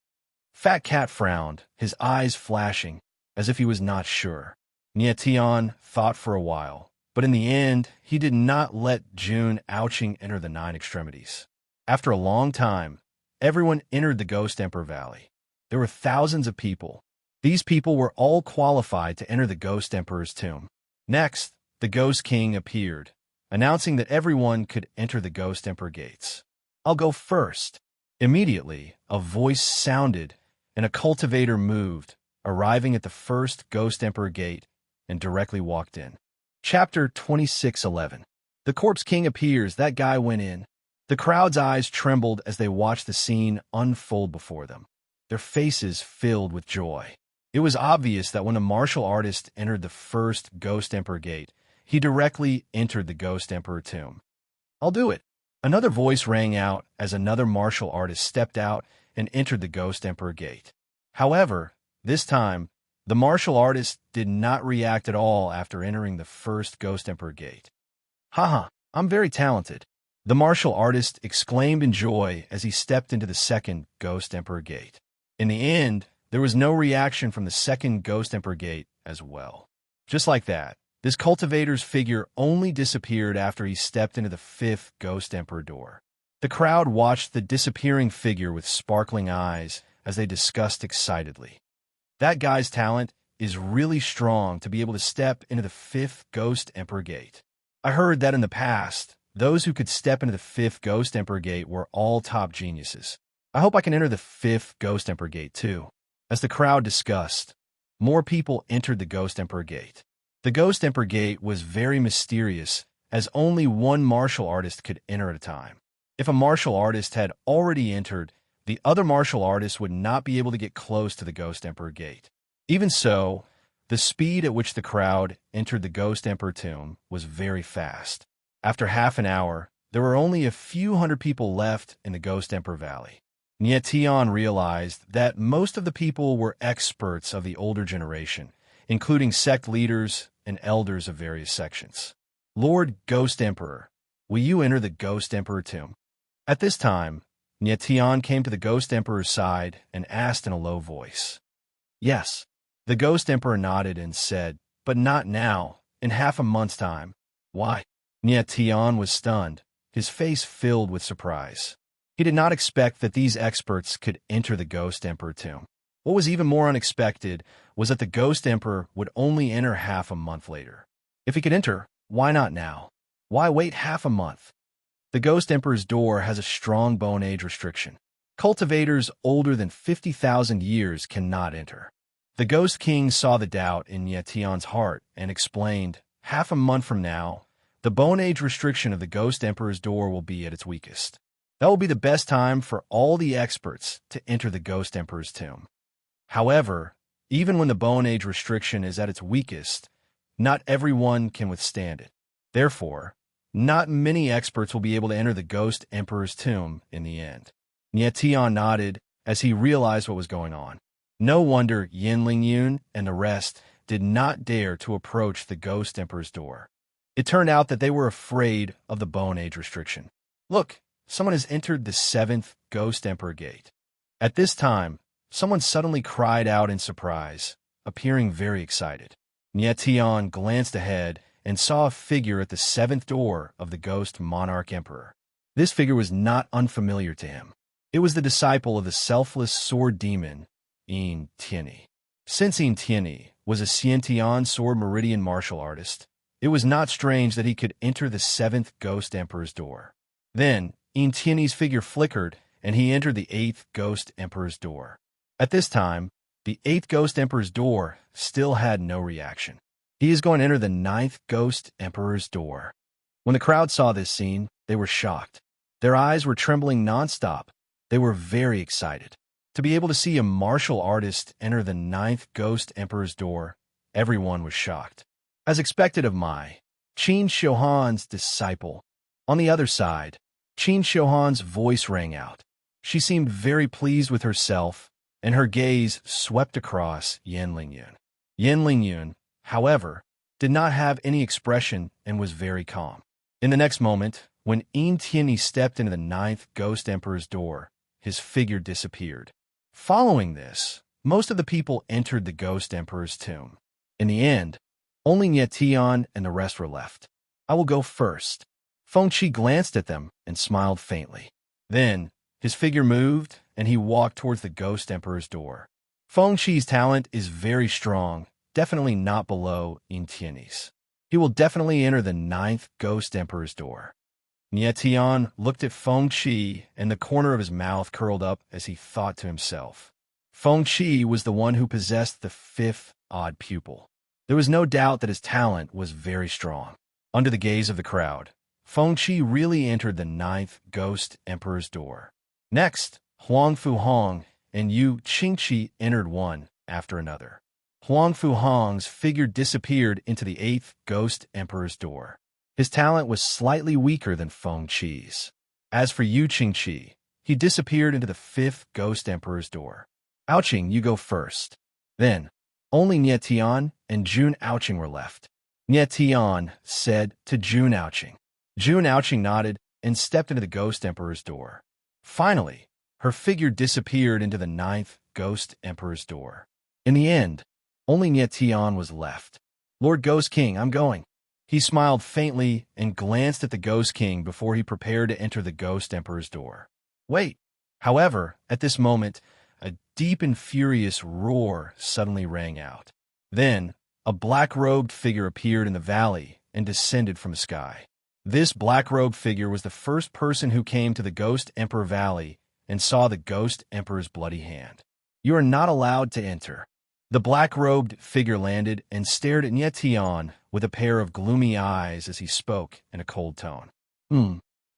Fat Cat frowned, his eyes flashing, as if he was not sure. Nietian thought for a while, but in the end, he did not let Jun Aoqing enter the 9 extremities. After a long time, everyone entered the Ghost Emperor Valley. There were thousands of people. These people were all qualified to enter the Ghost Emperor's tomb. Next, the Ghost King appeared, announcing that everyone could enter the Ghost Emperor gates. "I'll go first." Immediately, a voice sounded, and a cultivator moved, arriving at the first Ghost Emperor gate, and directly walked in. Chapter 26:11. The Corpse King appears. That guy went in. The crowd's eyes trembled as they watched the scene unfold before them, their faces filled with joy. It was obvious that when the martial artist entered the first Ghost Emperor gate, he directly entered the Ghost Emperor tomb. "I'll do it." Another voice rang out as another martial artist stepped out and entered the Ghost Emperor gate. However, this time, the martial artist did not react at all after entering the first Ghost Emperor gate. "Haha, I'm very talented," the martial artist exclaimed in joy as he stepped into the second Ghost Emperor gate. In the end, there was no reaction from the second Ghost Emperor gate as well. Just like that, this cultivator's figure only disappeared after he stepped into the 5th Ghost Emperor door. The crowd watched the disappearing figure with sparkling eyes as they discussed excitedly. That guy's talent is really strong to be able to step into the 5th Ghost Emperor gate. I heard that in the past, those who could step into the 5th Ghost Emperor gate were all top geniuses. I hope I can enter the 5th Ghost Emperor gate too. As the crowd discussed, more people entered the Ghost Emperor gate. The Ghost Emperor gate was very mysterious, as only one martial artist could enter at a time. If a martial artist had already entered, the other martial artists would not be able to get close to the Ghost Emperor gate. Even so, the speed at which the crowd entered the Ghost Emperor tomb was very fast. After half an hour, there were only a few hundred people left in the Ghost Emperor Valley. Nietian realized that most of the people were experts of the older generation, including sect leaders and elders of various sections. "Lord Ghost Emperor, will you enter the Ghost Emperor tomb?" At this time, Nietian came to the Ghost Emperor's side and asked in a low voice. "Yes." The Ghost Emperor nodded and said, "But not now, in half a month's time." "Why?" Nietian was stunned, his face filled with surprise. He did not expect that these experts could enter the Ghost Emperor tomb. What was even more unexpected was that the Ghost Emperor would only enter half a month later. If he could enter, why not now? Why wait half a month? The Ghost Emperor's door has a strong bone age restriction. Cultivators older than 50,000 years cannot enter. The Ghost King saw the doubt in Nietian's heart and explained, "Half a month from now, the bone age restriction of the Ghost Emperor's door will be at its weakest. That will be the best time for all the experts to enter the Ghost Emperor's tomb." However, even when the bone age restriction is at its weakest, not everyone can withstand it. Therefore, not many experts will be able to enter the Ghost Emperor's tomb in the end. Nietian nodded as he realized what was going on. No wonder Yin Lingyun and the rest did not dare to approach the Ghost Emperor's door. It turned out that they were afraid of the bone age restriction. "Look, someone has entered the 7th Ghost Emperor Gate. At this time, someone suddenly cried out in surprise, appearing very excited. Tian glanced ahead and saw a figure at the 7th door of the Ghost Monarch Emperor. This figure was not unfamiliar to him. It was the disciple of the selfless sword demon, Tian. Since Tian was a Xiantian sword meridian martial artist, it was not strange that he could enter the 7th Ghost Emperor's door. Then, Tian's figure flickered, and he entered the 8th Ghost Emperor's door. At this time, the 8th Ghost Emperor's door still had no reaction. He is going to enter the 9th Ghost Emperor's door. When the crowd saw this scene, they were shocked. Their eyes were trembling nonstop. They were very excited. To be able to see a martial artist enter the 9th Ghost Emperor's door, everyone was shocked. As expected of Mai, Qin Shohan's disciple. On the other side, Qin Shohan's voice rang out. She seemed very pleased with herself, and her gaze swept across Yan Lingyun. Yan Lingyun, however, did not have any expression and was very calm. In the next moment, when Tian stepped into the 9th Ghost Emperor's door, his figure disappeared. Following this, most of the people entered the Ghost Emperor's tomb. In the end, only Tian and the rest were left. I will go first. Fengqi glanced at them and smiled faintly. Then, his figure moved, and he walked towards the Ghost Emperor's door. Fengqi's talent is very strong, definitely not below Tian's. He will definitely enter the 9th Ghost Emperor's door. Tian looked at Fengqi, and the corner of his mouth curled up as he thought to himself. Fengqi was the one who possessed the 5th odd pupil. There was no doubt that his talent was very strong. Under the gaze of the crowd, Fengqi really entered the 9th Ghost Emperor's door. Next, Huang Fuhong and Yu Qingqi entered one after another. Huang Fuhong's figure disappeared into the 8th Ghost Emperor's door. His talent was slightly weaker than Fengqi's. As for Yu Qingqi, he disappeared into the 5th Ghost Emperor's door. Aoqing, you go first. Then, only Tian and Jun Aoqing were left. Tian said to Jun Aoqing. Jun Aoqing nodded and stepped into the Ghost Emperor's door. Finally, her figure disappeared into the 9th Ghost Emperor's door. In the end, only Tian was left. Lord Ghost King, I'm going. He smiled faintly and glanced at the Ghost King before he prepared to enter the Ghost Emperor's door. Wait! However, at this moment, a deep and furious roar suddenly rang out. Then, a black-robed figure appeared in the valley and descended from the sky. This black-robed figure was the first person who came to the Ghost Emperor Valley and saw the Ghost Emperor's bloody hand. You are not allowed to enter. The black-robed figure landed and stared at Tian with a pair of gloomy eyes as he spoke in a cold tone.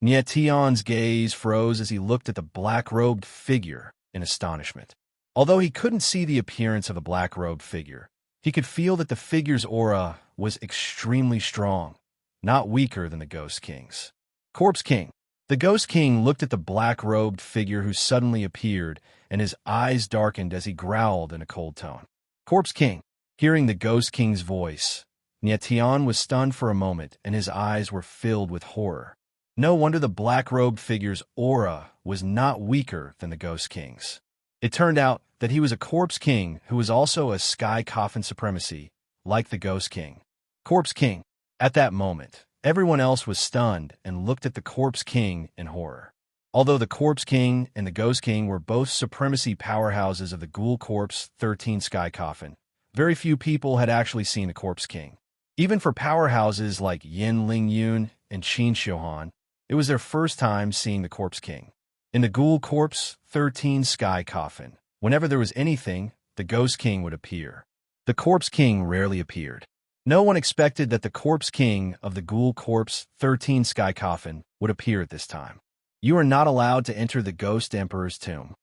Tian's gaze froze as he looked at the black-robed figure in astonishment. Although he couldn't see the appearance of the black-robed figure, he could feel that the figure's aura was extremely strong, not weaker than the Ghost King's. Corpse King. The Ghost King looked at the black-robed figure who suddenly appeared, and his eyes darkened as he growled in a cold tone. Corpse King. Hearing the Ghost King's voice, Tian was stunned for a moment, and his eyes were filled with horror. No wonder the black-robed figure's aura was not weaker than the Ghost King's. It turned out that he was a Corpse King who was also a Sky Coffin Supremacy, like the Ghost King. Corpse King. At that moment, everyone else was stunned and looked at the Corpse King in horror. Although the Corpse King and the Ghost King were both supremacy powerhouses of the Ghoul Corpse 13 Sky Coffin, very few people had actually seen the Corpse King. Even for powerhouses like Yan Lingyun and Qin Shohan, it was their first time seeing the Corpse King. In the Ghoul Corpse 13 Sky Coffin, whenever there was anything, the Ghost King would appear. The Corpse King rarely appeared. No one expected that the Corpse King of the Ghoul Corpse 13 Sky Coffin would appear at this time. You are not allowed to enter the Ghost Emperor's tomb.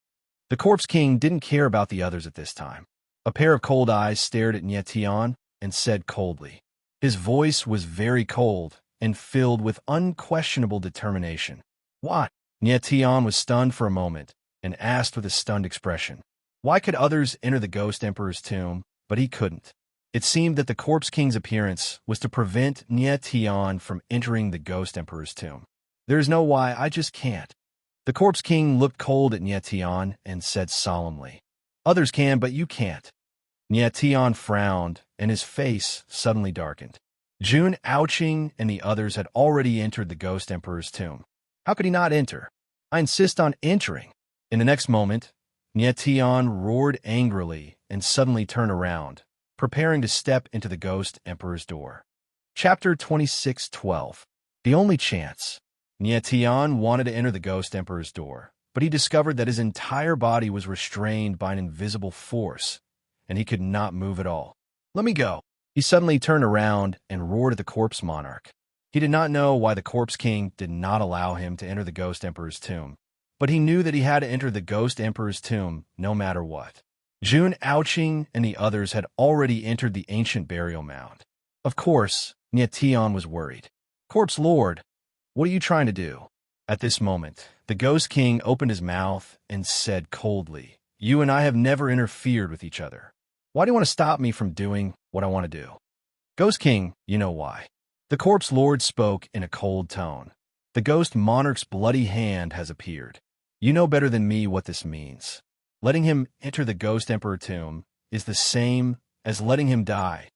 The Corpse King didn't care about the others at this time. A pair of cold eyes stared at Tian and said coldly. His voice was very cold and filled with unquestionable determination. What? Tian was stunned for a moment and asked with a stunned expression. Why could others enter the Ghost Emperor's tomb, but he couldn't? It seemed that the Corpse King's appearance was to prevent Tian from entering the Ghost Emperor's tomb. There's no why, I just can't. The Corpse King looked cold at Nyetian and said solemnly, Others can, but you can't. Nyetian frowned, and his face suddenly darkened. Jun, Ouching, and the others had already entered the Ghost Emperor's tomb. How could he not enter? I insist on entering. In the next moment, Nyetian roared angrily and suddenly turned around, preparing to step into the Ghost Emperor's door. Chapter 26:12. The Only Chance. Nyetian wanted to enter the Ghost Emperor's door, but he discovered that his entire body was restrained by an invisible force, and he could not move at all. Let me go. He suddenly turned around and roared at the Corpse Monarch. He did not know why the Corpse King did not allow him to enter the Ghost Emperor's tomb, but he knew that he had to enter the Ghost Emperor's tomb no matter what. Jun, Ouching, and the others had already entered the ancient burial mound. Of course, Nyetian was worried. Corpse Lord, what are you trying to do? At this moment, the Ghost King opened his mouth and said coldly, You and I have never interfered with each other. Why do you want to stop me from doing what I want to do? Ghost King, you know why. The Corpse Lord spoke in a cold tone. The Ghost Monarch's bloody hand has appeared. You know better than me what this means. Letting him enter the Ghost Emperor tomb is the same as letting him die.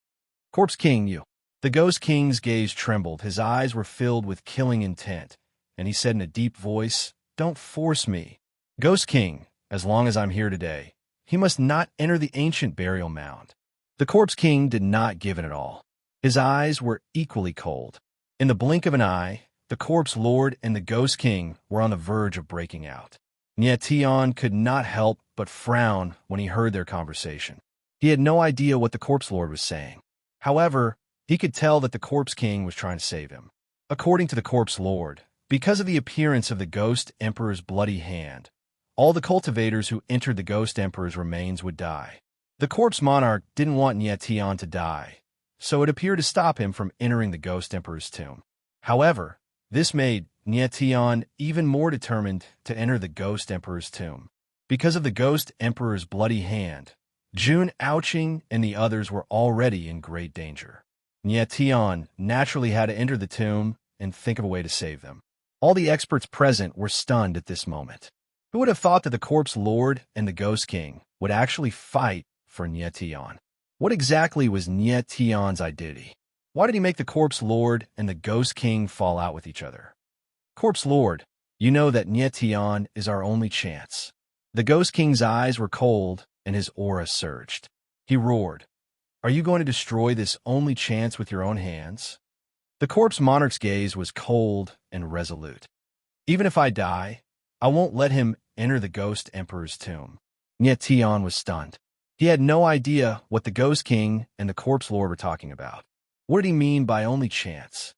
Corpse King, you. The Ghost King's gaze trembled. His eyes were filled with killing intent, and he said in a deep voice, Don't force me. Ghost King, as long as I'm here today, he must not enter the ancient burial mound. The Corpse King did not give in at all. His eyes were equally cold. In the blink of an eye, the Corpse Lord and the Ghost King were on the verge of breaking out. Nyetian could not help but frown when he heard their conversation. He had no idea what the Corpse Lord was saying. However, he could tell that the Corpse King was trying to save him. According to the Corpse Lord, because of the appearance of the Ghost Emperor's bloody hand, all the cultivators who entered the Ghost Emperor's remains would die. The Corpse Monarch didn't want Nyetian to die, so it appeared to stop him from entering the Ghost Emperor's tomb. However, this made Nyetian even more determined to enter the Ghost Emperor's tomb. Because of the Ghost Emperor's bloody hand, Jun, Ouching, and the others were already in great danger. Nyetian naturally had to enter the tomb and think of a way to save them. All the experts present were stunned at this moment. Who would have thought that the Corpse Lord and the Ghost King would actually fight for Nyetian? What exactly was Nyetian's identity? Why did he make the Corpse Lord and the Ghost King fall out with each other? Corpse Lord, you know that Nyetian is our only chance. The Ghost King's eyes were cold and his aura surged. He roared, Are you going to destroy this only chance with your own hands? The Corpse Monarch's gaze was cold and resolute. Even if I die, I won't let him enter the Ghost Emperor's tomb. Nyetian was stunned. He had no idea what the Ghost King and the Corpse Lord were talking about. What did he mean by only chance?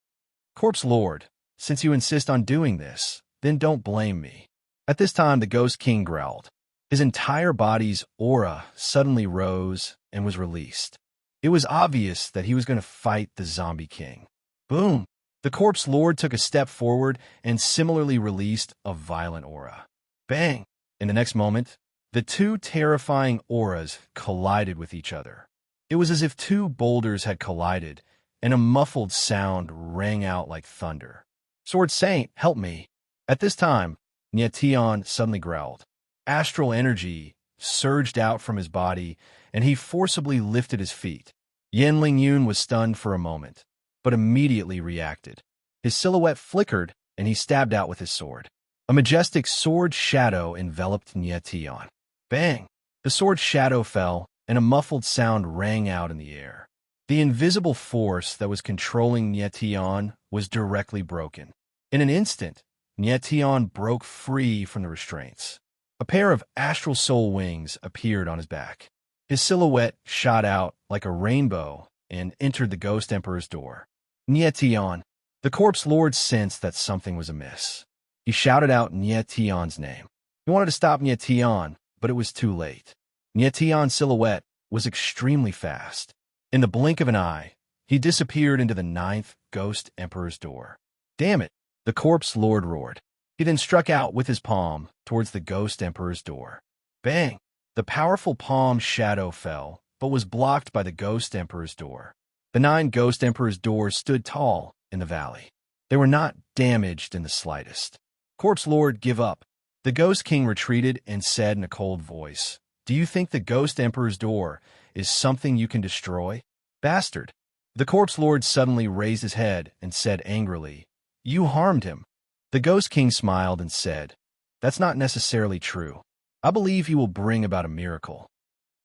Corpse Lord, since you insist on doing this, then don't blame me. At this time, the Ghost King growled. His entire body's aura suddenly rose and was released. It was obvious that he was going to fight the Zombie King. Boom! The Corpse Lord took a step forward and similarly released a violent aura. Bang! In the next moment, the two terrifying auras collided with each other. It was as if two boulders had collided, and a muffled sound rang out like thunder. Sword Saint, help me! At this time, Nyetian suddenly growled. Astral energy surged out from his body, and he forcibly lifted his feet. Yanling Yun was stunned for a moment, but immediately reacted. His silhouette flickered, and he stabbed out with his sword. A majestic sword shadow enveloped Nyetian. Bang! The sword shadow fell, and a muffled sound rang out in the air. The invisible force that was controlling Nyetian was directly broken. In an instant, Nyetian broke free from the restraints. A pair of astral soul wings appeared on his back. His silhouette shot out like a rainbow and entered the Ghost Emperor's door. Nyetian. The Corpse Lord sensed that something was amiss. He shouted out Nyetian's name. He wanted to stop Nyetian, but it was too late. Nyetian's silhouette was extremely fast. In the blink of an eye, he disappeared into the 9th Ghost Emperor's door. Damn it! The Corpse Lord roared. He then struck out with his palm towards the Ghost Emperor's door. Bang! The powerful palm shadow fell, but was blocked by the Ghost Emperor's door. The 9 Ghost Emperor's doors stood tall in the valley. They were not damaged in the slightest. Corpse Lord, give up. The Ghost King retreated and said in a cold voice, Do you think the Ghost Emperor's door is something you can destroy? Bastard. The Corpse Lord suddenly raised his head and said angrily, You harmed him. The Ghost King smiled and said, That's not necessarily true. I believe he will bring about a miracle.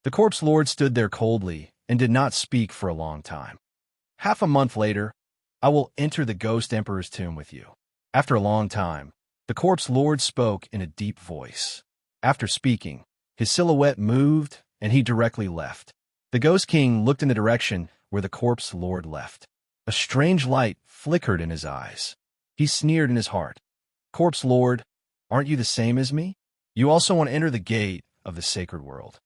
The Corpse Lord stood there coldly and did not speak for a long time. Half a month later, I will enter the Ghost Emperor's tomb with you. After a long time, the Corpse Lord spoke in a deep voice. After speaking, his silhouette moved and he directly left. The Ghost King looked in the direction where the Corpse Lord left. A strange light flickered in his eyes. He sneered in his heart. Corpse Lord, aren't you the same as me? You also want to enter the gate of the sacred world.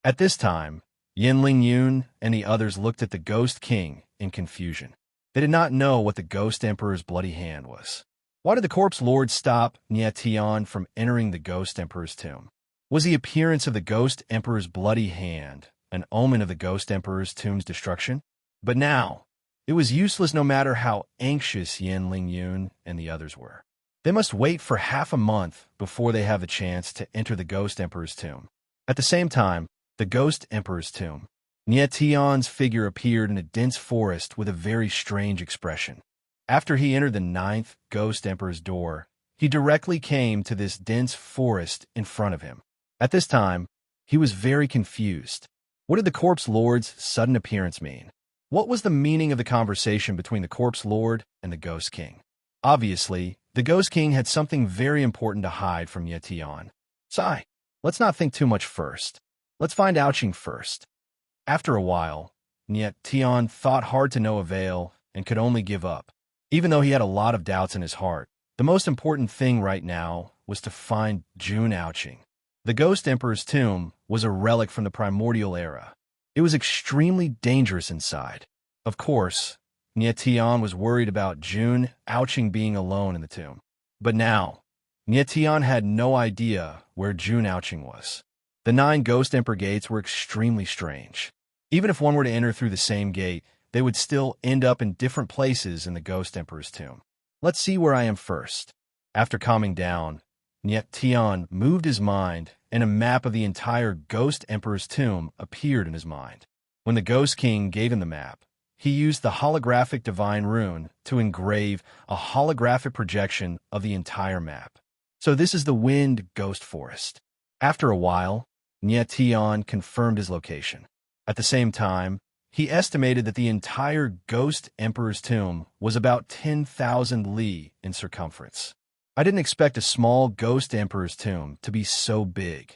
At this time, Yin Yun and the others looked at the Ghost King in confusion. They did not know what the Ghost Emperor's bloody hand was. Why did the Corpse Lord stop Nye Tian from entering the Ghost Emperor's tomb? Was the appearance of the Ghost Emperor's bloody hand an omen of the Ghost Emperor's tomb's destruction? But now, it was useless no matter how anxious Yin Yun and the others were. They must wait for half a month before they have a chance to enter the Ghost Emperor's tomb. At the same time, the Ghost Emperor's tomb. Nye Tian's figure appeared in a dense forest with a very strange expression. After he entered the 9th Ghost Emperor's door, he directly came to this dense forest in front of him. At this time, he was very confused. What did the Corpse Lord's sudden appearance mean? What was the meaning of the conversation between the Corpse Lord and the Ghost King? Obviously, the Ghost King had something very important to hide from Nye Tian. Sigh, let's not think too much first. Let's find Ouching first. After a while, Nye Tian thought hard to no avail and could only give up. Even though he had a lot of doubts in his heart, the most important thing right now was to find Jun Ouching. The Ghost Emperor's tomb was a relic from the primordial era. It was extremely dangerous inside. Of course, Nye Tian was worried about Jun Ouching being alone in the tomb. But now, Nye Tian had no idea where Jun Ouching was. The 9 Ghost Emperor gates were extremely strange. Even if one were to enter through the same gate, they would still end up in different places in the Ghost Emperor's tomb. Let's see where I am first. After calming down, Nye Tian moved his mind, and a map of the entire Ghost Emperor's tomb appeared in his mind. When the Ghost King gave him the map, he used the holographic divine rune to engrave a holographic projection of the entire map. So this is the Wind Ghost Forest. After a while, Nye Tian confirmed his location. At the same time, he estimated that the entire Ghost Emperor's tomb was about 10,000 li in circumference. I didn't expect a small Ghost Emperor's tomb to be so big.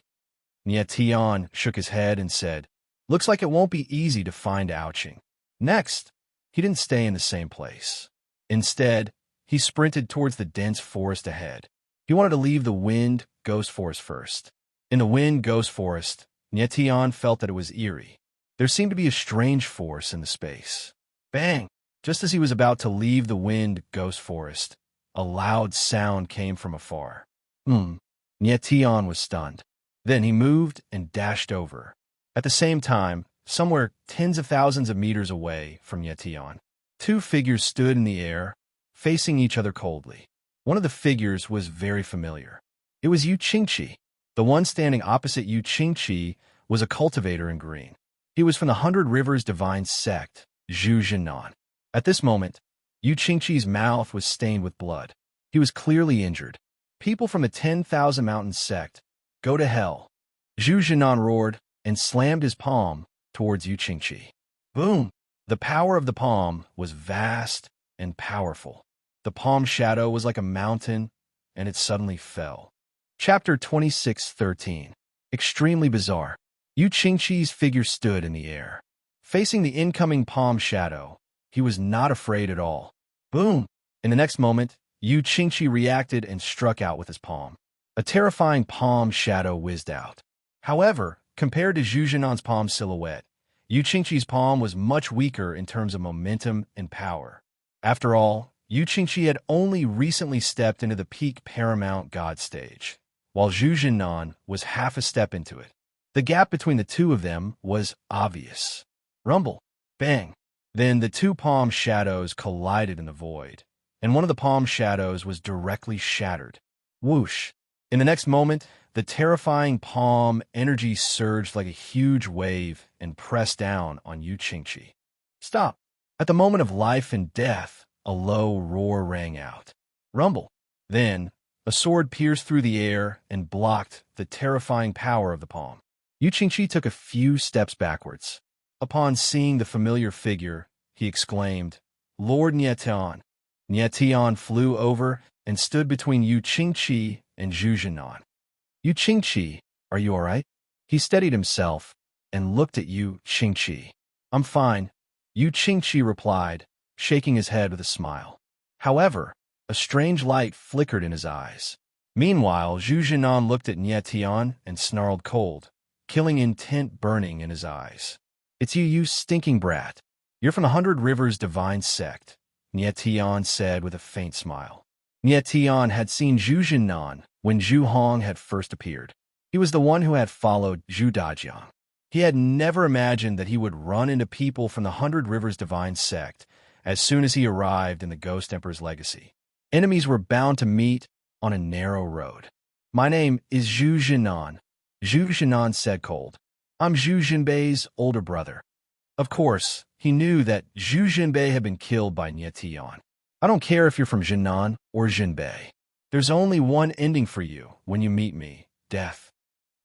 Nye Tian shook his head and said, Looks like it won't be easy to find Ouching. Next, he didn't stay in the same place. Instead, he sprinted towards the dense forest ahead. He wanted to leave the Wind Ghost Forest first. In the Wind Ghost Forest, Nye Tian felt that it was eerie. There seemed to be a strange force in the space. Bang! Just as he was about to leave the Wind Ghost Forest, a loud sound came from afar. Nye Tian was stunned. Then he moved and dashed over. At the same time, somewhere tens of thousands of meters away from Nye Tian, 2 figures stood in the air, facing each other coldly. One of the figures was very familiar. It was Yu Qingqi. The one standing opposite Yu Qingqi was a cultivator in green. He was from the 100 Rivers Divine Sect, Zhu Jinan. At this moment, Yu Qingqi's mouth was stained with blood. He was clearly injured. People from the 10,000 Mountains sect, go to hell. Zhu Jinan roared and slammed his palm towards Yu Qingqi. Boom! The power of the palm was vast and powerful. The palm shadow was like a mountain, and it suddenly fell. Chapter 26:13. Extremely bizarre. Yu Qingqi's figure stood in the air. Facing the incoming palm shadow, he was not afraid at all. Boom! In the next moment, Yu Qingqi reacted and struck out with his palm. A terrifying palm shadow whizzed out. However, compared to Zhu Jinan's palm silhouette, Yu Qingqi's palm was much weaker in terms of momentum and power. After all, Yu Qingqi had only recently stepped into the peak paramount god stage, while Zhu Jinan was half a step into it. The gap between the two of them was obvious. Rumble. Bang. Then the 2 palm shadows collided in the void, and one of the palm shadows was directly shattered. Whoosh! In the next moment, the terrifying palm energy surged like a huge wave and pressed down on Yu Qingqi. Stop! At the moment of life and death, a low roar rang out. Rumble! Then, a sword pierced through the air and blocked the terrifying power of the palm. Yu Qingqi took a few steps backwards. Upon seeing the familiar figure, he exclaimed, "Lord Nietian." Nietian flew over and stood between Yu Qingqi and Zhu Jinan. "Yu Qingqi, are you all right?" He steadied himself and looked at Yu Qingqi. "I'm fine," Yu Qingqi replied, shaking his head with a smile. However, a strange light flickered in his eyes. Meanwhile, Zhu Jinan looked at Nietian and snarled cold, killing intent burning in his eyes. "It's you stinking brat. You're from the 100 Rivers Divine Sect," Nietian said with a faint smile. Nietian had seen Zhu Jinan when Zhu Hong had first appeared. He was the one who had followed Zhu Dajiang. He had never imagined that he would run into people from the 100 Rivers Divine Sect as soon as he arrived in the Ghost Emperor's legacy. Enemies were bound to meet on a narrow road. "My name is Zhu Jinan," Zhu Jinan said cold. "I'm Zhu Jinbei's older brother." Of course, he knew that Zhu Jinbei had been killed by Nietian. "I don't care if you're from Jinan or Jinbei. There's only one ending for you when you meet me, death."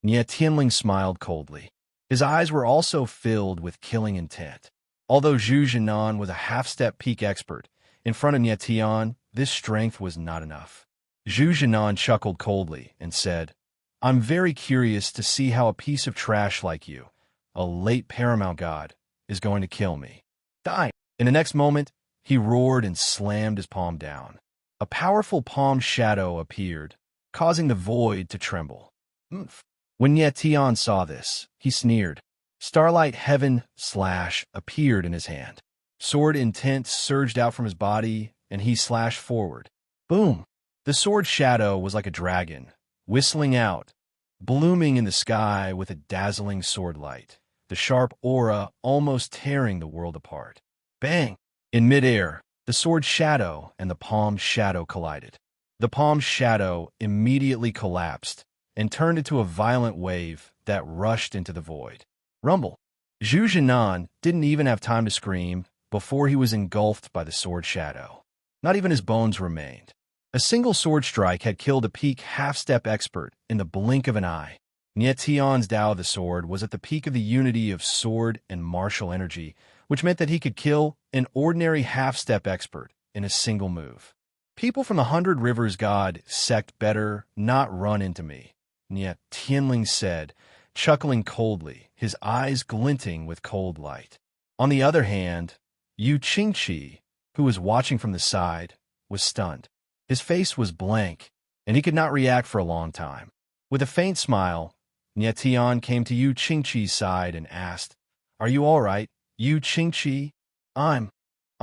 Nietianling smiled coldly. His eyes were also filled with killing intent. Although Zhu Jinan was a half-step peak expert, in front of Nietian, this strength was not enough. Zhu Jinan chuckled coldly and said, "I'm very curious to see how a piece of trash like you, a late paramount god, is going to kill me. Die!" In the next moment, he roared and slammed his palm down. A powerful palm shadow appeared, causing the void to tremble. "Oomph." When Nietian saw this, he sneered. Starlight Heaven / appeared in his hand. Sword intent surged out from his body, and he slashed forward. Boom! The sword shadow was like a dragon, whistling out, blooming in the sky with a dazzling sword light, the sharp aura almost tearing the world apart. Bang! In midair, the sword shadow and the palm shadow collided. The palm shadow immediately collapsed and turned into a violent wave that rushed into the void. Rumble! Zhu Jinan didn't even have time to scream before he was engulfed by the sword shadow. Not even his bones remained. A single sword strike had killed a peak half-step expert in the blink of an eye. Nietian's Tao of the Sword was at the peak of the unity of sword and martial energy, which meant that he could kill an ordinary half-step expert in a single move. "People from the 100 Rivers God sect better not run into me," Nietianling said, chuckling coldly, his eyes glinting with cold light. On the other hand, Yu Qingqi, who was watching from the side, was stunned. His face was blank, and he could not react for a long time. With a faint smile, Nietian came to Yu Qingqi's side and asked, "Are you all right, Yu Qingqi?" I'm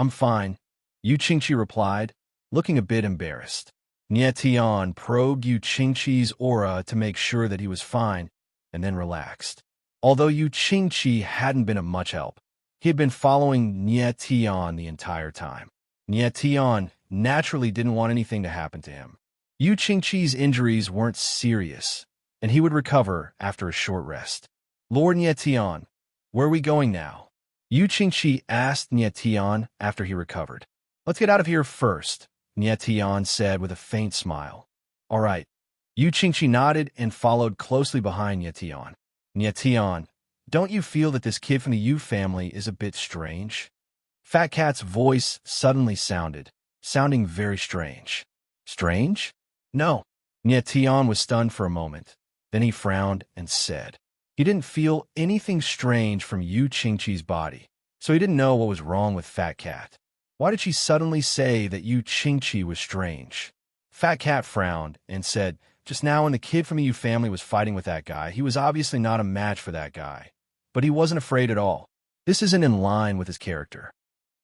fine," Yu Qingqi replied, looking a bit embarrassed. Nietian probed Yu Qingqi's aura to make sure that he was fine, and then relaxed. Although Yu Qingqi hadn't been of much help, he had been following Nietian the entire time. Nietian naturally didn't want anything to happen to him. Yu Qingqi's injuries weren't serious, and he would recover after a short rest. "Lord Nietian, where are we going now?" Yu Qingqi asked Nietian after he recovered. "Let's get out of here first," Nietian said with a faint smile. "All right." Yu Qingqi nodded and followed closely behind Nietian. "Nietian, don't you feel that this kid from the Yu family is a bit strange?" Fat Cat's voice suddenly sounding very strange. "Strange? No." Nietian was stunned for a moment. Then he frowned and said, he didn't feel anything strange from Yu Qingqi's body, so he didn't know what was wrong with Fat Cat. Why did she suddenly say that Yu Qingqi was strange? Fat Cat frowned and said, "Just now when the kid from the Yu family was fighting with that guy, he was obviously not a match for that guy. But he wasn't afraid at all. This isn't in line with his character."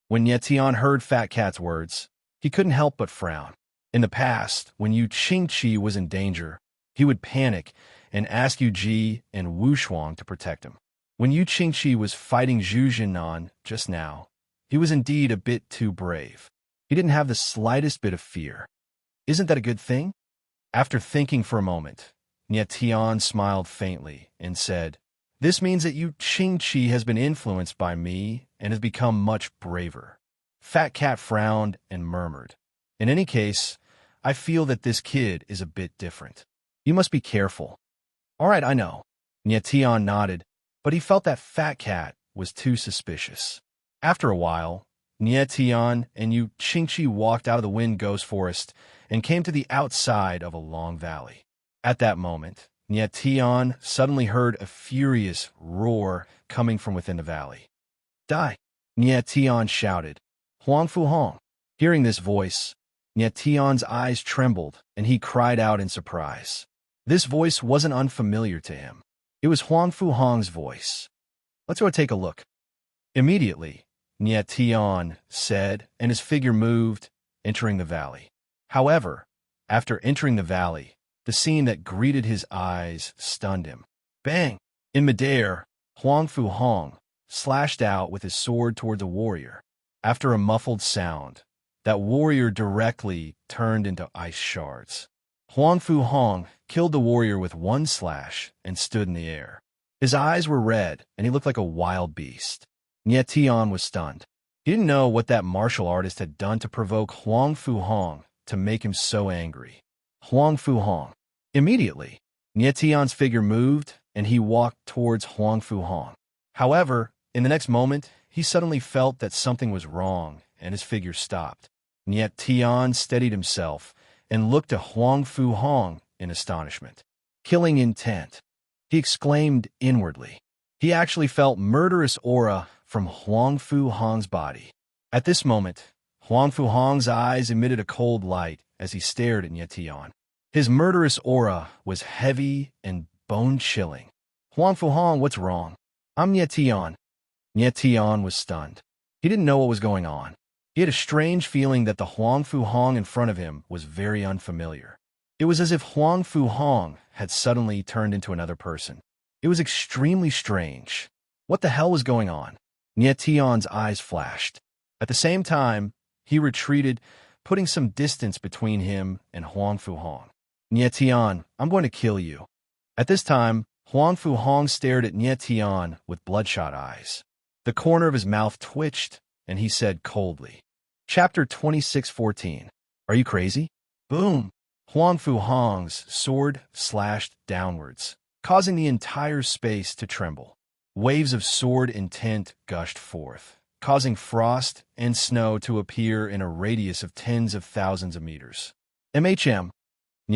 When Nietian heard Fat Cat's words, he couldn't help but frown. In the past, when Yu Qingqi was in danger, he would panic and ask Yu Ji and Wu Shuang to protect him. When Yu Qingqi was fighting Zhu Jinan just now, he was indeed a bit too brave. He didn't have the slightest bit of fear. Isn't that a good thing? After thinking for a moment, Nye Tian smiled faintly and said, "This means that Yu Qingqi has been influenced by me and has become much braver." Fat Cat frowned and murmured, "In any case, I feel that this kid is a bit different. You must be careful." "All right, I know." Nye Tian nodded, but he felt that Fat Cat was too suspicious. After a while, Nye Tian and Yu Qingqi walked out of the Wind Ghost Forest and came to the outside of a long valley. At that moment, Nye Tian suddenly heard a furious roar coming from within the valley. "Die!" Nye Tian shouted. "Huang Fu Hong." Hearing this voice, Nye Tian's eyes trembled and he cried out in surprise. This voice wasn't unfamiliar to him. It was Huang Fu Hong's voice. "Let's go take a look." Immediately, Nye Tian said, and his figure moved, entering the valley. However, after entering the valley, the scene that greeted his eyes stunned him. Bang! In midair, Huang Fu Hong slashed out with his sword towards a warrior. After a muffled sound, that warrior directly turned into ice shards. Huang Fu Hong killed the warrior with one slash and stood in the air. His eyes were red, and he looked like a wild beast. Nye Tian was stunned. He didn't know what that martial artist had done to provoke Huang Fu Hong to make him so angry. Huang Fu Hong. Immediately, Nye Tian's figure moved, and he walked towards Huang Fu Hong. However, in the next moment, he suddenly felt that something was wrong, and his figure stopped. Nye Tian steadied himself and looked at Huang Fu Hong in astonishment. "Killing intent," he exclaimed inwardly. He actually felt murderous aura from Huang Fu Hong's body. At this moment, Huang Fu Hong's eyes emitted a cold light as he stared at Nye Tian. His murderous aura was heavy and bone-chilling. "Huang Fu Hong, what's wrong?" "I'm Nye Tian." Nye Tian was stunned. He didn't know what was going on. He had a strange feeling that the Huang Fu Hong in front of him was very unfamiliar. It was as if Huang Fu Hong had suddenly turned into another person. It was extremely strange. What the hell was going on? Nye Tian's eyes flashed. At the same time, he retreated, putting some distance between him and Huang Fu Hong. "Nye Tian, I'm going to kill you." At this time, Huang Fu Hong stared at Nye Tian with bloodshot eyes. The corner of his mouth twitched, and he said coldly, Chapter 26:14. "Are you crazy?" Boom! Huang Fu Hong's sword slashed downwards, causing the entire space to tremble. Waves of sword intent gushed forth, causing frost and snow to appear in a radius of tens of thousands of meters. Nye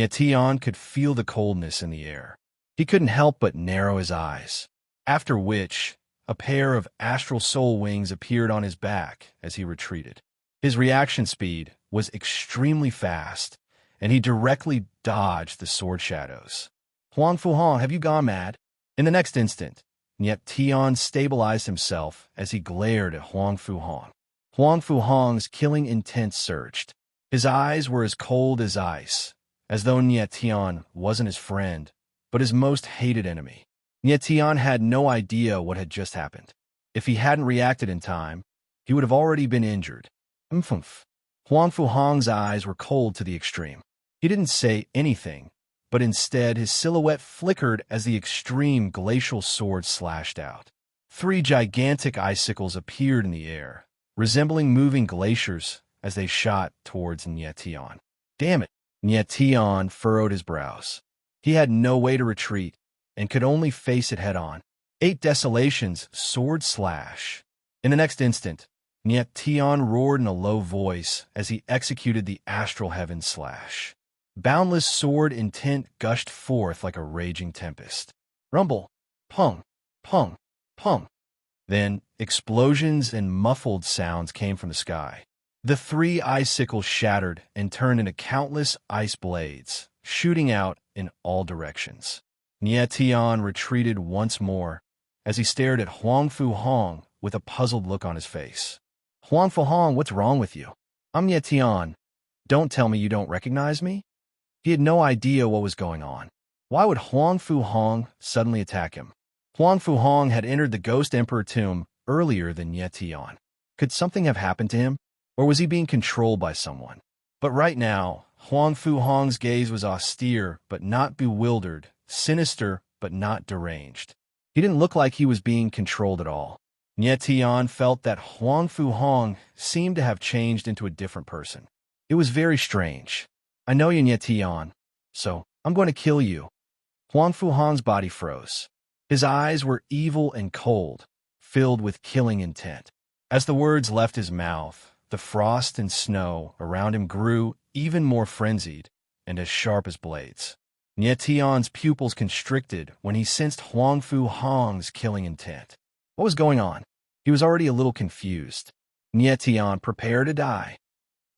Tian could feel the coldness in the air. He couldn't help but narrow his eyes, after which a pair of astral soul wings appeared on his back as he retreated. His reaction speed was extremely fast, and he directly dodged the sword shadows. "Huang Fu Hong, have you gone mad?" In the next instant, Nye Tian stabilized himself as he glared at Huang Fu Hong. Huang Fu Hong's killing intent surged. His eyes were as cold as ice, as though Nye Tian wasn't his friend, but his most hated enemy. Nye Tian had no idea what had just happened. If he hadn't reacted in time, he would have already been injured. Humph. Huang Fu Hong's eyes were cold to the extreme. He didn't say anything, but instead his silhouette flickered as the extreme glacial sword slashed out. 3 gigantic icicles appeared in the air, resembling moving glaciers as they shot towards Nye Tian. Damn it! Nye Tian furrowed his brows. He had no way to retreat and could only face it head-on. 8 Desolation's sword slash. In the next instant, Nye Tian roared in a low voice as he executed the astral heaven slash. Boundless sword intent gushed forth like a raging tempest. Rumble, pung, pung, pung. Then explosions and muffled sounds came from the sky. The 3 icicles shattered and turned into countless ice blades, shooting out in all directions. Nye Tian retreated once more as he stared at Huang Fu Hong with a puzzled look on his face. "Huang Fu Hong, what's wrong with you?" "I'm Nye Tian. Don't tell me you don't recognize me?" He had no idea what was going on. Why would Huang Fu Hong suddenly attack him? Huang Fu Hong had entered the Ghost Emperor tomb earlier than Nye Tian. Could something have happened to him? Or was he being controlled by someone? But right now, Huang Fu Hong's gaze was austere but not bewildered, sinister but not deranged. He didn't look like he was being controlled at all. Nie Tian felt that Huang Fu Hong seemed to have changed into a different person. It was very strange. I know you, Nie Tian, so I'm going to kill you. Huang Fu Hong's body froze. His eyes were evil and cold, filled with killing intent. As the words left his mouth, the frost and snow around him grew even more frenzied and as sharp as blades. Nie Tian's pupils constricted when he sensed Huang Fu Hong's killing intent. What was going on? He was already a little confused. Nie Tian, prepare to die.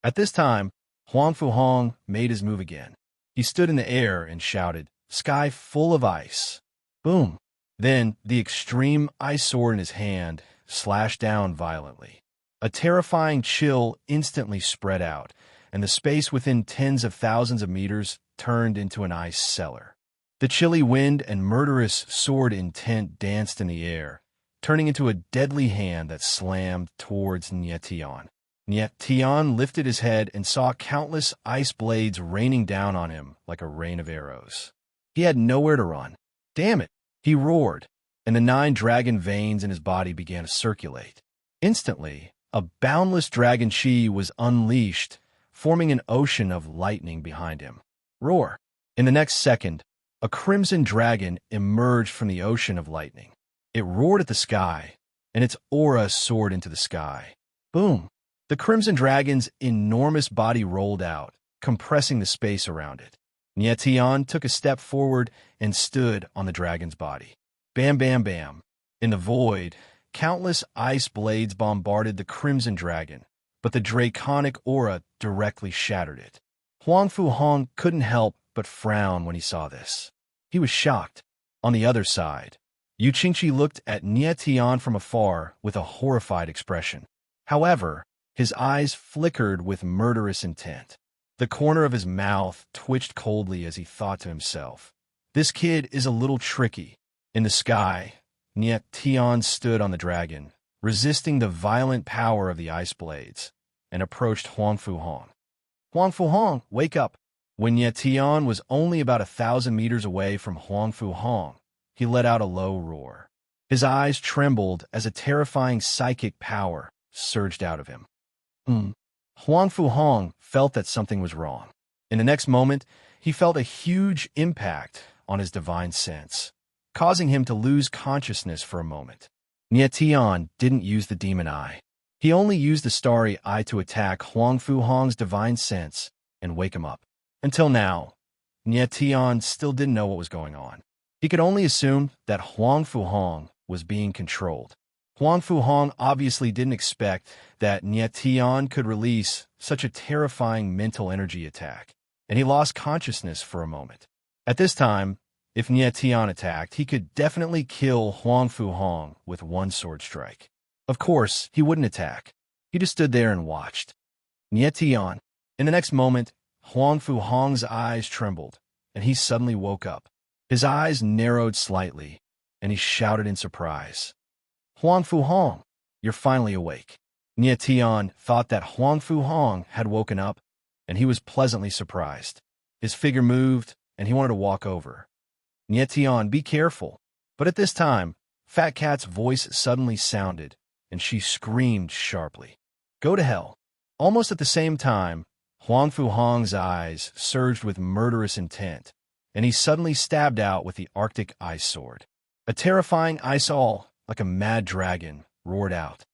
At this time, Huang Fu Hong made his move again. He stood in the air and shouted, "Sky full of ice." Boom! Then, the extreme ice sword in his hand slashed down violently. A terrifying chill instantly spread out, and the space within tens of thousands of meters turned into an ice cellar. The chilly wind and murderous sword intent danced in the air, turning into a deadly hand that slammed towards Nie Tian. Nie Tian lifted his head and saw countless ice blades raining down on him like a rain of arrows. He had nowhere to run. Damn it! He roared, and the 9 dragon veins in his body began to circulate. Instantly, a boundless dragon chi was unleashed, forming an ocean of lightning behind him. Roar! In the next second, a crimson dragon emerged from the ocean of lightning. It roared at the sky, and its aura soared into the sky. Boom! The crimson dragon's enormous body rolled out, compressing the space around it. Nie Tian took a step forward and stood on the dragon's body. Bam, bam, bam. In the void, countless ice blades bombarded the crimson dragon, but the draconic aura directly shattered it. Huang Fu Hong couldn't help but frown when he saw this. He was shocked. On the other side, Yu Qingqi looked at Nie Tian from afar with a horrified expression. However, his eyes flickered with murderous intent. The corner of his mouth twitched coldly as he thought to himself, "This kid is a little tricky." In the sky, Nie Tian stood on the dragon, resisting the violent power of the ice blades, and approached Huang Fu Hong. "Huang Fu Hong, wake up!" When Nie Tian was only about 1,000 meters away from Huang Fu Hong, he let out a low roar. His eyes trembled as a terrifying psychic power surged out of him. Huang Fu Hong felt that something was wrong. In the next moment, he felt a huge impact on his divine sense, causing him to lose consciousness for a moment. Nie Tian didn't use the demon eye. He only used the starry eye to attack Huang Fu Hong's divine sense and wake him up. Until now, Nie Tian still didn't know what was going on. He could only assume that Huang Fu Hong was being controlled. Huang Fu Hong obviously didn't expect that Nie Tian could release such a terrifying mental energy attack, and he lost consciousness for a moment. At this time, if Nie Tian attacked, he could definitely kill Huang Fu Hong with one sword strike. Of course, he wouldn't attack. He just stood there and watched. Nie Tian. In the next moment, Huang Fu Hong's eyes trembled, and he suddenly woke up. His eyes narrowed slightly, and he shouted in surprise, "Huang Fu Hong, you're finally awake." Nie Tian thought that Huang Fu Hong had woken up, and he was pleasantly surprised. His figure moved, and he wanted to walk over. "Nie Tian, be careful." But at this time, Fat Cat's voice suddenly sounded, and she screamed sharply, "Go to hell." Almost at the same time, Huang Fu Hong's eyes surged with murderous intent, and he suddenly stabbed out with the Arctic ice sword. A terrifying ice awl, like a mad dragon, roared out.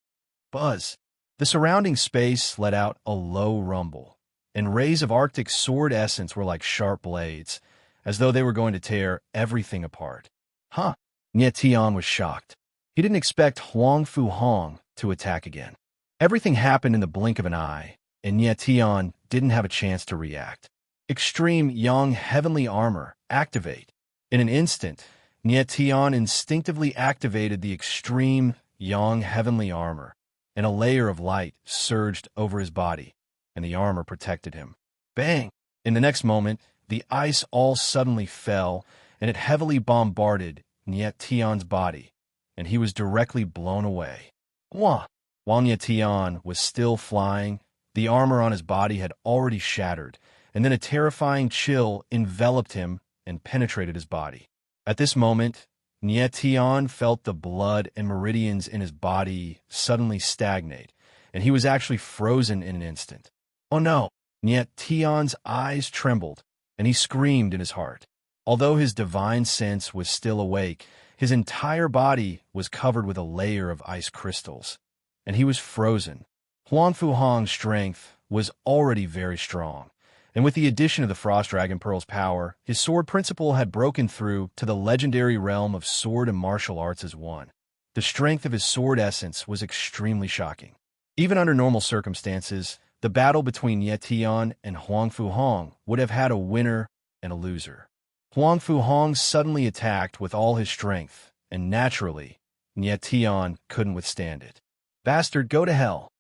Buzz! The surrounding space let out a low rumble, and rays of Arctic sword essence were like sharp blades, as though they were going to tear everything apart. Huh! Nie Tian was shocked. He didn't expect Huang Fu Hong to attack again. Everything happened in the blink of an eye, and Nie Tian didn't have a chance to react. Extreme Yang Heavenly Armor, activate. In an instant, Nie Tian instinctively activated the extreme Yang Heavenly Armor, and a layer of light surged over his body, and the armor protected him. Bang! In the next moment, the ice all suddenly fell, and it heavily bombarded Nie Tian's body, and he was directly blown away. Wah! While Nie Tian was still flying, The armor on his body had already shattered, and then a terrifying chill enveloped him and penetrated his body. At this moment, Nietian felt the blood and meridians in his body suddenly stagnate, and he was actually frozen in an instant. Oh no! Nietian's eyes trembled, and he screamed in his heart. Although his divine sense was still awake, his entire body was covered with a layer of ice crystals, and he was frozen. Huangfu Hong's strength was already very strong, and with the addition of the Frost Dragon Pearl's power, his sword principle had broken through to the legendary realm of sword and martial arts as one. The strength of his sword essence was extremely shocking. Even under normal circumstances, the battle between Nietian and Huangfu Hong would have had a winner and a loser. Huangfu Hong suddenly attacked with all his strength, and naturally, Nietian couldn't withstand it. Bastard, go to hell!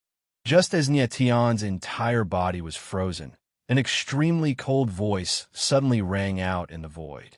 Just as Nietian's entire body was frozen, an extremely cold voice suddenly rang out in the void.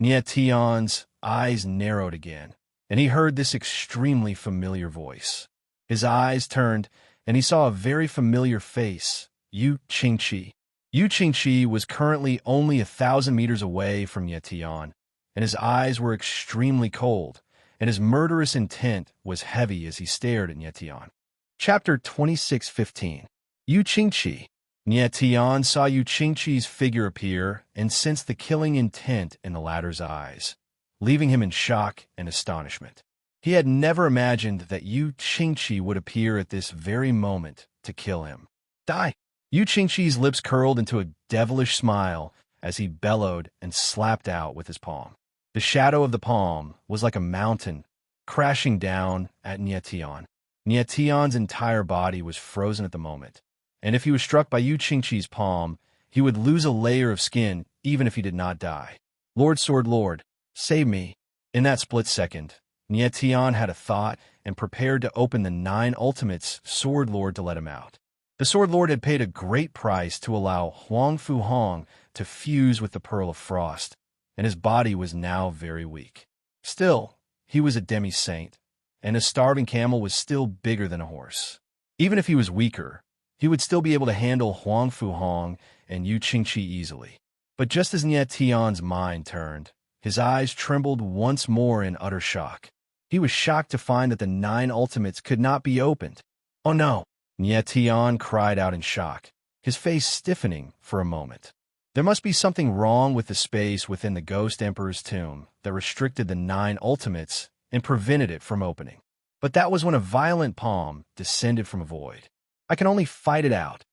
Nietian's eyes narrowed again, and he heard this extremely familiar voice. His eyes turned, and he saw a very familiar face, Yu Qingqi. Yu Qingqi was currently only 1,000 meters away from Nietian, and his eyes were extremely cold, and his murderous intent was heavy as he stared at Nietian. Chapter 26:15. Yu Qingqi. Nietian saw Yu Qingqi's figure appear and sensed the killing intent in the latter's eyes, leaving him in shock and astonishment. He had never imagined that Yu Qingqi would appear at this very moment to kill him. Die! Yu Qingqi's lips curled into a devilish smile as he bellowed and slapped out with his palm. The shadow of the palm was like a mountain crashing down at Nietian. Nietian's entire body was frozen at the moment, and if he was struck by Yu Qingqi's palm, he would lose a layer of skin even if he did not die. Lord Sword Lord, save me! In that split second, Nietian had a thought and prepared to open the 9 Ultimates Sword Lord to let him out. The Sword Lord had paid a great price to allow Huangfu Hong to fuse with the Pearl of Frost, and his body was now very weak. Still, he was a demi-saint, and a starving camel was still bigger than a horse. Even if he was weaker, he would still be able to handle Huangfu Hong and Yu Qingqi easily. But just as Nietian's mind turned, his eyes trembled once more in utter shock. He was shocked to find that the 9 Ultimates could not be opened. Oh no! Nietian cried out in shock, his face stiffening for a moment. There must be something wrong with the space within the Ghost Emperor's tomb that restricted the 9 Ultimates and prevented it from opening. But that was when a violent palm descended from a void. I can only fight it out.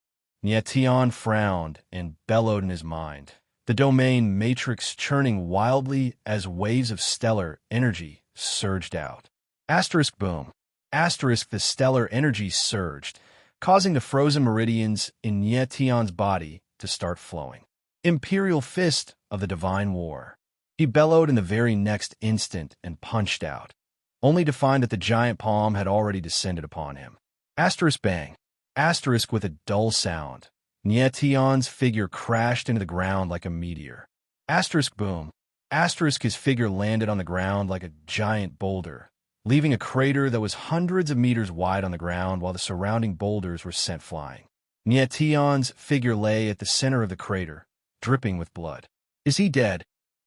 Nietian frowned and bellowed in his mind, the domain matrix churning wildly as waves of stellar energy surged out. Asterisk boom. Asterisk the stellar energy surged, causing the frozen meridians in Nietian's body to start flowing. Imperial Fist of the Divine War. He bellowed in the very next instant and punched out, only to find that the giant palm had already descended upon him. Asterisk bang. Asterisk with a dull sound. Nietian's figure crashed into the ground like a meteor. Asterisk boom. Asterisk his figure landed on the ground like a giant boulder, leaving a crater that was hundreds of meters wide on the ground while the surrounding boulders were sent flying. Nietian's figure lay at the center of the crater, dripping with blood. Is he dead?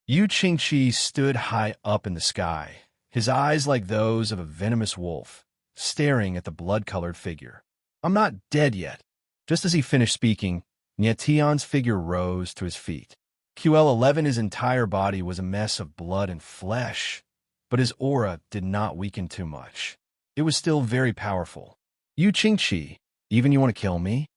Yu Qingqi stood high up in the sky, his eyes like those of a venomous wolf, staring at the blood-colored figure. I'm not dead yet. Just as he finished speaking, Nietian's figure rose to his feet. QL11, his entire body was a mess of blood and flesh, but his aura did not weaken too much. It was still very powerful. Yu Qingqi, even you want to kill me?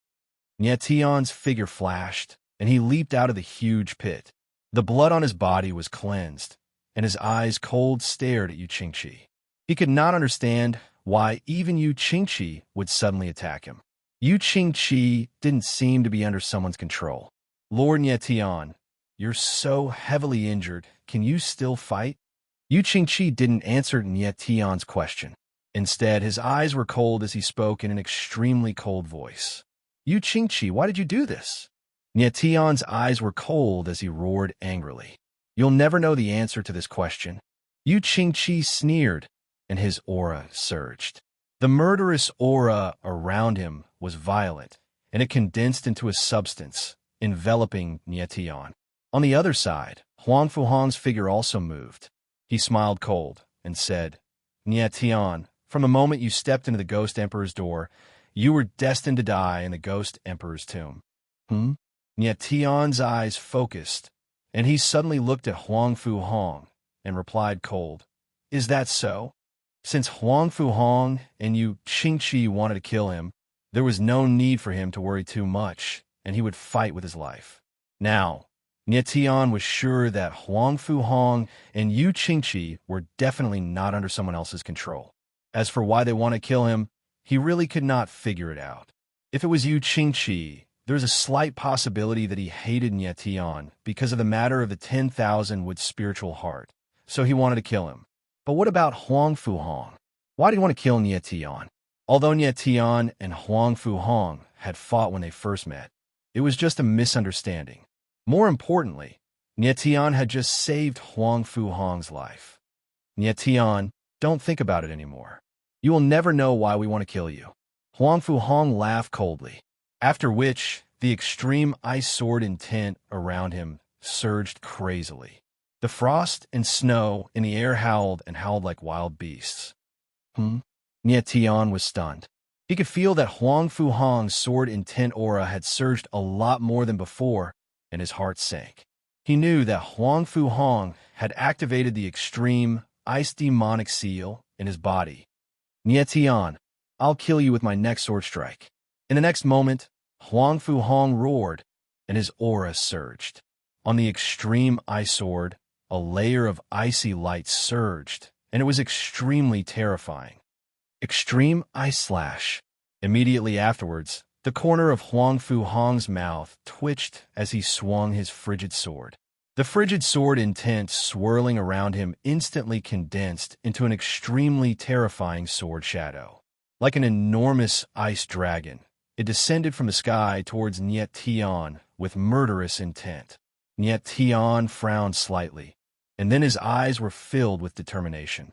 Nietian's figure flashed, and he leaped out of the huge pit. The blood on his body was cleansed, and his eyes cold stared at Yu Qingqi. He could not understand why even Yu Qingqi would suddenly attack him. Yu Qingqi didn't seem to be under someone's control. Lord Nietian, you're so heavily injured, can you still fight? Yu Qingqi didn't answer Nietian's question. Instead, his eyes were cold as he spoke in an extremely cold voice. Yu Qingqi, why did you do this? Nietian's eyes were cold as he roared angrily. You'll never know the answer to this question. Yu Qingqi sneered, and his aura surged. The murderous aura around him was violent, and it condensed into a substance, enveloping Nietian. On the other side, Huang Fuhong's figure also moved. He smiled cold and said, Nietian, from the moment you stepped into the Ghost Emperor's door, you were destined to die in the Ghost Emperor's tomb. Nietian's eyes focused, and he suddenly looked at Huang Fuhong and replied cold, Is that so? Since Huang Fuhong and you Qingqi wanted to kill him, there was no need for him to worry too much, and he would fight with his life. Now, Nietian was sure that Huang Fuhong and Yu Qingqi were definitely not under someone else's control. As for why they want to kill him, he really could not figure it out. If it was Yu Qingqi, there was a slight possibility that he hated Nietian because of the matter of the 10,000 wood spiritual heart, so he wanted to kill him. But what about Huang Fuhong? Why did he want to kill Nietian? Although Nietian and Huang Fuhong had fought when they first met, it was just a misunderstanding. More importantly, Nietian had just saved Huang Fuhong's life. Nietian, don't think about it anymore. You will never know why we want to kill you. Huang Fuhong laughed coldly, after which the extreme ice sword intent around him surged crazily. The frost and snow in the air howled and howled like wild beasts. Nietian was stunned. He could feel that Huang Fuhong's sword intent aura had surged a lot more than before, and his heart sank. He knew that Huang Fuhong had activated the extreme ice demonic seal in his body. Nietian, I'll kill you with my next sword strike. In the next moment, Huang Fuhong roared, and his aura surged. On the extreme ice sword, a layer of icy light surged, and it was extremely terrifying. Extreme ice slash. Immediately afterwards, the corner of Huang Fuhong's mouth twitched as he swung his frigid sword. The frigid sword intent swirling around him instantly condensed into an extremely terrifying sword shadow. Like an enormous ice dragon, it descended from the sky towards Nietian with murderous intent. Nietian frowned slightly, and then his eyes were filled with determination.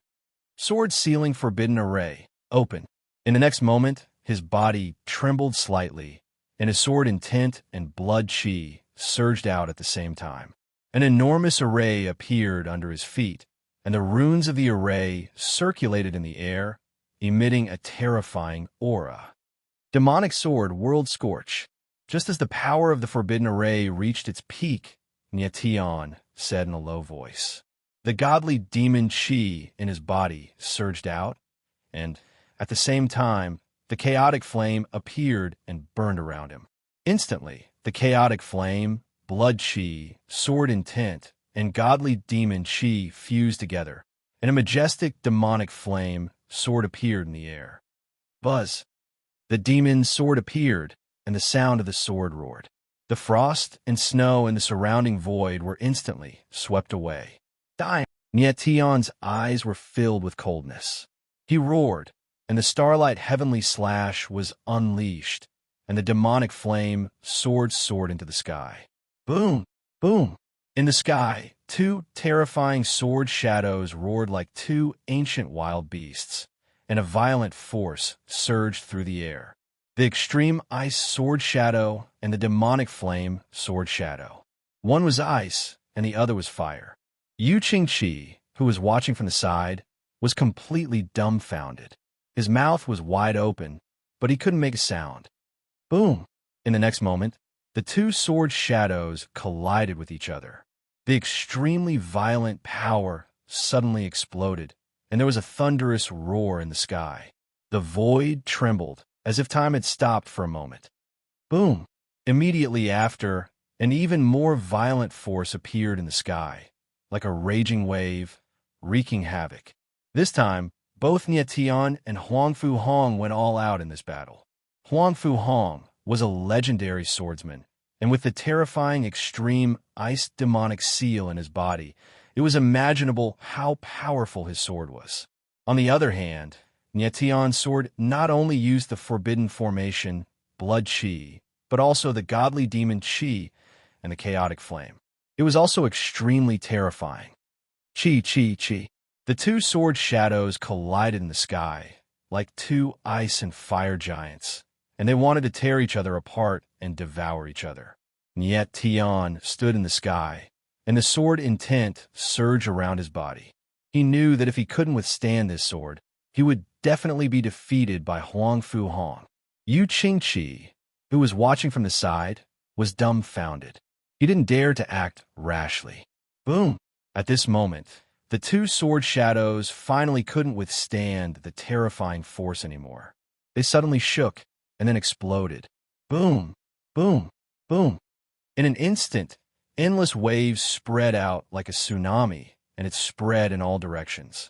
Sword sealing forbidden array, open. In the next moment, his body trembled slightly, and his sword intent and blood chi surged out at the same time. An enormous array appeared under his feet, and the runes of the array circulated in the air, emitting a terrifying aura. Demonic sword World Scorch. Just as the power of the forbidden array reached its peak, Nietian said in a low voice. The godly demon chi in his body surged out, and, at the same time, the chaotic flame appeared and burned around him. Instantly, the chaotic flame, blood chi, sword intent, and godly demon chi fused together, and a majestic demonic flame sword appeared in the air. Buzz! The demon's sword appeared, and the sound of the sword roared. The frost and snow in the surrounding void were instantly swept away. Dying! Nietian's eyes were filled with coldness. He roared, and the starlight heavenly slash was unleashed, and the demonic flame soared into the sky. Boom! Boom! In the sky, two terrifying sword shadows roared like two ancient wild beasts, and a violent force surged through the air. The extreme ice sword shadow and the demonic flame sword shadow. One was ice, and the other was fire. Yu Qingqi, who was watching from the side, was completely dumbfounded. His mouth was wide open, but he couldn't make a sound. Boom! In the next moment, the two sword shadows collided with each other. The extremely violent power suddenly exploded, and there was a thunderous roar in the sky. The void trembled, as if time had stopped for a moment. Boom! Immediately after, an even more violent force appeared in the sky, like a raging wave, wreaking havoc. This time, both Nietian and Huang Fuhong went all out in this battle. Huang Fuhong was a legendary swordsman, and with the terrifying extreme ice demonic seal in his body, it was imaginable how powerful his sword was. On the other hand, Nietian's sword not only used the forbidden formation, blood chi, but also the godly demon chi and the chaotic flame. It was also extremely terrifying. Chi, chi, chi. The two sword shadows collided in the sky, like two ice and fire giants, and they wanted to tear each other apart and devour each other. And yet Tian stood in the sky, and the sword intent surged around his body. He knew that if he couldn't withstand this sword, he would definitely be defeated by Huang Fu Hong. Yu Qingqi, who was watching from the side, was dumbfounded. He didn't dare to act rashly. Boom! At this moment, the two sword shadows finally couldn't withstand the terrifying force anymore. They suddenly shook and then exploded. Boom! Boom! Boom! In an instant, endless waves spread out like a tsunami, and it spread in all directions.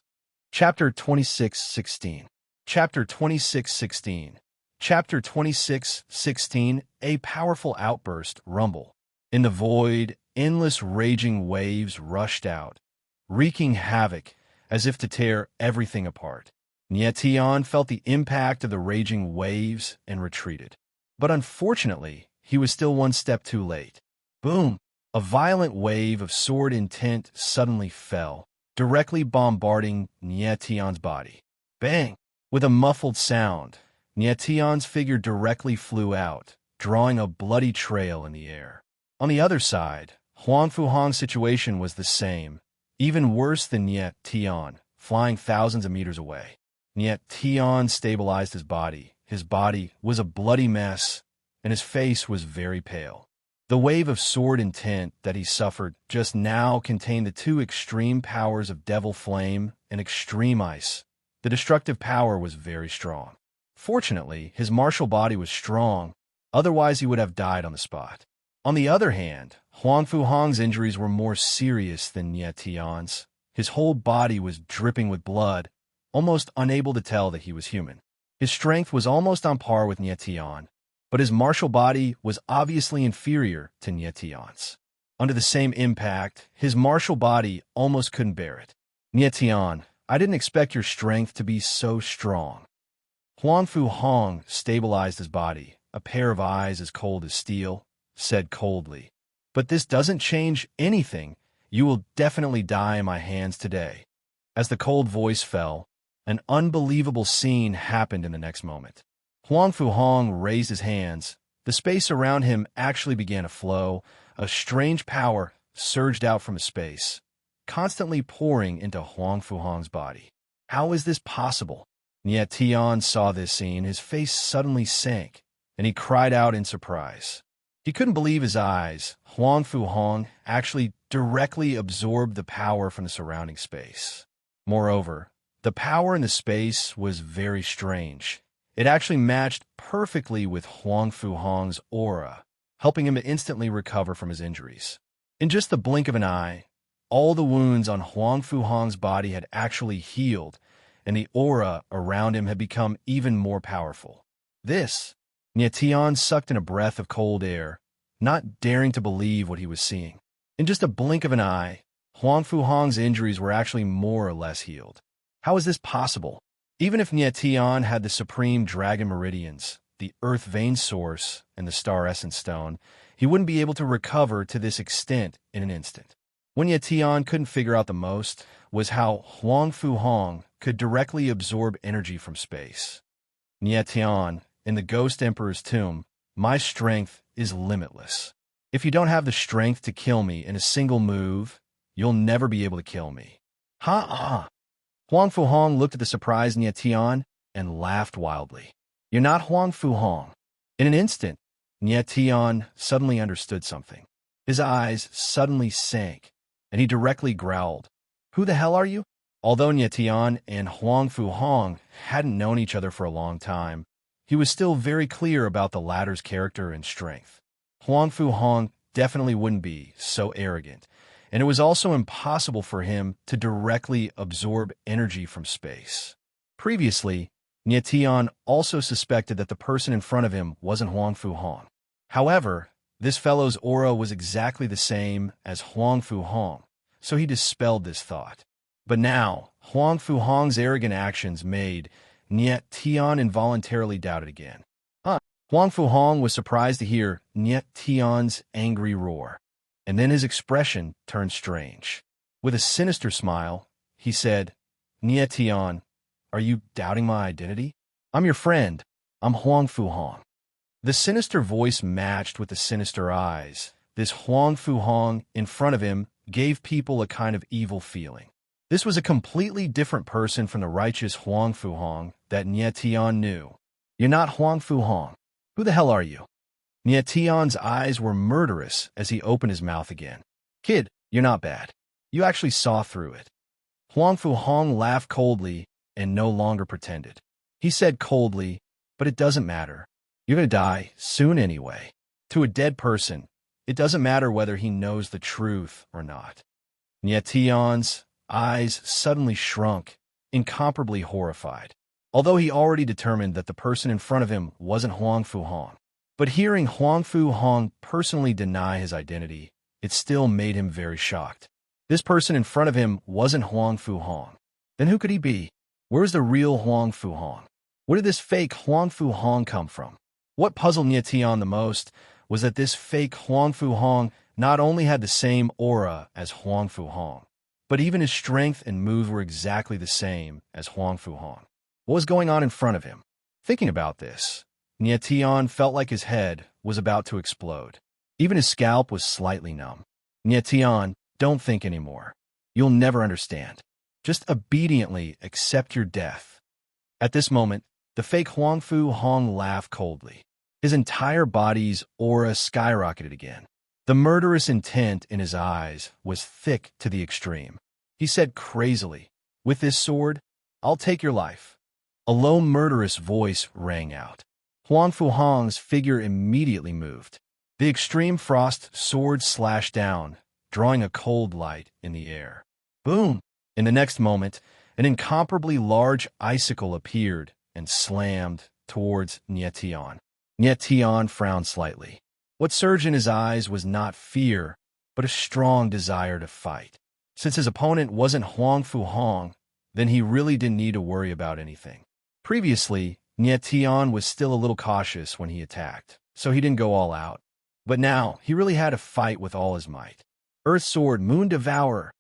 Chapter 26:16. Chapter 26:16. Chapter 26:16. A powerful outburst rumble. In the void, endless raging waves rushed out, wreaking havoc as if to tear everything apart. Nie Tian felt the impact of the raging waves and retreated. But unfortunately, he was still one step too late. Boom! A violent wave of sword intent suddenly fell, directly bombarding Nie Tian's body. Bang! With a muffled sound, Nie Tian's figure directly flew out, drawing a bloody trail in the air. On the other side, Huang Fu Hong's situation was the same, even worse than Nie Tian, flying thousands of meters away. Nie Tian stabilized his body. His body was a bloody mess, and his face was very pale. The wave of sword intent that he suffered just now contained the two extreme powers of Devil Flame and Extreme Ice. The destructive power was very strong. Fortunately, his martial body was strong, otherwise he would have died on the spot. On the other hand, Huang Fu Hong's injuries were more serious than Nie Tian's. His whole body was dripping with blood, almost unable to tell that he was human. His strength was almost on par with Nie Tian, but his martial body was obviously inferior to Nie Tian's. Under the same impact, his martial body almost couldn't bear it. Nie Tian, I didn't expect your strength to be so strong. Huang Fu Hong stabilized his body, a pair of eyes as cold as steel, said coldly, "But this doesn't change anything. You will definitely die in my hands today." As the cold voice fell, an unbelievable scene happened in the next moment. Huang Fu Hong raised his hands. The space around him actually began to flow. A strange power surged out from his space, constantly pouring into Huang Fu Hong's body. How is this possible? Nie Tian saw this scene. His face suddenly sank, and he cried out in surprise. He couldn't believe his eyes. Huang Fu Hong actually directly absorbed the power from the surrounding space. Moreover, the power in the space was very strange. It actually matched perfectly with Huang Fu Hong's aura, helping him to instantly recover from his injuries. In just the blink of an eye, all the wounds on Huang Fu Hong's body had actually healed, and the aura around him had become even more powerful. Nie Tian sucked in a breath of cold air, not daring to believe what he was seeing. In just a blink of an eye, Huang Fu Hong's injuries were actually more or less healed. How is this possible? Even if Nie Tian had the supreme dragon meridians, the earth vein source, and the star essence stone, he wouldn't be able to recover to this extent in an instant. What Nie Tian couldn't figure out the most was how Huang Fu Hong could directly absorb energy from space. Nie Tian, in the Ghost Emperor's tomb, my strength is limitless. If you don't have the strength to kill me in a single move, you'll never be able to kill me. Ha-ah! Huang Fu Hong looked at the surprised Nie Tian and laughed wildly. You're not Huang Fu Hong. In an instant, Nie Tian suddenly understood something. His eyes suddenly sank, and he directly growled, "Who the hell are you?" Although Nie Tian and Huang Fu Hong hadn't known each other for a long time, he was still very clear about the latter's character and strength. Huang Fu Hong definitely wouldn't be so arrogant, and it was also impossible for him to directly absorb energy from space. Previously, Nie Tian also suspected that the person in front of him wasn't Huang Fu Hong. However, this fellow's aura was exactly the same as Huang Fu Hong, so he dispelled this thought. But now, Huang Fu Hong's arrogant actions made Nie Tian involuntarily doubt it again. Huang Fu Hong was surprised to hear Nie Tian's angry roar, and then his expression turned strange. With a sinister smile, he said, Nie Tian, are you doubting my identity? I'm your friend. I'm Huang Fu Hong. The sinister voice matched with the sinister eyes. This Huang Fu Hong in front of him gave people a kind of evil feeling. This was a completely different person from the righteous Huang Fu Hong that Nie Tian knew. You're not Huang Fu Hong. Who the hell are you? Nie Tian's eyes were murderous as he opened his mouth again. Kid, you're not bad. You actually saw through it. Huang Fu Hong laughed coldly and no longer pretended. He said coldly, but it doesn't matter. You're going to die soon anyway. To a dead person, it doesn't matter whether he knows the truth or not. Nie Tian's eyes suddenly shrunk, incomparably horrified, although he already determined that the person in front of him wasn't Huang Fu Hong. But hearing Huang Fu Hong personally deny his identity, it still made him very shocked. This person in front of him wasn't Huang Fu Hong. Then who could he be? Where's the real Huang Fu Hong? Where did this fake Huang Fu Hong come from? What puzzled Nie Tian the most was that this fake Huang Fu Hong not only had the same aura as Huang Fu Hong, but even his strength and moves were exactly the same as Huang Fu Hong. What was going on in front of him? Thinking about this, Nie Tian felt like his head was about to explode. Even his scalp was slightly numb. Nie Tian, don't think anymore. You'll never understand. Just obediently accept your death. At this moment, the fake Huang Fu Hong laughed coldly. His entire body's aura skyrocketed again. The murderous intent in his eyes was thick to the extreme. He said crazily, "With this sword, I'll take your life." A low murderous voice rang out. Huang Fu Hong's figure immediately moved. The extreme frost sword slashed down, drawing a cold light in the air. Boom! In the next moment, an incomparably large icicle appeared and slammed towards Nie Tian. Nie Tian frowned slightly. What surged in his eyes was not fear, but a strong desire to fight. Since his opponent wasn't Huang Fu Hong, then he really didn't need to worry about anything. Previously, Nie Tian was still a little cautious when he attacked, so he didn't go all out. But now, he really had to fight with all his might. Earth Sword, Moon Devourer!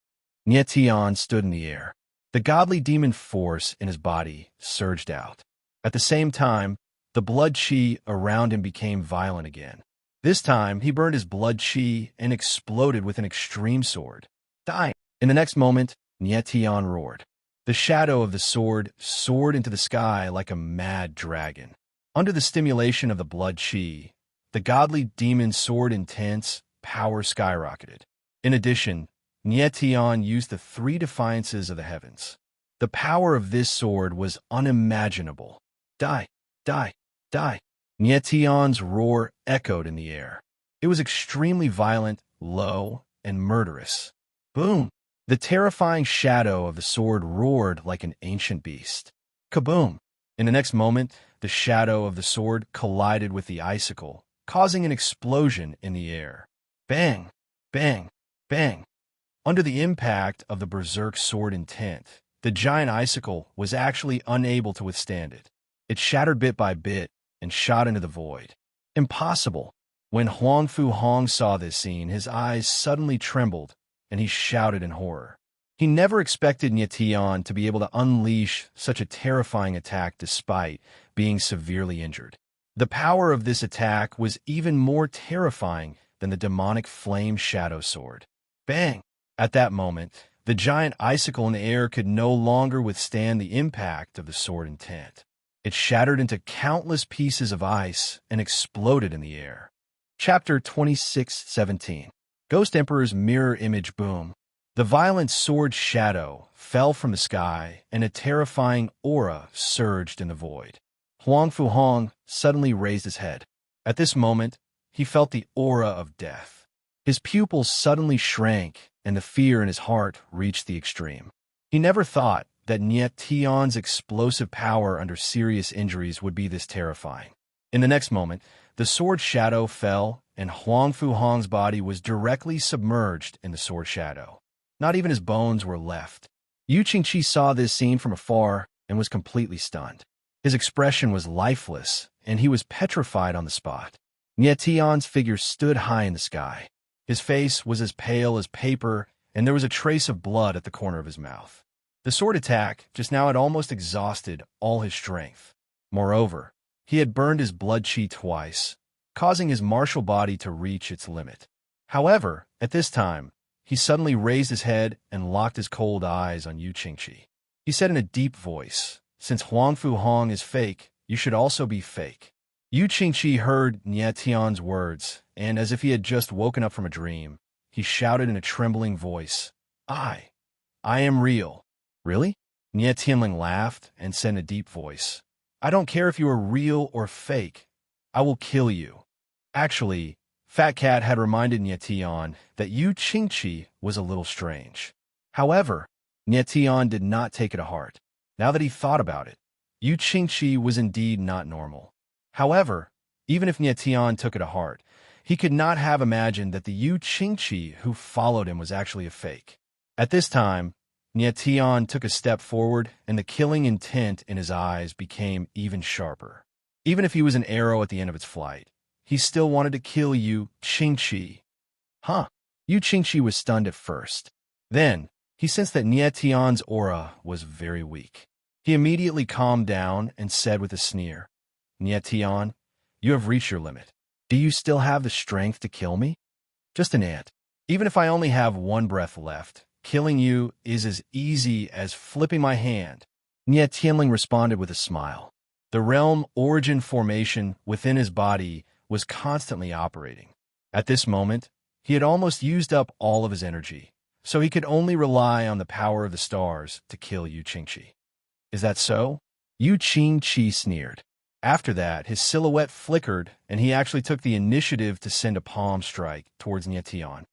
Nie Tian stood in the air. The godly demon force in his body surged out. At the same time, the blood chi around him became violent again. This time, he burned his blood chi and exploded with an extreme sword. Die! In the next moment, Nie Tian roared. The shadow of the sword soared into the sky like a mad dragon. Under the stimulation of the blood chi, the godly demon's sword intense power skyrocketed. In addition, Nie Tian used the three defiances of the heavens. The power of this sword was unimaginable. Die! Die! Die! Nie Tian's roar echoed in the air. It was extremely violent, low, and murderous. Boom! The terrifying shadow of the sword roared like an ancient beast. Kaboom! In the next moment, the shadow of the sword collided with the icicle, causing an explosion in the air. Bang! Bang! Bang! Under the impact of the berserk sword intent, the giant icicle was actually unable to withstand it. It shattered bit by bit and shot into the void. Impossible! When Huang Fu Hong saw this scene, his eyes suddenly trembled, and he shouted in horror. He never expected Nie Tian to be able to unleash such a terrifying attack despite being severely injured. The power of this attack was even more terrifying than the demonic flame shadow sword. Bang! At that moment, the giant icicle in the air could no longer withstand the impact of the sword intent. It shattered into countless pieces of ice and exploded in the air. Chapter 26:17. Ghost Emperor's mirror image boom. The violent sword shadow fell from the sky, and a terrifying aura surged in the void. Huang Fu Hong suddenly raised his head. At this moment, he felt the aura of death. His pupils suddenly shrank, and the fear in his heart reached the extreme. He never thought that Nie Tian's explosive power under serious injuries would be this terrifying. In the next moment, the sword shadow fell, and Huang Fu Hong's body was directly submerged in the sword shadow. Not even his bones were left. Yu Qingqi saw this scene from afar and was completely stunned. His expression was lifeless, and he was petrified on the spot. Nie Tian's figure stood high in the sky. His face was as pale as paper, and there was a trace of blood at the corner of his mouth. The sword attack just now had almost exhausted all his strength. Moreover, He had burned his blood chi twice, causing his martial body to reach its limit. However, at this time, he suddenly raised his head and locked his cold eyes on Yu Qingqi. He said in a deep voice, "Since Huangfu Hong is fake, you should also be fake." Yu Qingqi heard Nie Tian's words, and as if he had just woken up from a dream, he shouted in a trembling voice, I am real." "Really?" Nie Tianling laughed and said in a deep voice, "I don't care if you are real or fake. I will kill you." Actually, Fat Cat had reminded Nie Tian that Yu Qingqi was a little strange. However, Nie Tian did not take it to heart. Now that he thought about it, Yu Qingqi was indeed not normal. However, even if Nie Tian took it to heart, he could not have imagined that the Yu Qingqi who followed him was actually a fake. At this time, Nie Tian took a step forward, and the killing intent in his eyes became even sharper. Even if he was an arrow at the end of its flight, he still wanted to kill Yu Qingqi. Yu Qingqi was stunned at first. Then, he sensed that Nie Tian's aura was very weak. He immediately calmed down and said with a sneer, "Nie Tian, you have reached your limit. Do you still have the strength to kill me?" "Just an ant. Even if I only have one breath left, killing you is as easy as flipping my hand." Nie Tianling responded with a smile. The realm origin formation within his body was constantly operating. At this moment, he had almost used up all of his energy, so he could only rely on the power of the stars to kill Yu Qingqi. "Is that so?" Yu Qingqi sneered. After that, his silhouette flickered, and he actually took the initiative to send a palm strike towards Nie Tian.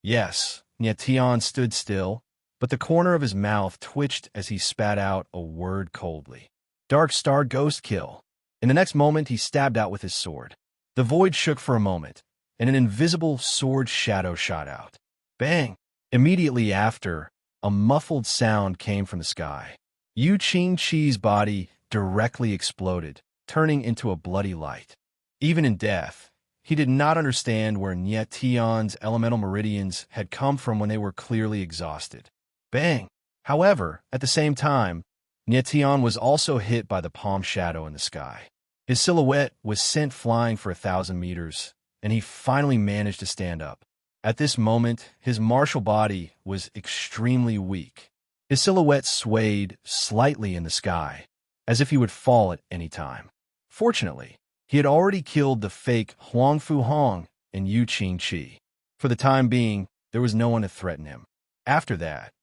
Yes, Nie Tian stood still, but the corner of his mouth twitched as he spat out a word coldly. "Dark Star Ghost Kill." In the next moment, he stabbed out with his sword. The void shook for a moment, and an invisible sword shadow shot out. Bang! Immediately after, a muffled sound came from the sky. Yu Qingqi's body directly exploded, turning into a bloody light. Even in death, he did not understand where Nie Tian's elemental meridians had come from when they were clearly exhausted. Bang! However, at the same time, Nie Tian was also hit by the palm shadow in the sky. His silhouette was sent flying for 1,000 meters, and he finally managed to stand up. At this moment, his martial body was extremely weak. His silhouette swayed slightly in the sky, as if he would fall at any time. Fortunately, he had already killed the fake Huangfu Hong and Yu Qingqi. For the time being, there was no one to threaten him. After that,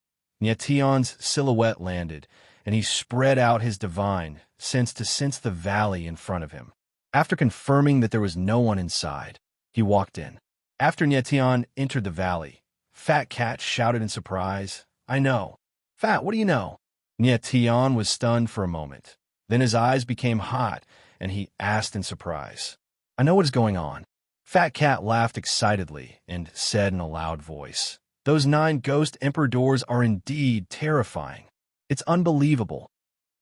Nie Tian's silhouette landed, and he spread out his divine sense to sense the valley in front of him. After confirming that there was no one inside, he walked in. After Nie Tian entered the valley, Fat Cat shouted in surprise, "I know." "Fat, what do you know?" Nie Tian was stunned for a moment. Then his eyes became hot, and he asked in surprise, "I know what is going on." Fat Cat laughed excitedly and said in a loud voice, "Those 9 ghost emperor doors are indeed terrifying. It's unbelievable."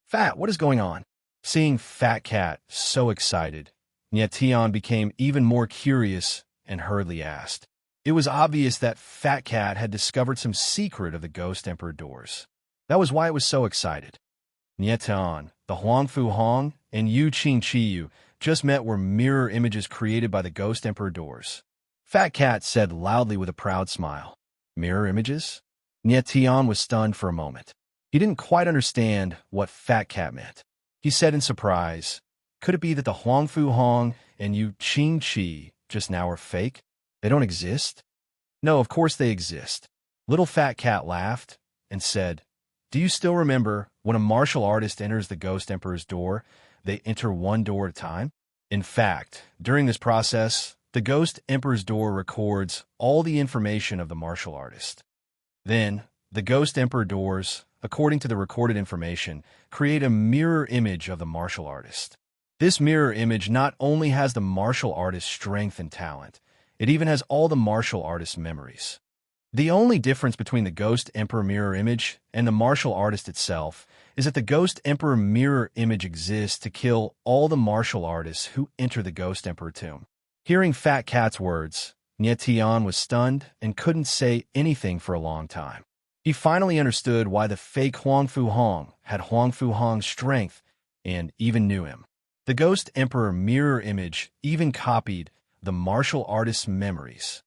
"Fat, what is going on?" Seeing Fat Cat so excited, Nie Tian became even more curious and hurriedly asked. It was obvious that Fat Cat had discovered some secret of the Ghost Emperor doors. That was why it was so excited. Nie Tian, the Huangfu Hong, and Yu Qingqi just met were mirror images created by the Ghost Emperor doors. Fat Cat said loudly with a proud smile. Mirror images? Nie Tian was stunned for a moment. He didn't quite understand what Fat Cat meant. He said in surprise, "Could it be that the Huangfu Hong and Yu Qingqi just now are fake? They don't exist?" "No, of course they exist." Little Fat Cat laughed and said, "Do you still remember when a martial artist enters the Ghost Emperor's door, they enter one door at a time? In fact, during this process, the Ghost Emperor's door records all the information of the martial artist. Then, the Ghost Emperor doors, according to the recorded information, create a mirror image of the martial artist. This mirror image not only has the martial artist's strength and talent, it even has all the martial artist's memories. The only difference between the Ghost Emperor mirror image and the martial artist itself is that the Ghost Emperor mirror image exists to kill all the martial artists who enter the Ghost Emperor tomb." Hearing Fat Cat's words, Nie Tian was stunned and couldn't say anything for a long time. He finally understood why the fake Huangfu Hong had Huangfu Hong's strength and even knew him. The Ghost Emperor mirror image even copied the martial artist's memories.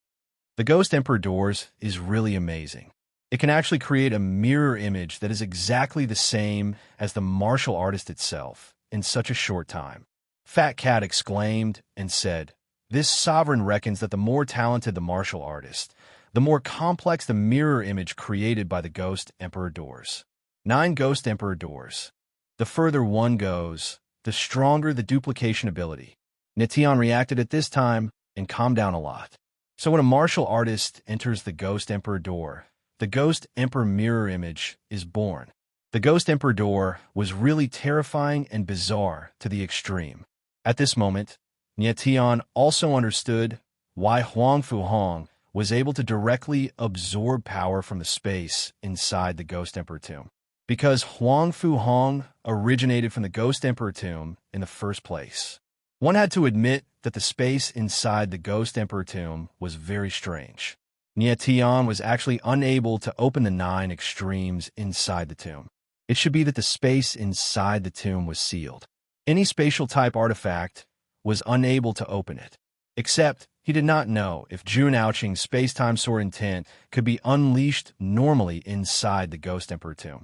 The Ghost Emperor doors is really amazing. It can actually create a mirror image that is exactly the same as the martial artist itself in such a short time. Fat Cat exclaimed and said, "This sovereign reckons that the more talented the martial artist, the more complex the mirror image created by the Ghost Emperor doors. 9 Ghost Emperor doors. The further one goes, the stronger the duplication ability." Nation reacted at this time and calmed down a lot. So when a martial artist enters the Ghost Emperor door, the Ghost Emperor mirror image is born. The Ghost Emperor door was really terrifying and bizarre to the extreme. At this moment, Nation also understood why Huang Fu Hong was able to directly absorb power from the space inside the Ghost Emperor tomb. Because Huang Fu Hong originated from the Ghost Emperor tomb in the first place. One had to admit that the space inside the Ghost Emperor tomb was very strange. Nation was actually unable to open the 9 extremes inside the tomb. It should be that the space inside the tomb was sealed. Any spatial type artifact was unable to open it. Except he did not know if Jun Aoqing's space-time sword intent could be unleashed normally inside the Ghost Emperor tomb.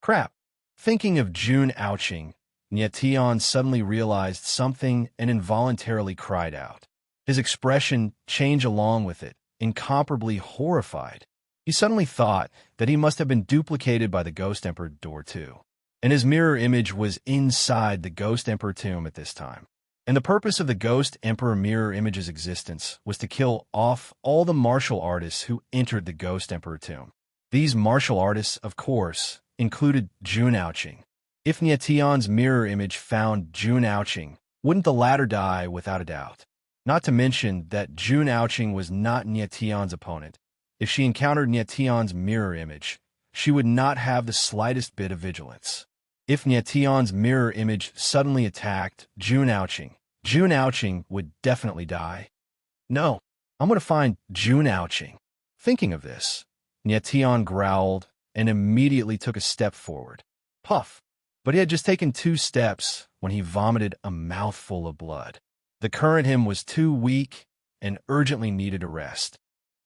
Crap. Thinking of Jun Aoqing, Nation suddenly realized something and involuntarily cried out. His expression changed along with it, incomparably horrified. He suddenly thought that he must have been duplicated by the Ghost Emperor door too. And his mirror image was inside the Ghost Emperor tomb at this time. And the purpose of the Ghost Emperor mirror image's existence was to kill off all the martial artists who entered the Ghost Emperor tomb. These martial artists, of course, included Jun Aoqing. If Nation's mirror image found Jun Aoqing, wouldn't the latter die without a doubt? Not to mention that Jun Aoqing was not Nation's opponent. If she encountered Nation's mirror image, she would not have the slightest bit of vigilance. If Nation's mirror image suddenly attacked Jun Aoqing would definitely die. No, I'm going to find Jun Aoqing. Thinking of this, Nation growled and immediately took a step forward. Puff! But he had just taken 2 steps when he vomited a mouthful of blood. The current him was too weak and urgently needed a rest.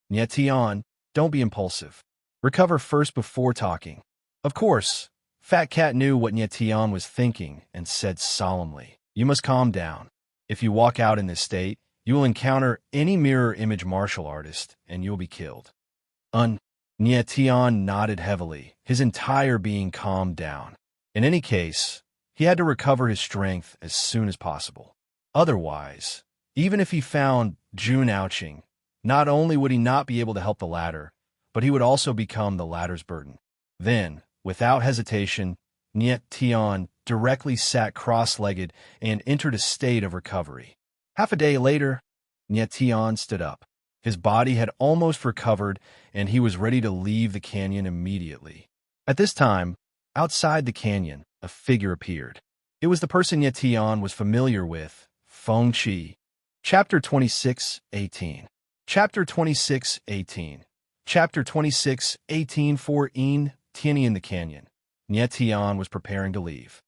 Nation, don't be impulsive. Recover first before talking. Of course, Fat Cat knew what Nation was thinking and said solemnly, "You must calm down. If you walk out in this state, you will encounter any mirror image martial artist and you'll be killed." Nation nodded heavily, his entire being calmed down. In any case, he had to recover his strength as soon as possible. Otherwise, even if he found Jun Aoqing, not only would he not be able to help the latter, but he would also become the latter's burden. Then, without hesitation, Nation directly sat cross-legged and entered a state of recovery. Half a day later, Nation stood up. His body had almost recovered, and he was ready to leave the canyon immediately. At this time, outside the canyon, a figure appeared. It was the person Nation was familiar with, Feng Qi. Chapter 26:18. Chapter 26:18. Chapter 26:18 for Tianyi in the canyon. Nation was preparing to leave.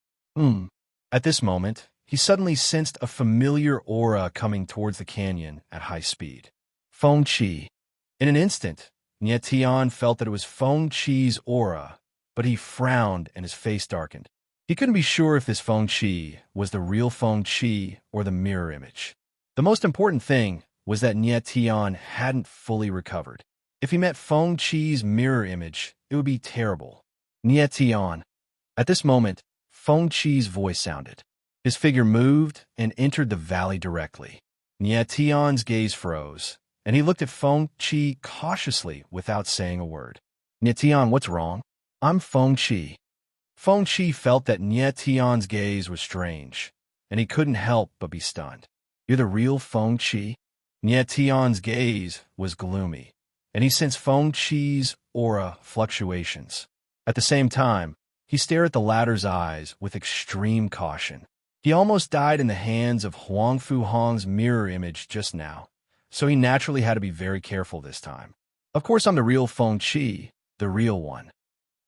At this moment, he suddenly sensed a familiar aura coming towards the canyon at high speed. Feng Qi. In an instant, Nation felt that it was Feng Qi's aura, but he frowned and his face darkened. He couldn't be sure if this Feng Qi was the real Feng Qi or the mirror image. The most important thing was that Nation hadn't fully recovered. If he met Feng Qi's mirror image, it would be terrible. Nation. At this moment, Feng Qi's voice sounded. His figure moved and entered the valley directly. Nation's gaze froze, and he looked at Feng Qi cautiously without saying a word. Nation, what's wrong? I'm Feng Qi. Feng Qi felt that Nation's gaze was strange, and he couldn't help but be stunned. You're the real Feng Qi? Nation's gaze was gloomy, and he sensed Feng Qi's aura fluctuations. At the same time, he stared at the latter's eyes with extreme caution. He almost died in the hands of Huang Fu Hong's mirror image just now, so he naturally had to be very careful this time. Of course I'm the real Feng Qi, the real one.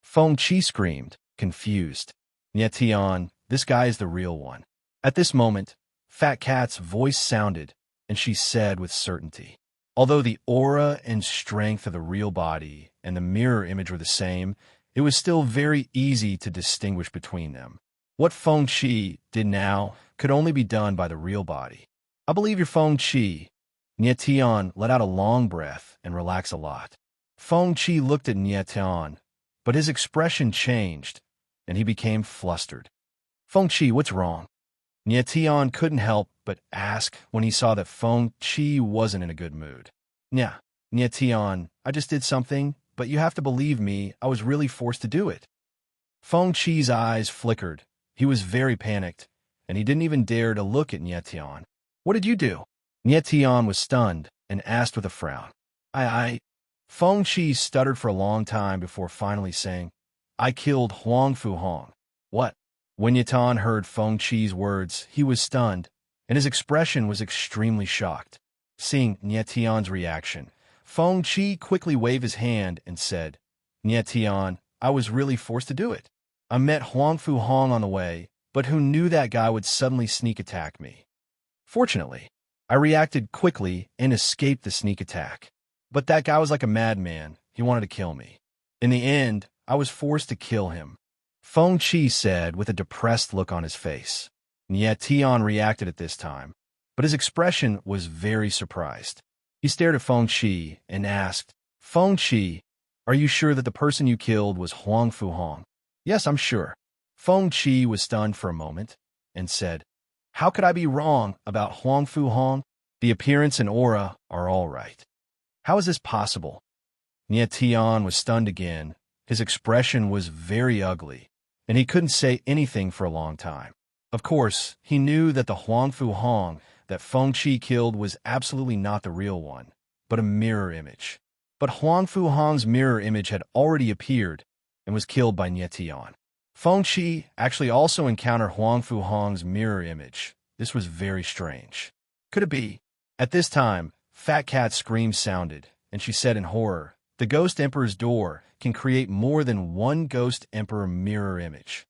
Feng Qi screamed, confused. Nation, this guy is the real one. At this moment, Fat Cat's voice sounded, and she said with certainty, although the aura and strength of the real body and the mirror image were the same, it was still very easy to distinguish between them. What Feng Qi did now could only be done by the real body. I believe your Feng Qi. Nie Tian let out a long breath and relaxed a lot. Feng Qi looked at Nie Tian, but his expression changed, and he became flustered. Feng Qi, what's wrong? Nie Tian couldn't help but ask when he saw that Feng Qi wasn't in a good mood. Nie Tian, I just did something, but you have to believe me, I was really forced to do it. Feng Qi's eyes flickered. He was very panicked, and he didn't even dare to look at Nie Tian. What did you do? Nie Tian was stunned and asked with a frown. Feng Qi stuttered for a long time before finally saying, I killed Huang Fu Hong. What? When Nie Tian heard Feng Qi's words, he was stunned, and his expression was extremely shocked. Seeing Nie Tian's reaction, Feng Qi quickly waved his hand and said, Nie Tian, I was really forced to do it. I met Huang Fu Hong on the way, but who knew that guy would suddenly sneak attack me? Fortunately, I reacted quickly and escaped the sneak attack. But that guy was like a madman. He wanted to kill me. In the end, I was forced to kill him. Feng Qi said with a depressed look on his face. Nie Tian reacted at this time, but his expression was very surprised. He stared at Feng Qi and asked, Feng Qi, are you sure that the person you killed was Huang Fu Hong? Yes, I'm sure. Feng Qi was stunned for a moment and said, How could I be wrong about Huang Fu Hong? The appearance and aura are all right. How is this possible? Nie Tian was stunned again. His expression was very ugly, and he couldn't say anything for a long time. Of course, he knew that the Huang Fu Hong that Feng Qi killed was absolutely not the real one, but a mirror image. But Huang Fu Hong's mirror image had already appeared and was killed by Nie Tian. Feng Qi actually also encountered Huang Fu Hong's mirror image. This was very strange. Could it be? At this time, Fat Cat's scream sounded, and she said in horror, The Ghost Emperor's door can create more than one Ghost Emperor mirror image.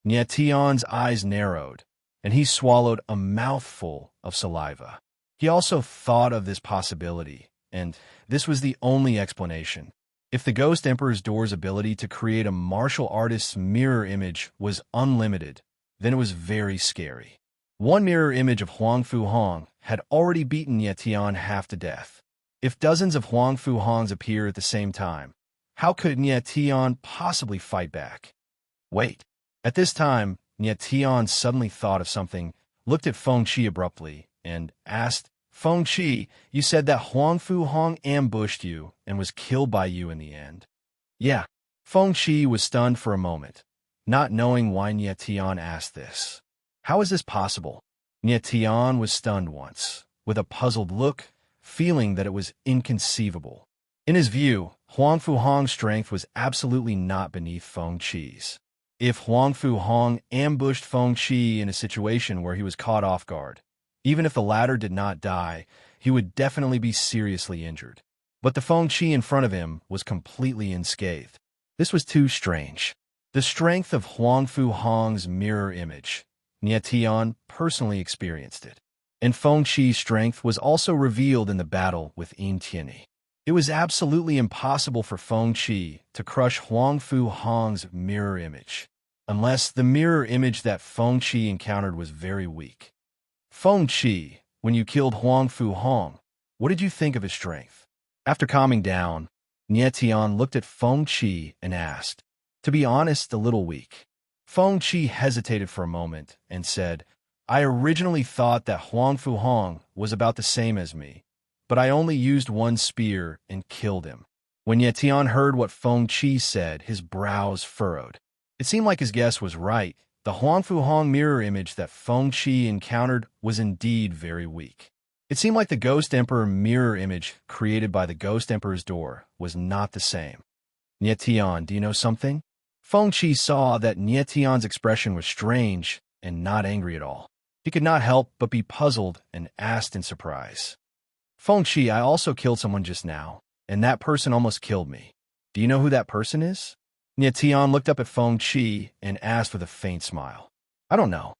Nie Tian's eyes narrowed, and he swallowed a mouthful of saliva. He also thought of this possibility, and this was the only explanation. If the Ghost Emperor's door's ability to create a martial artist's mirror image was unlimited, then it was very scary. One mirror image of Huang Fu Hong had already beaten Nie Tian half to death. If dozens of Huang Fu Hongs appear at the same time, how could Nie Tian possibly fight back? Wait. At this time, Nie Tian suddenly thought of something, looked at Feng Qi abruptly, and asked, Feng Qi, you said that Huang Fu Hong ambushed you and was killed by you in the end. Yeah. Feng Qi was stunned for a moment, not knowing why Nie Tian asked this. How is this possible? Nie Tian was stunned once, with a puzzled look, feeling that it was inconceivable. In his view, Huang Fu Hong's strength was absolutely not beneath Feng Qi's. If Huang Fu Hong ambushed Feng Qi in a situation where he was caught off guard, even if the latter did not die, he would definitely be seriously injured. But the Feng Qi in front of him was completely unscathed. This was too strange. The strength of Huang Fu Hong's mirror image. Nie Tian personally experienced it. And Feng Qi's strength was also revealed in the battle with Yin Tianyi. It was absolutely impossible for Feng Qi to crush Huang Fu Hong's mirror image, unless the mirror image that Feng Qi encountered was very weak. Feng Qi, when you killed Huang Fu Hong, what did you think of his strength? After calming down, Nie Tian looked at Feng Qi and asked, To be honest, a little weak. Feng Qi hesitated for a moment and said, I originally thought that Huang Fu Hong was about the same as me, but I only used one spear and killed him. When Nie Tian heard what Feng Qi said, his brows furrowed. It seemed like his guess was right. The Huang Fu Hong mirror image that Feng Qi encountered was indeed very weak. It seemed like the Ghost Emperor mirror image created by the Ghost Emperor's door was not the same. Nie Tian, do you know something? Feng Qi saw that Nie Tian's expression was strange and not angry at all. He could not help but be puzzled and asked in surprise. Feng Qi, I also killed someone just now, and that person almost killed me. Do you know who that person is? Nie Tian looked up at Feng Qi and asked with a faint smile. I don't know.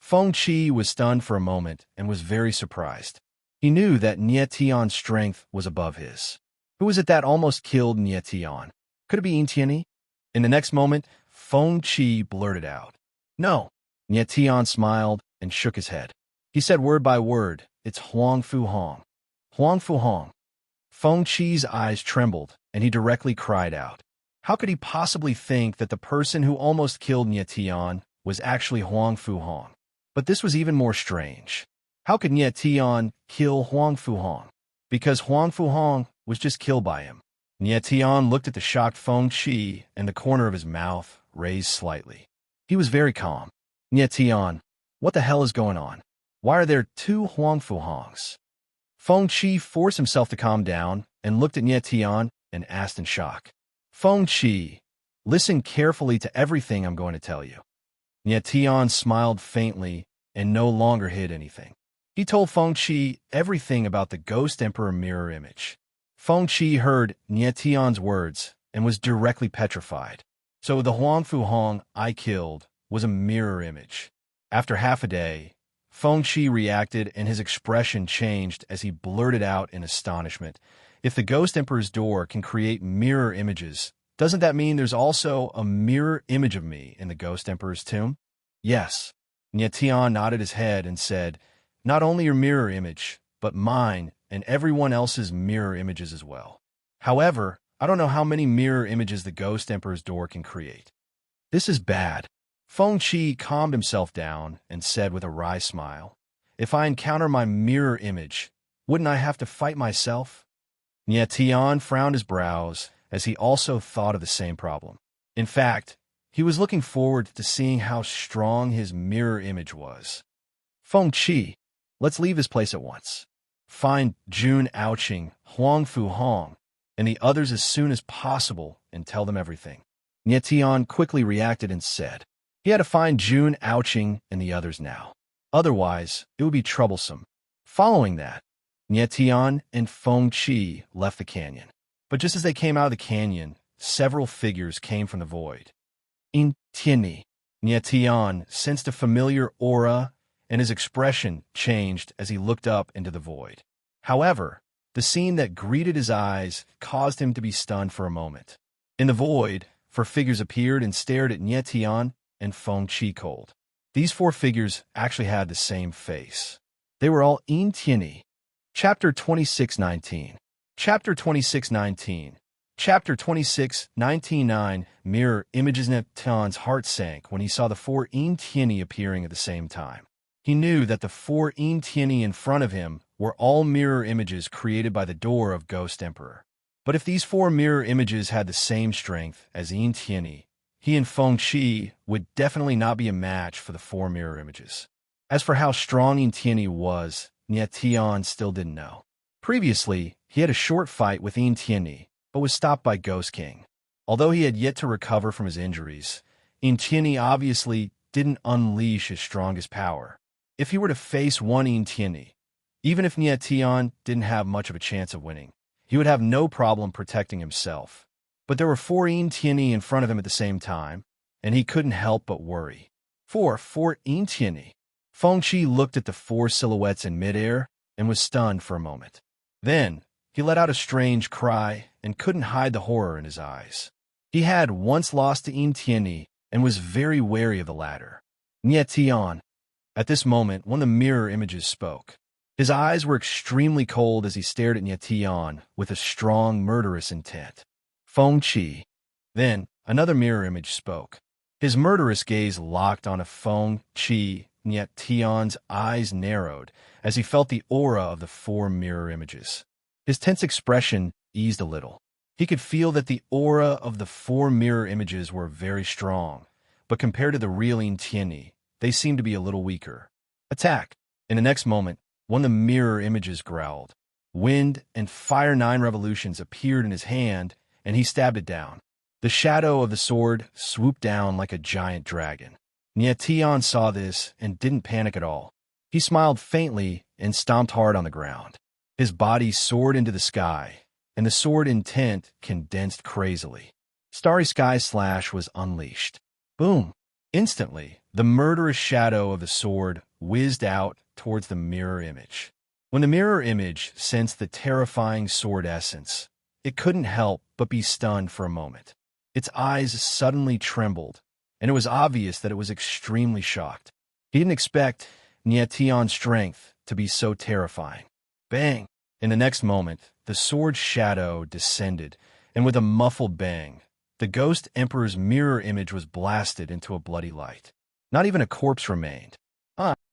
Feng Qi was stunned for a moment and was very surprised. He knew that Nie Tian's strength was above his. Who was it that almost killed Nie Tian? Could it be Yin Tianyi? In the next moment, Feng Qi blurted out, "No." Nie Tian smiled and shook his head. He said word by word, "It's Huang Fu Hong." Huang Fu Hong. Feng Qi's eyes trembled, and he directly cried out. How could he possibly think that the person who almost killed Nie Tian was actually Huang Fu Hong? But this was even more strange. How could Nie Tian kill Huang Fu Hong? Because Huang Fu Hong was just killed by him. Nie Tian looked at the shocked Feng Qi, and the corner of his mouth raised slightly. He was very calm. Nie Tian, what the hell is going on? Why are there two Huang Fu Hongs? Feng Qi forced himself to calm down and looked at Nie Tian and asked in shock. Feng Qi, listen carefully to everything I'm going to tell you. Nie Tian smiled faintly and no longer hid anything. He told Feng Qi everything about the Ghost Emperor mirror image. Feng Qi heard Nie Tian's words and was directly petrified. So the Huang Fu Hong I killed was a mirror image. After half a day, Feng Qi reacted and his expression changed as he blurted out in astonishment. If the Ghost Emperor's door can create mirror images, doesn't that mean there's also a mirror image of me in the Ghost Emperor's tomb? Yes. Nie Tian nodded his head and said, not only your mirror image, but mine and everyone else's mirror images as well. However, I don't know how many mirror images the Ghost Emperor's door can create. This is bad. Feng Qi calmed himself down and said with a wry smile, if I encounter my mirror image, wouldn't I have to fight myself? Nie Tian frowned his brows as he also thought of the same problem. In fact, he was looking forward to seeing how strong his mirror image was. Feng Qi, let's leave this place at once. Find Jun Aoqing, Huang Fu Hong, and the others as soon as possible and tell them everything. Nie Tian quickly reacted and said, he had to find Jun Aoqing and the others now. Otherwise, it would be troublesome. Following that, Nie Tian and Feng Qi left the canyon. But just as they came out of the canyon, several figures came from the void. In Tianyi, Nie Tian sensed a familiar aura, and his expression changed as he looked up into the void. However, the scene that greeted his eyes caused him to be stunned for a moment. In the void, 4 figures appeared and stared at Nie Tian and Feng Qi cold. These 4 figures actually had the same face. They were all in Tianyi. Chapter 26:19. Chapter 26:19. Chapter 26:19. Mirror images. Nie Tian's heart sank when he saw the 4 in Tianyi appearing at the same time. He knew that the 4 in Tianyi in front of him were all mirror images created by the door of Ghost Emperor. But if these 4 mirror images had the same strength as in Tianyi, he and Feng Qi would definitely not be a match for the 4 mirror images. As for how strong in Tianyi was, Nie Tian still didn't know. Previously, he had a short fight with In Tianyi, but was stopped by Ghost King. Although he had yet to recover from his injuries, In Tianyi obviously didn't unleash his strongest power. If he were to face one In Tianyi, even if Nie Tian didn't have much of a chance of winning, he would have no problem protecting himself. But there were 4 In Tianyi in front of him at the same time, and he couldn't help but worry. 4 In Tianyi. Feng Qi looked at the 4 silhouettes in midair and was stunned for a moment. Then, he let out a strange cry and couldn't hide the horror in his eyes. He had once lost to In Tianyi and was very wary of the latter. Nie Tian. At this moment, one of the mirror images spoke. His eyes were extremely cold as he stared at Nie Tian with a strong, murderous intent. Feng Qi. Then, another mirror image spoke. His murderous gaze locked on a Feng Qi. Nie Tian's eyes narrowed as he felt the aura of the 4 mirror images. His tense expression eased a little. He could feel that the aura of the 4 mirror images were very strong, but compared to the real In Tianyi, they seemed to be a little weaker. Attack! In the next moment, one of the mirror images growled. Wind and fire 9 revolutions appeared in his hand, and he stabbed it down. The shadow of the sword swooped down like a giant dragon. Nie Tian saw this and didn't panic at all. He smiled faintly and stomped hard on the ground. His body soared into the sky, and the sword intent condensed crazily. Starry Sky Slash was unleashed. Boom! Instantly, the murderous shadow of the sword whizzed out towards the mirror image. When the mirror image sensed the terrifying sword essence, it couldn't help but be stunned for a moment. Its eyes suddenly trembled, and it was obvious that it was extremely shocked. He didn't expect Nietion's strength to be so terrifying. Bang! In the next moment, the sword's shadow descended, and with a muffled bang, the Ghost Emperor's mirror image was blasted into a bloody light. Not even a corpse remained.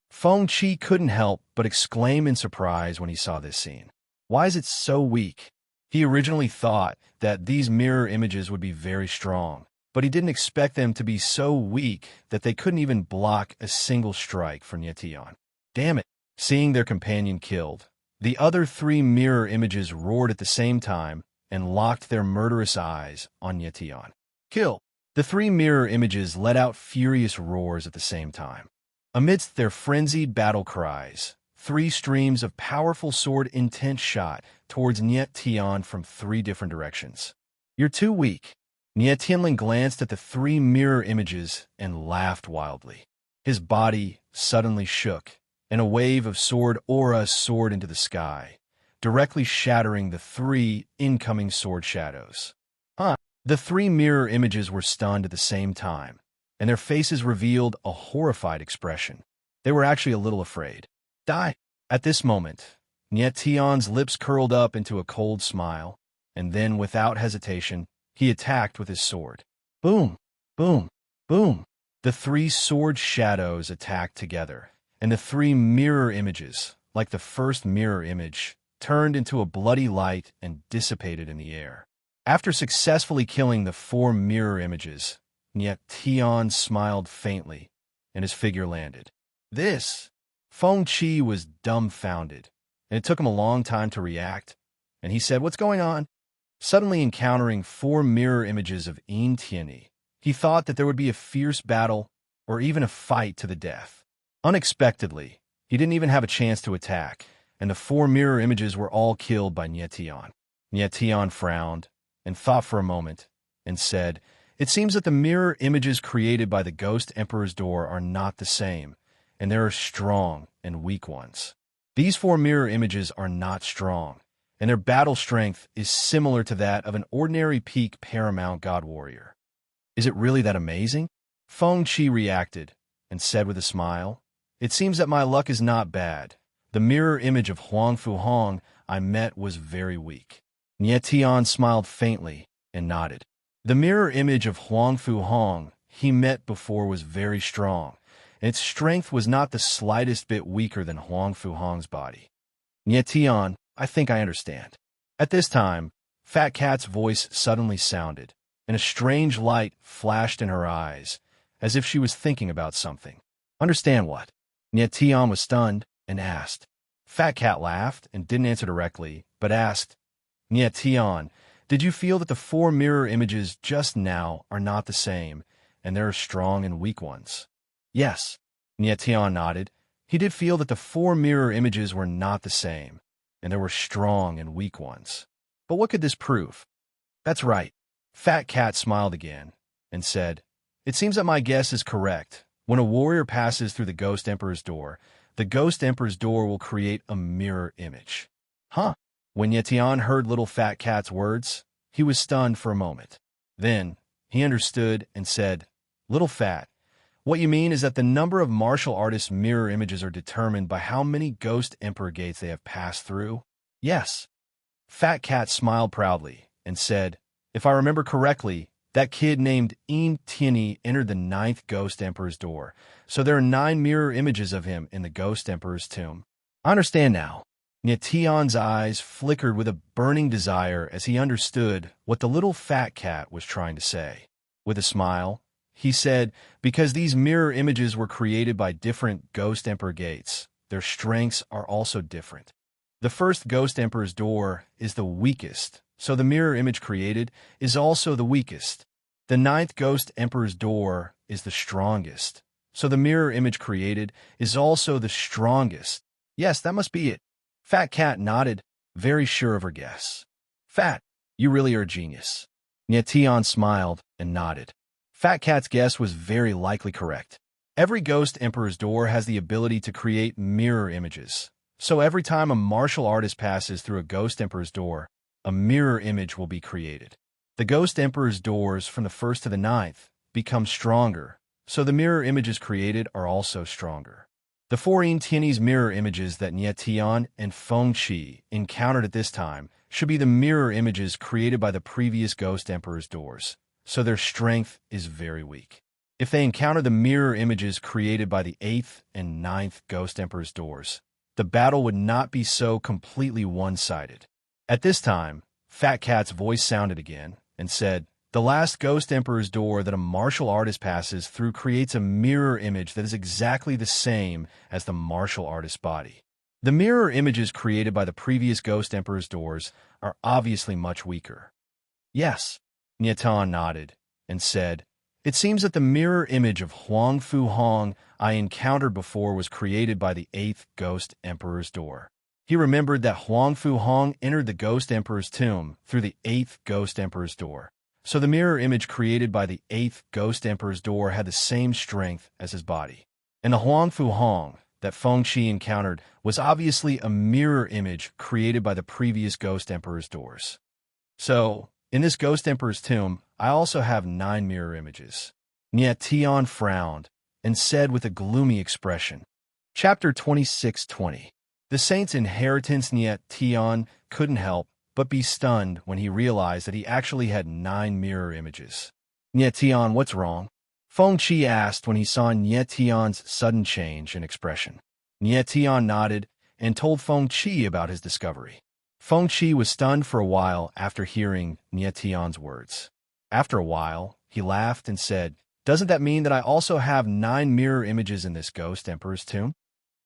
Feng Qi couldn't help but exclaim in surprise when he saw this scene. Why is it so weak? He originally thought that these mirror images would be very strong, but he didn't expect them to be so weak that they couldn't even block a single strike from Nietion. Damn it! Seeing their companion killed, the other three mirror images roared at the same time and locked their murderous eyes on Nietion. Kill! The three mirror images let out furious roars at the same time. Amidst their frenzied battle cries, three streams of powerful sword intent shot towards Nietion from three different directions. You're too weak. Nietion glanced at the three mirror images and laughed wildly. His body suddenly shook, and a wave of sword aura soared into the sky, directly shattering the three incoming sword shadows. The three mirror images were stunned at the same time, and their faces revealed a horrified expression. They were actually a little afraid. Die! At this moment, Nietion's lips curled up into a cold smile, and then, without hesitation, he attacked with his sword. Boom! Boom! Boom! The three sword shadows attacked together, and the three mirror images, like the first mirror image, turned into a bloody light and dissipated in the air. After successfully killing the four mirror images, Nietion smiled faintly, and his figure landed. Feng Qi was dumbfounded, and it took him a long time to react, and he said, "What's going on?" Suddenly encountering four mirror images of Yin Tianyi, he thought that there would be a fierce battle or even a fight to the death. Unexpectedly, he didn't even have a chance to attack, and the four mirror images were all killed by Nietion. Nietion frowned and thought for a moment and said, "It seems that the mirror images created by the Ghost Emperor's door are not the same, and there are strong and weak ones. These four mirror images are not strong, and their battle strength is similar to that of an ordinary peak paramount god warrior." Is it really that amazing? Feng Qi reacted and said with a smile, "It seems that my luck is not bad. The mirror image of Huang Fuhong I met was very weak." Nietion smiled faintly and nodded. The mirror image of Huang Fuhong he met before was very strong, and its strength was not the slightest bit weaker than Huang Fuhong's body. "Nietion, I think I understand." At this time, Fat Cat's voice suddenly sounded, and a strange light flashed in her eyes, as if she was thinking about something. "Understand what?" Nietion was stunned and asked. Fat Cat laughed and didn't answer directly, but asked, "Nietion, did you feel that the four mirror images just now are not the same, and there are strong and weak ones?" "Yes." Nietion nodded. He did feel that the four mirror images were not the same, and there were strong and weak ones. But what could this prove? "That's right." Fat Cat smiled again and said, "It seems that my guess is correct. When a warrior passes through the Ghost Emperor's door, the Ghost Emperor's door will create a mirror image." When Nietion heard Little Fat Cat's words, he was stunned for a moment. Then he understood and said, "Little Fat, what you mean is that the number of martial artists' mirror images are determined by how many Ghost Emperor gates they have passed through?" "Yes." Fat Cat smiled proudly and said, "If I remember correctly, that kid named Yin Tianyi entered the 9th Ghost Emperor's door, so there are 9 mirror images of him in the Ghost Emperor's tomb." "I understand now." Nietion's eyes flickered with a burning desire as he understood what the Little Fat Cat was trying to say. With a smile, he said, "Because these mirror images were created by different Ghost Emperor gates, their strengths are also different. The first Ghost Emperor's door is the weakest, so the mirror image created is also the weakest. The 9th Ghost Emperor's door is the strongest, so the mirror image created is also the strongest." "Yes, that must be it." Fat Cat nodded, very sure of her guess. "Fat, you really are a genius." Nietion smiled and nodded. Fat Cat's guess was very likely correct. Every Ghost Emperor's door has the ability to create mirror images. So every time a martial artist passes through a Ghost Emperor's door, a mirror image will be created. The Ghost Emperor's doors from the 1st to the 9th become stronger, so the mirror images created are also stronger. The four Tianese mirror images that Nie Tian and Feng Qi encountered at this time should be the mirror images created by the previous Ghost Emperor's doors, so their strength is very weak. If they encounter the mirror images created by the 8th and 9th Ghost Emperor's doors, the battle would not be so completely one-sided. At this time, Fat Cat's voice sounded again and said, "The last Ghost Emperor's door that a martial artist passes through creates a mirror image that is exactly the same as the martial artist's body. The mirror images created by the previous Ghost Emperor's doors are obviously much weaker." "Yes," Nietan nodded and said, "It seems that the mirror image of Huang Fu Hong I encountered before was created by the 8th Ghost Emperor's door." He remembered that Huang Fu Hong entered the Ghost Emperor's tomb through the 8th Ghost Emperor's door. So the mirror image created by the 8th Ghost Emperor's door had the same strength as his body. And the Huang Fu Hong that Feng Qi encountered was obviously a mirror image created by the previous Ghost Emperor's doors. So, in this Ghost Emperor's tomb, I also have 9 mirror images. Nie Tian frowned and said with a gloomy expression. Chapter 26:20. The saint's inheritance. Nie Tian couldn't help but be stunned when he realized that he actually had 9 mirror images. "Nie Tian, what's wrong?" Feng Qi asked when he saw Nie Tian's sudden change in expression. Nie Tian nodded and told Feng Qi about his discovery. Feng Qi was stunned for a while after hearing Nie Tian's words. After a while, he laughed and said, "Doesn't that mean that I also have 9 mirror images in this Ghost Emperor's tomb?"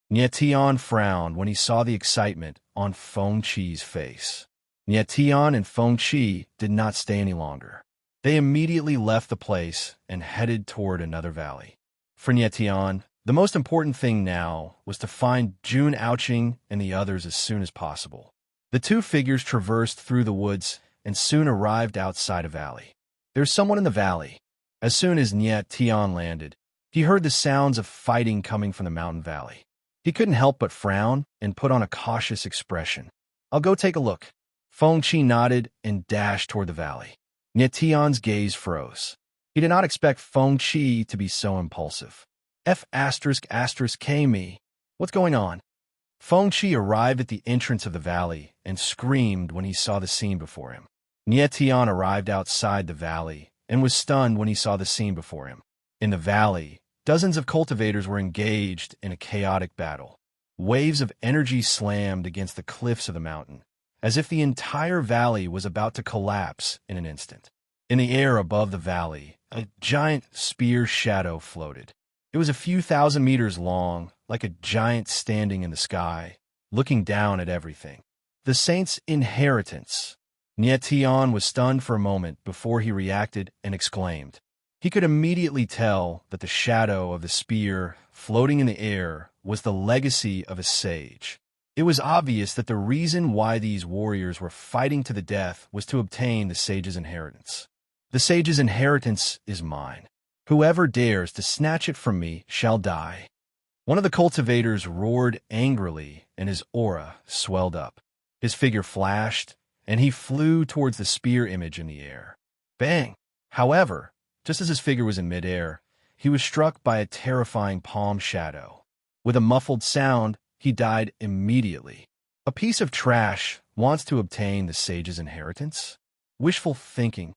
Nie Tian frowned when he saw the excitement on Feng Qi's face. Nie Tian and Feng Qi did not stay any longer. They immediately left the place and headed toward another valley. For Nie Tian, the most important thing now was to find Jun Aoqing and the others as soon as possible. The two figures traversed through the woods and soon arrived outside a valley. "There's someone in the valley." As soon as Nie Tian landed, he heard the sounds of fighting coming from the mountain valley. He couldn't help but frown and put on a cautious expression. "I'll go take a look." Feng Qi nodded and dashed toward the valley. Nie Tian's gaze froze. He did not expect Feng Qi to be so impulsive. F***K me. What's going on? Feng Qi arrived at the entrance of the valley and screamed when he saw the scene before him. Nie Tian arrived outside the valley and was stunned when he saw the scene before him. In the valley, dozens of cultivators were engaged in a chaotic battle. Waves of energy slammed against the cliffs of the mountain, as if the entire valley was about to collapse in an instant. In the air above the valley, a giant spear shadow floated. It was a few thousand meters long, like a giant standing in the sky, looking down at everything. The saint's inheritance. Nie Tian was stunned for a moment before he reacted and exclaimed. He could immediately tell that the shadow of the spear floating in the air was the legacy of a sage. It was obvious that the reason why these warriors were fighting to the death was to obtain the sage's inheritance. "The sage's inheritance is mine. Whoever dares to snatch it from me shall die." One of the cultivators roared angrily, and his aura swelled up. His figure flashed, and he flew towards the spear image in the air. Bang! However, just as his figure was in midair, he was struck by a terrifying palm shadow. With a muffled sound, he died immediately. A piece of trash wants to obtain the sage's inheritance? Wishful thinking.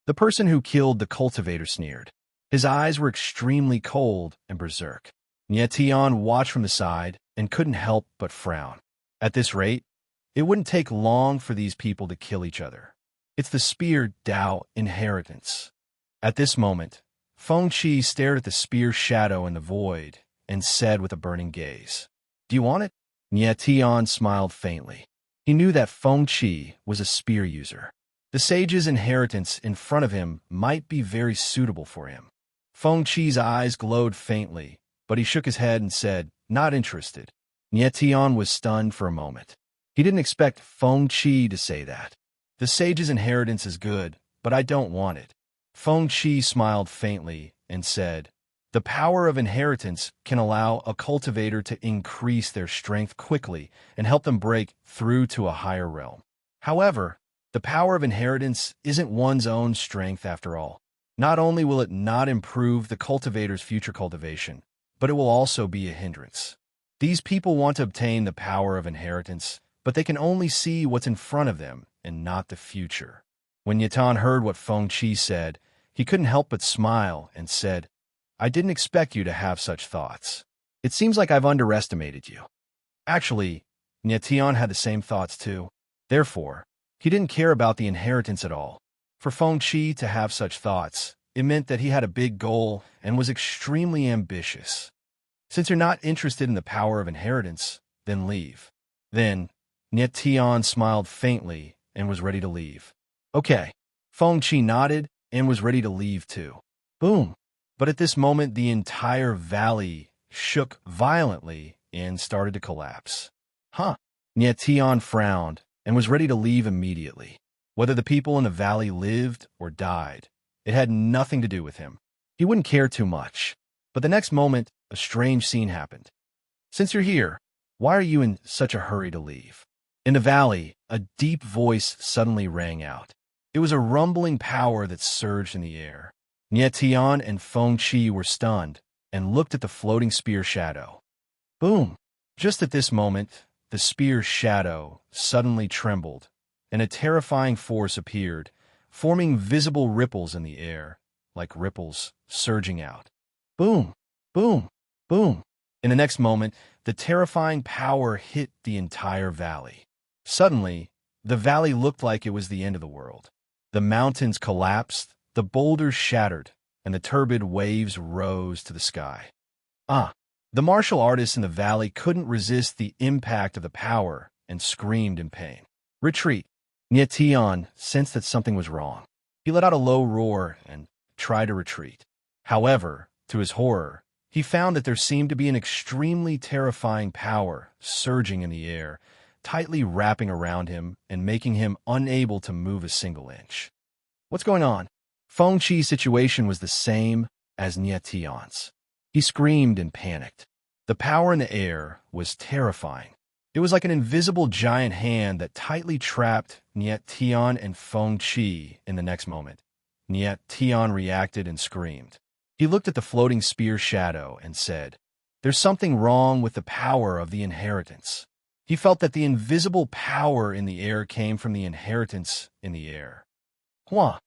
The person who killed the cultivator sneered. His eyes were extremely cold and berserk. Nie Tian watched from the side and couldn't help but frown. At this rate, it wouldn't take long for these people to kill each other. It's the spear Dao inheritance. At this moment, Feng Qi stared at the spear shadow in the void and said with a burning gaze, "Do you want it?" Nie Tian smiled faintly. He knew that Feng Qi was a spear user. The sage's inheritance in front of him might be very suitable for him. Feng Qi's eyes glowed faintly, but he shook his head and said, "Not interested." Nie Tian was stunned for a moment. He didn't expect Feng Qi to say that. "The sage's inheritance is good, but I don't want it." Feng Qi smiled faintly and said, "The power of inheritance can allow a cultivator to increase their strength quickly and help them break through to a higher realm. However, the power of inheritance isn't one's own strength after all. Not only will it not improve the cultivator's future cultivation, but it will also be a hindrance. These people want to obtain the power of inheritance, but they can only see what's in front of them and not the future." When Yatan heard what Feng Qi said, he couldn't help but smile and said, "I didn't expect you to have such thoughts. It seems like I've underestimated you." Actually, Nyetian had the same thoughts too. Therefore, he didn't care about the inheritance at all. For Feng Qi to have such thoughts, it meant that he had a big goal and was extremely ambitious. Since you're not interested in the power of inheritance, then leave. Then, Nyetian smiled faintly and was ready to leave. Okay. Feng Qi nodded and was ready to leave too. Boom. But at this moment, the entire valley shook violently and started to collapse. Huh. Nyetian frowned and was ready to leave immediately. Whether the people in the valley lived or died, it had nothing to do with him. He wouldn't care too much. But the next moment, a strange scene happened. "Since you're here, why are you in such a hurry to leave?" In the valley, a deep voice suddenly rang out. It was a rumbling power that surged in the air. Nyetian and Feng Qi were stunned and looked at the floating spear shadow. Boom! Just at this moment, the spear shadow suddenly trembled, and a terrifying force appeared, forming visible ripples in the air, like ripples surging out. Boom! Boom! Boom! In the next moment, the terrifying power hit the entire valley. Suddenly, the valley looked like it was the end of the world. The mountains collapsed, the boulders shattered, and the turbid waves rose to the sky. The martial artists in the valley couldn't resist the impact of the power and screamed in pain. "Retreat!" Nyetian sensed that something was wrong. He let out a low roar and tried to retreat. However, to his horror, he found that there seemed to be an extremely terrifying power surging in the air, tightly wrapping around him and making him unable to move a single inch. What's going on? Feng Qi's situation was the same as Nyetian's. He screamed and panicked. The power in the air was terrifying. It was like an invisible giant hand that tightly trapped Nyetian and Feng Qi in the next moment. Nyetian reacted and screamed. He looked at the floating spear shadow and said, "There's something wrong with the power of the inheritance." He felt that the invisible power in the air came from the inheritance in the air. Hua!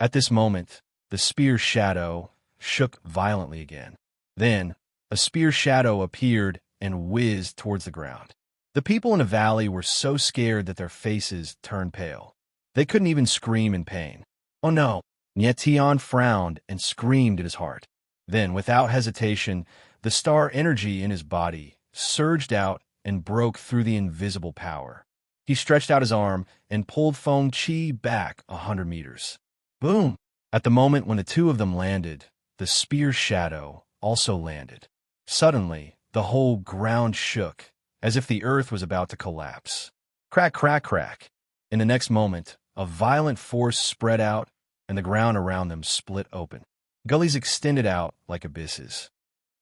At this moment, the spear shadow shook violently again. Then, a spear shadow appeared and whizzed towards the ground. The people in the valley were so scared that their faces turned pale. They couldn't even scream in pain. "Oh no!" Nyetian frowned and screamed in his heart. Then, without hesitation, the star energy in his body surged out and broke through the invisible power. He stretched out his arm and pulled Feng Qi back 100 meters. Boom! At the moment when the two of them landed, the spear shadow also landed. Suddenly, the whole ground shook, as if the earth was about to collapse. Crack, crack, crack. In the next moment, a violent force spread out, and the ground around them split open. Gullies extended out like abysses.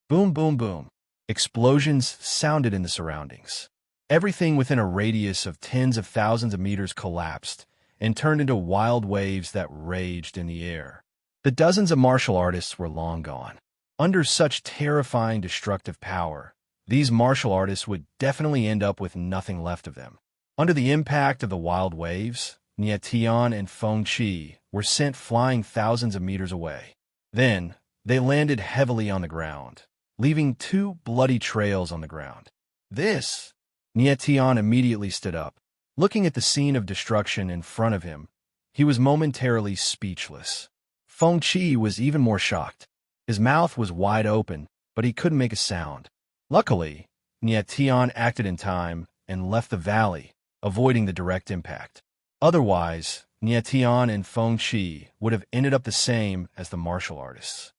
Boom, boom, boom. Explosions sounded in the surroundings. Everything within a radius of tens of thousands of meters collapsed and turned into wild waves that raged in the air. The dozens of martial artists were long gone. Under such terrifying destructive power, these martial artists would definitely end up with nothing left of them. Under the impact of the wild waves, Nyetian and Feng Qi were sent flying thousands of meters away. Then, they landed heavily on the ground, leaving 2 bloody trails on the ground. Nyetian immediately stood up. Looking at the scene of destruction in front of him, he was momentarily speechless. Feng Qi was even more shocked. His mouth was wide open, but he couldn't make a sound. Luckily, Nyetian acted in time and left the valley, avoiding the direct impact. Otherwise, Nyetian and Feng Qi would have ended up the same as the martial artists.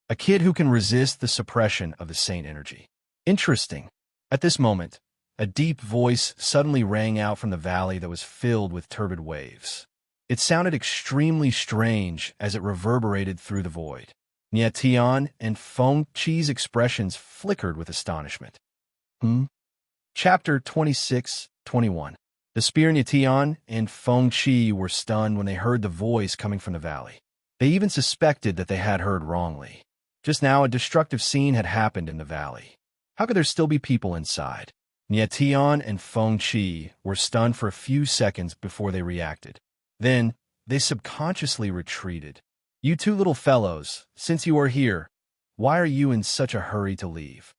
A kid who can resist the suppression of the saint energy. Interesting. At this moment, a deep voice suddenly rang out from the valley that was filled with turbid waves. It sounded extremely strange as it reverberated through the void. Nye Tian and Feng Qi's expressions flickered with astonishment. Chapter 26-21. The spear Nye Tian and Feng Qi were stunned when they heard the voice coming from the valley. They even suspected that they had heard wrongly. Just now, a destructive scene had happened in the valley. How could there still be people inside? Nye Tian and Feng Qi were stunned for a few seconds before they reacted. Then, they subconsciously retreated. You two little fellows, since you are here, why are you in such a hurry to leave?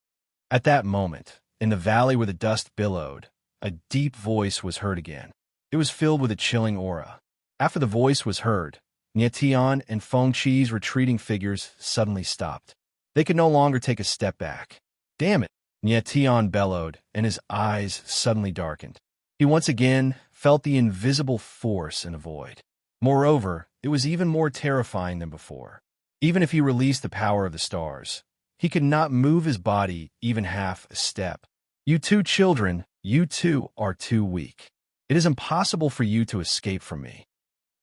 At that moment, in the valley where the dust billowed, a deep voice was heard again. It was filled with a chilling aura. After the voice was heard, Nye Tian and Feng Qi's retreating figures suddenly stopped. They could no longer take a step back. Damn it! Nye Tian bellowed, and his eyes suddenly darkened. He once again felt the invisible force in the void. Moreover, it was even more terrifying than before. Even if he released the power of the stars, he could not move his body even half a step. You two children, you two are too weak. It is impossible for you to escape from me.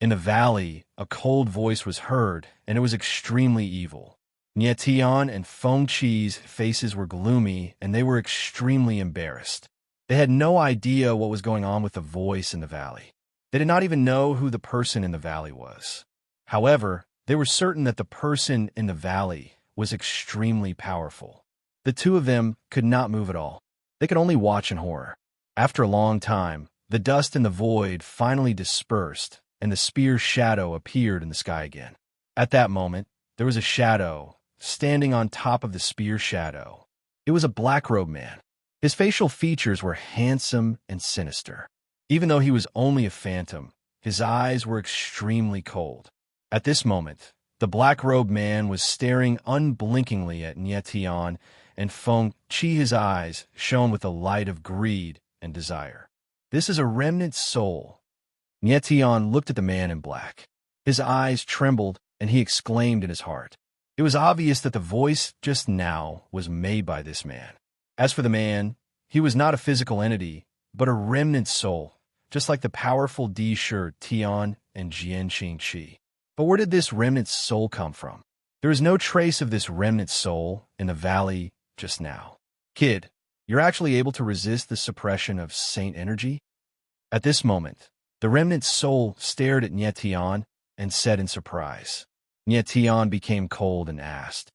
In the valley, a cold voice was heard, and it was extremely evil. Nye Tian and Feng Qi's faces were gloomy, and they were extremely embarrassed. They had no idea what was going on with the voice in the valley. They did not even know who the person in the valley was. However, they were certain that the person in the valley was extremely powerful. The two of them could not move at all. They could only watch in horror. After a long time, the dust in the void finally dispersed, and the spear's shadow appeared in the sky again. At that moment, there was a shadow standing on top of the spear shadow. It was a black-robed man. His facial features were handsome and sinister. Even though he was only a phantom, his eyes were extremely cold. At this moment, the black-robed man was staring unblinkingly at Nye Tian and Feng Qi. His eyes shone with the light of greed and desire. This is a remnant soul. Nye Tian looked at the man in black. His eyes trembled, and he exclaimed in his heart. It was obvious that the voice just now was made by this man. As for the man, he was not a physical entity, but a remnant soul, just like the powerful Di Shi Tian and Jianqing Qi. But where did this remnant soul come from? There is no trace of this remnant soul in the valley just now. Kid, you're actually able to resist the suppression of saint energy? At this moment, the remnant soul stared at Nye Tian and said in surprise. Nye Tian became cold and asked,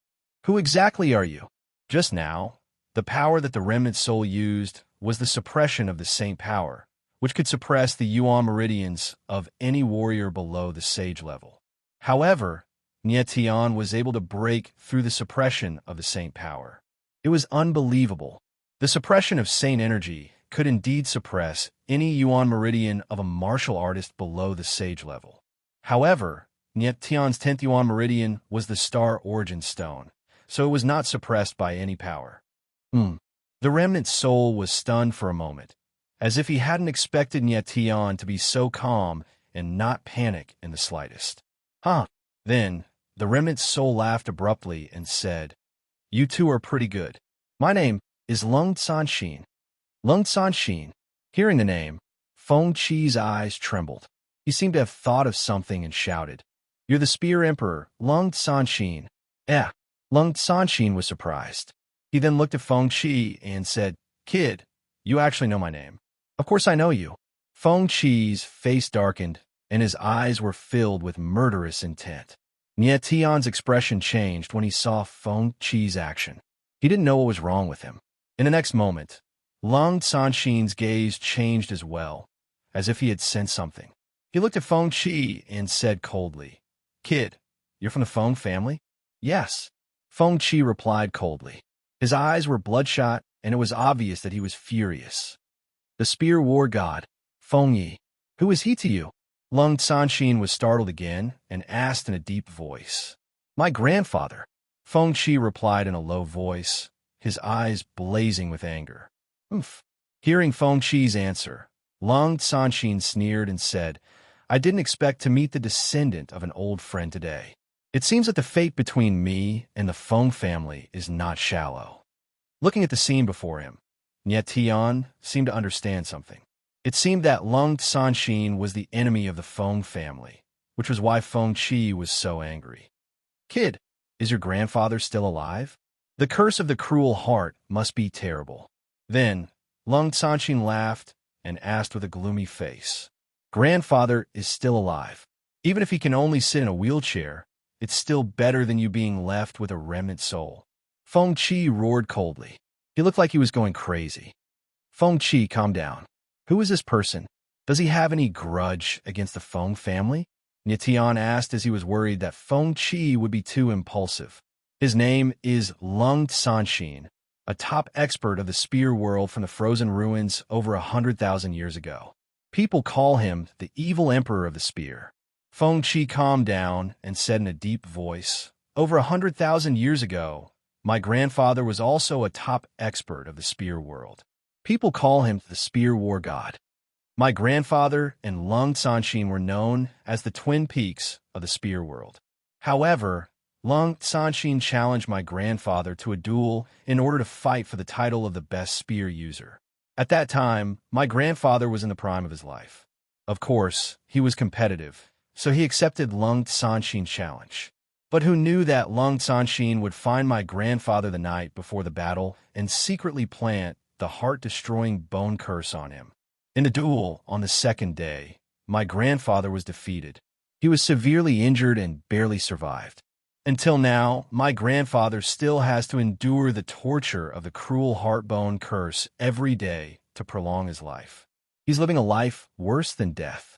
"Who exactly are you?" Just now, the power that the remnant soul used was the suppression of the saint power, which could suppress the yuan meridians of any warrior below the sage level. However, Nye Tian was able to break through the suppression of the saint power. It was unbelievable. The suppression of saint energy could indeed suppress any yuan meridian of a martial artist below the sage level. However, Nye Tian's 10th yuan meridian was the star origin stone, so it was not suppressed by any power. The remnant soul was stunned for a moment, as if he hadn't expected Nye Tian to be so calm and not panic in the slightest. Then, the remnant soul laughed abruptly and said, "You two are pretty good. My name is Lung Sanxin." Lung Sanxin. Hearing the name, Feng Qi's eyes trembled. He seemed to have thought of something and shouted, "You're the Spear Emperor, Lung Sanxin." Lung Sanxin was surprised. He then looked at Feng Qi and said, "Kid, you actually know my name." "Of course I know you." Feng Qi's face darkened, and his eyes were filled with murderous intent. Nye Tian's expression changed when he saw Feng Qi's action. He didn't know what was wrong with him. In the next moment, Lung Sanxin's gaze changed as well, as if he had sensed something. He looked at Feng Qi and said coldly, "Kid, you're from the Feng family?" "Yes." Feng Qi replied coldly. His eyes were bloodshot, and it was obvious that he was furious. "The spear war god, Feng Yi. Who is he to you?" Lung Sanxin was startled again and asked in a deep voice. "My grandfather." Feng Qi replied in a low voice, his eyes blazing with anger. Hearing Feng Qi's answer, Lung Sanxin sneered and said, "I didn't expect to meet the descendant of an old friend today. It seems that the fate between me and the Feng family is not shallow." Looking at the scene before him, Nye Tian seemed to understand something. It seemed that Lung Sanxin was the enemy of the Feng family, which was why Feng Qi was so angry. Kid, is your grandfather still alive? The curse of the cruel heart must be terrible. Then, Lung Sanxin laughed and asked with a gloomy face, Grandfather is still alive. Even if he can only sit in a wheelchair, it's still better than you being left with a remnant soul. Feng Qi roared coldly. He looked like he was going crazy. Feng Qi, calm down. Who is this person? Does he have any grudge against the Feng family? Tian asked as he was worried that Feng Qi would be too impulsive. His name is Lung Sanxin, a top expert of the spear world from the frozen ruins over 100,000 years ago. People call him the evil emperor of the spear. Feng Qi calmed down and said in a deep voice, Over 100,000 years ago, my grandfather was also a top expert of the spear world. People call him the spear war god. My grandfather and Lung Sanxin were known as the twin peaks of the spear world. However, Lung Sanxin challenged my grandfather to a duel in order to fight for the title of the best spear user. At that time, my grandfather was in the prime of his life. Of course, he was competitive, so he accepted Lung Sanxin's challenge. But who knew that Lung Sanxin would find my grandfather the night before the battle and secretly plant the heart-destroying bone curse on him? In the duel on the second day, my grandfather was defeated. He was severely injured and barely survived. Until now, my grandfather still has to endure the torture of the cruel heart-bone curse every day to prolong his life. He's living a life worse than death.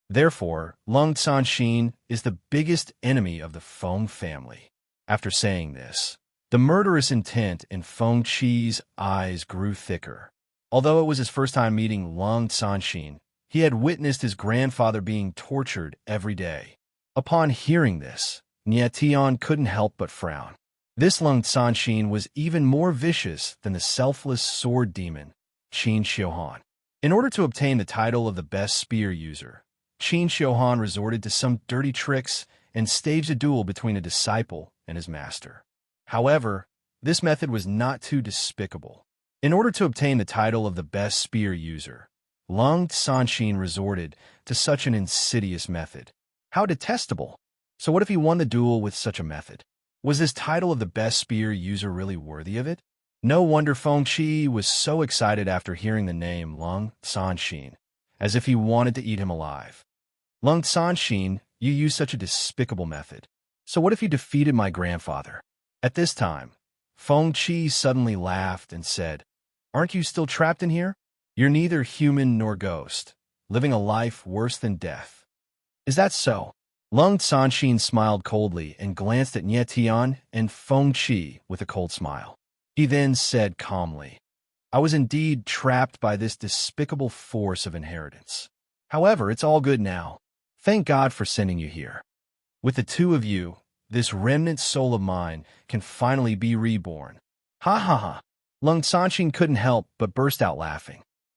Therefore, Lung Sanxin is the biggest enemy of the Feng family. After saying this, the murderous intent in Feng Qi's eyes grew thicker. Although it was his first time meeting Lung Sanxin, he had witnessed his grandfather being tortured every day. Upon hearing this, Tian couldn't help but frown. This Lung Sanxin was even more vicious than the selfless sword demon, Qin Xiuhan. In order to obtain the title of the best spear user, Qin Xiuhan resorted to some dirty tricks and staged a duel between a disciple and his master. However, this method was not too despicable. In order to obtain the title of the best spear user, Lung Sanxin resorted to such an insidious method. How detestable! So what if he won the duel with such a method? Was this title of the best spear user really worthy of it? No wonder Feng Qi was so excited after hearing the name Lung Sanxin, as if he wanted to eat him alive. Lung Sanxin, you use such a despicable method. So what if you defeated my grandfather? At this time, Feng Qi suddenly laughed and said, Aren't you still trapped in here? You're neither human nor ghost, living a life worse than death. Is that so? Lung Sanxin smiled coldly and glanced at Tian and Feng Qi with a cold smile. He then said calmly, I was indeed trapped by this despicable force of inheritance. However, it's all good now. Thank God for sending you here. With the two of you, this remnant soul of mine can finally be reborn. Ha ha ha. Lung Sanxin couldn't help but burst out laughing.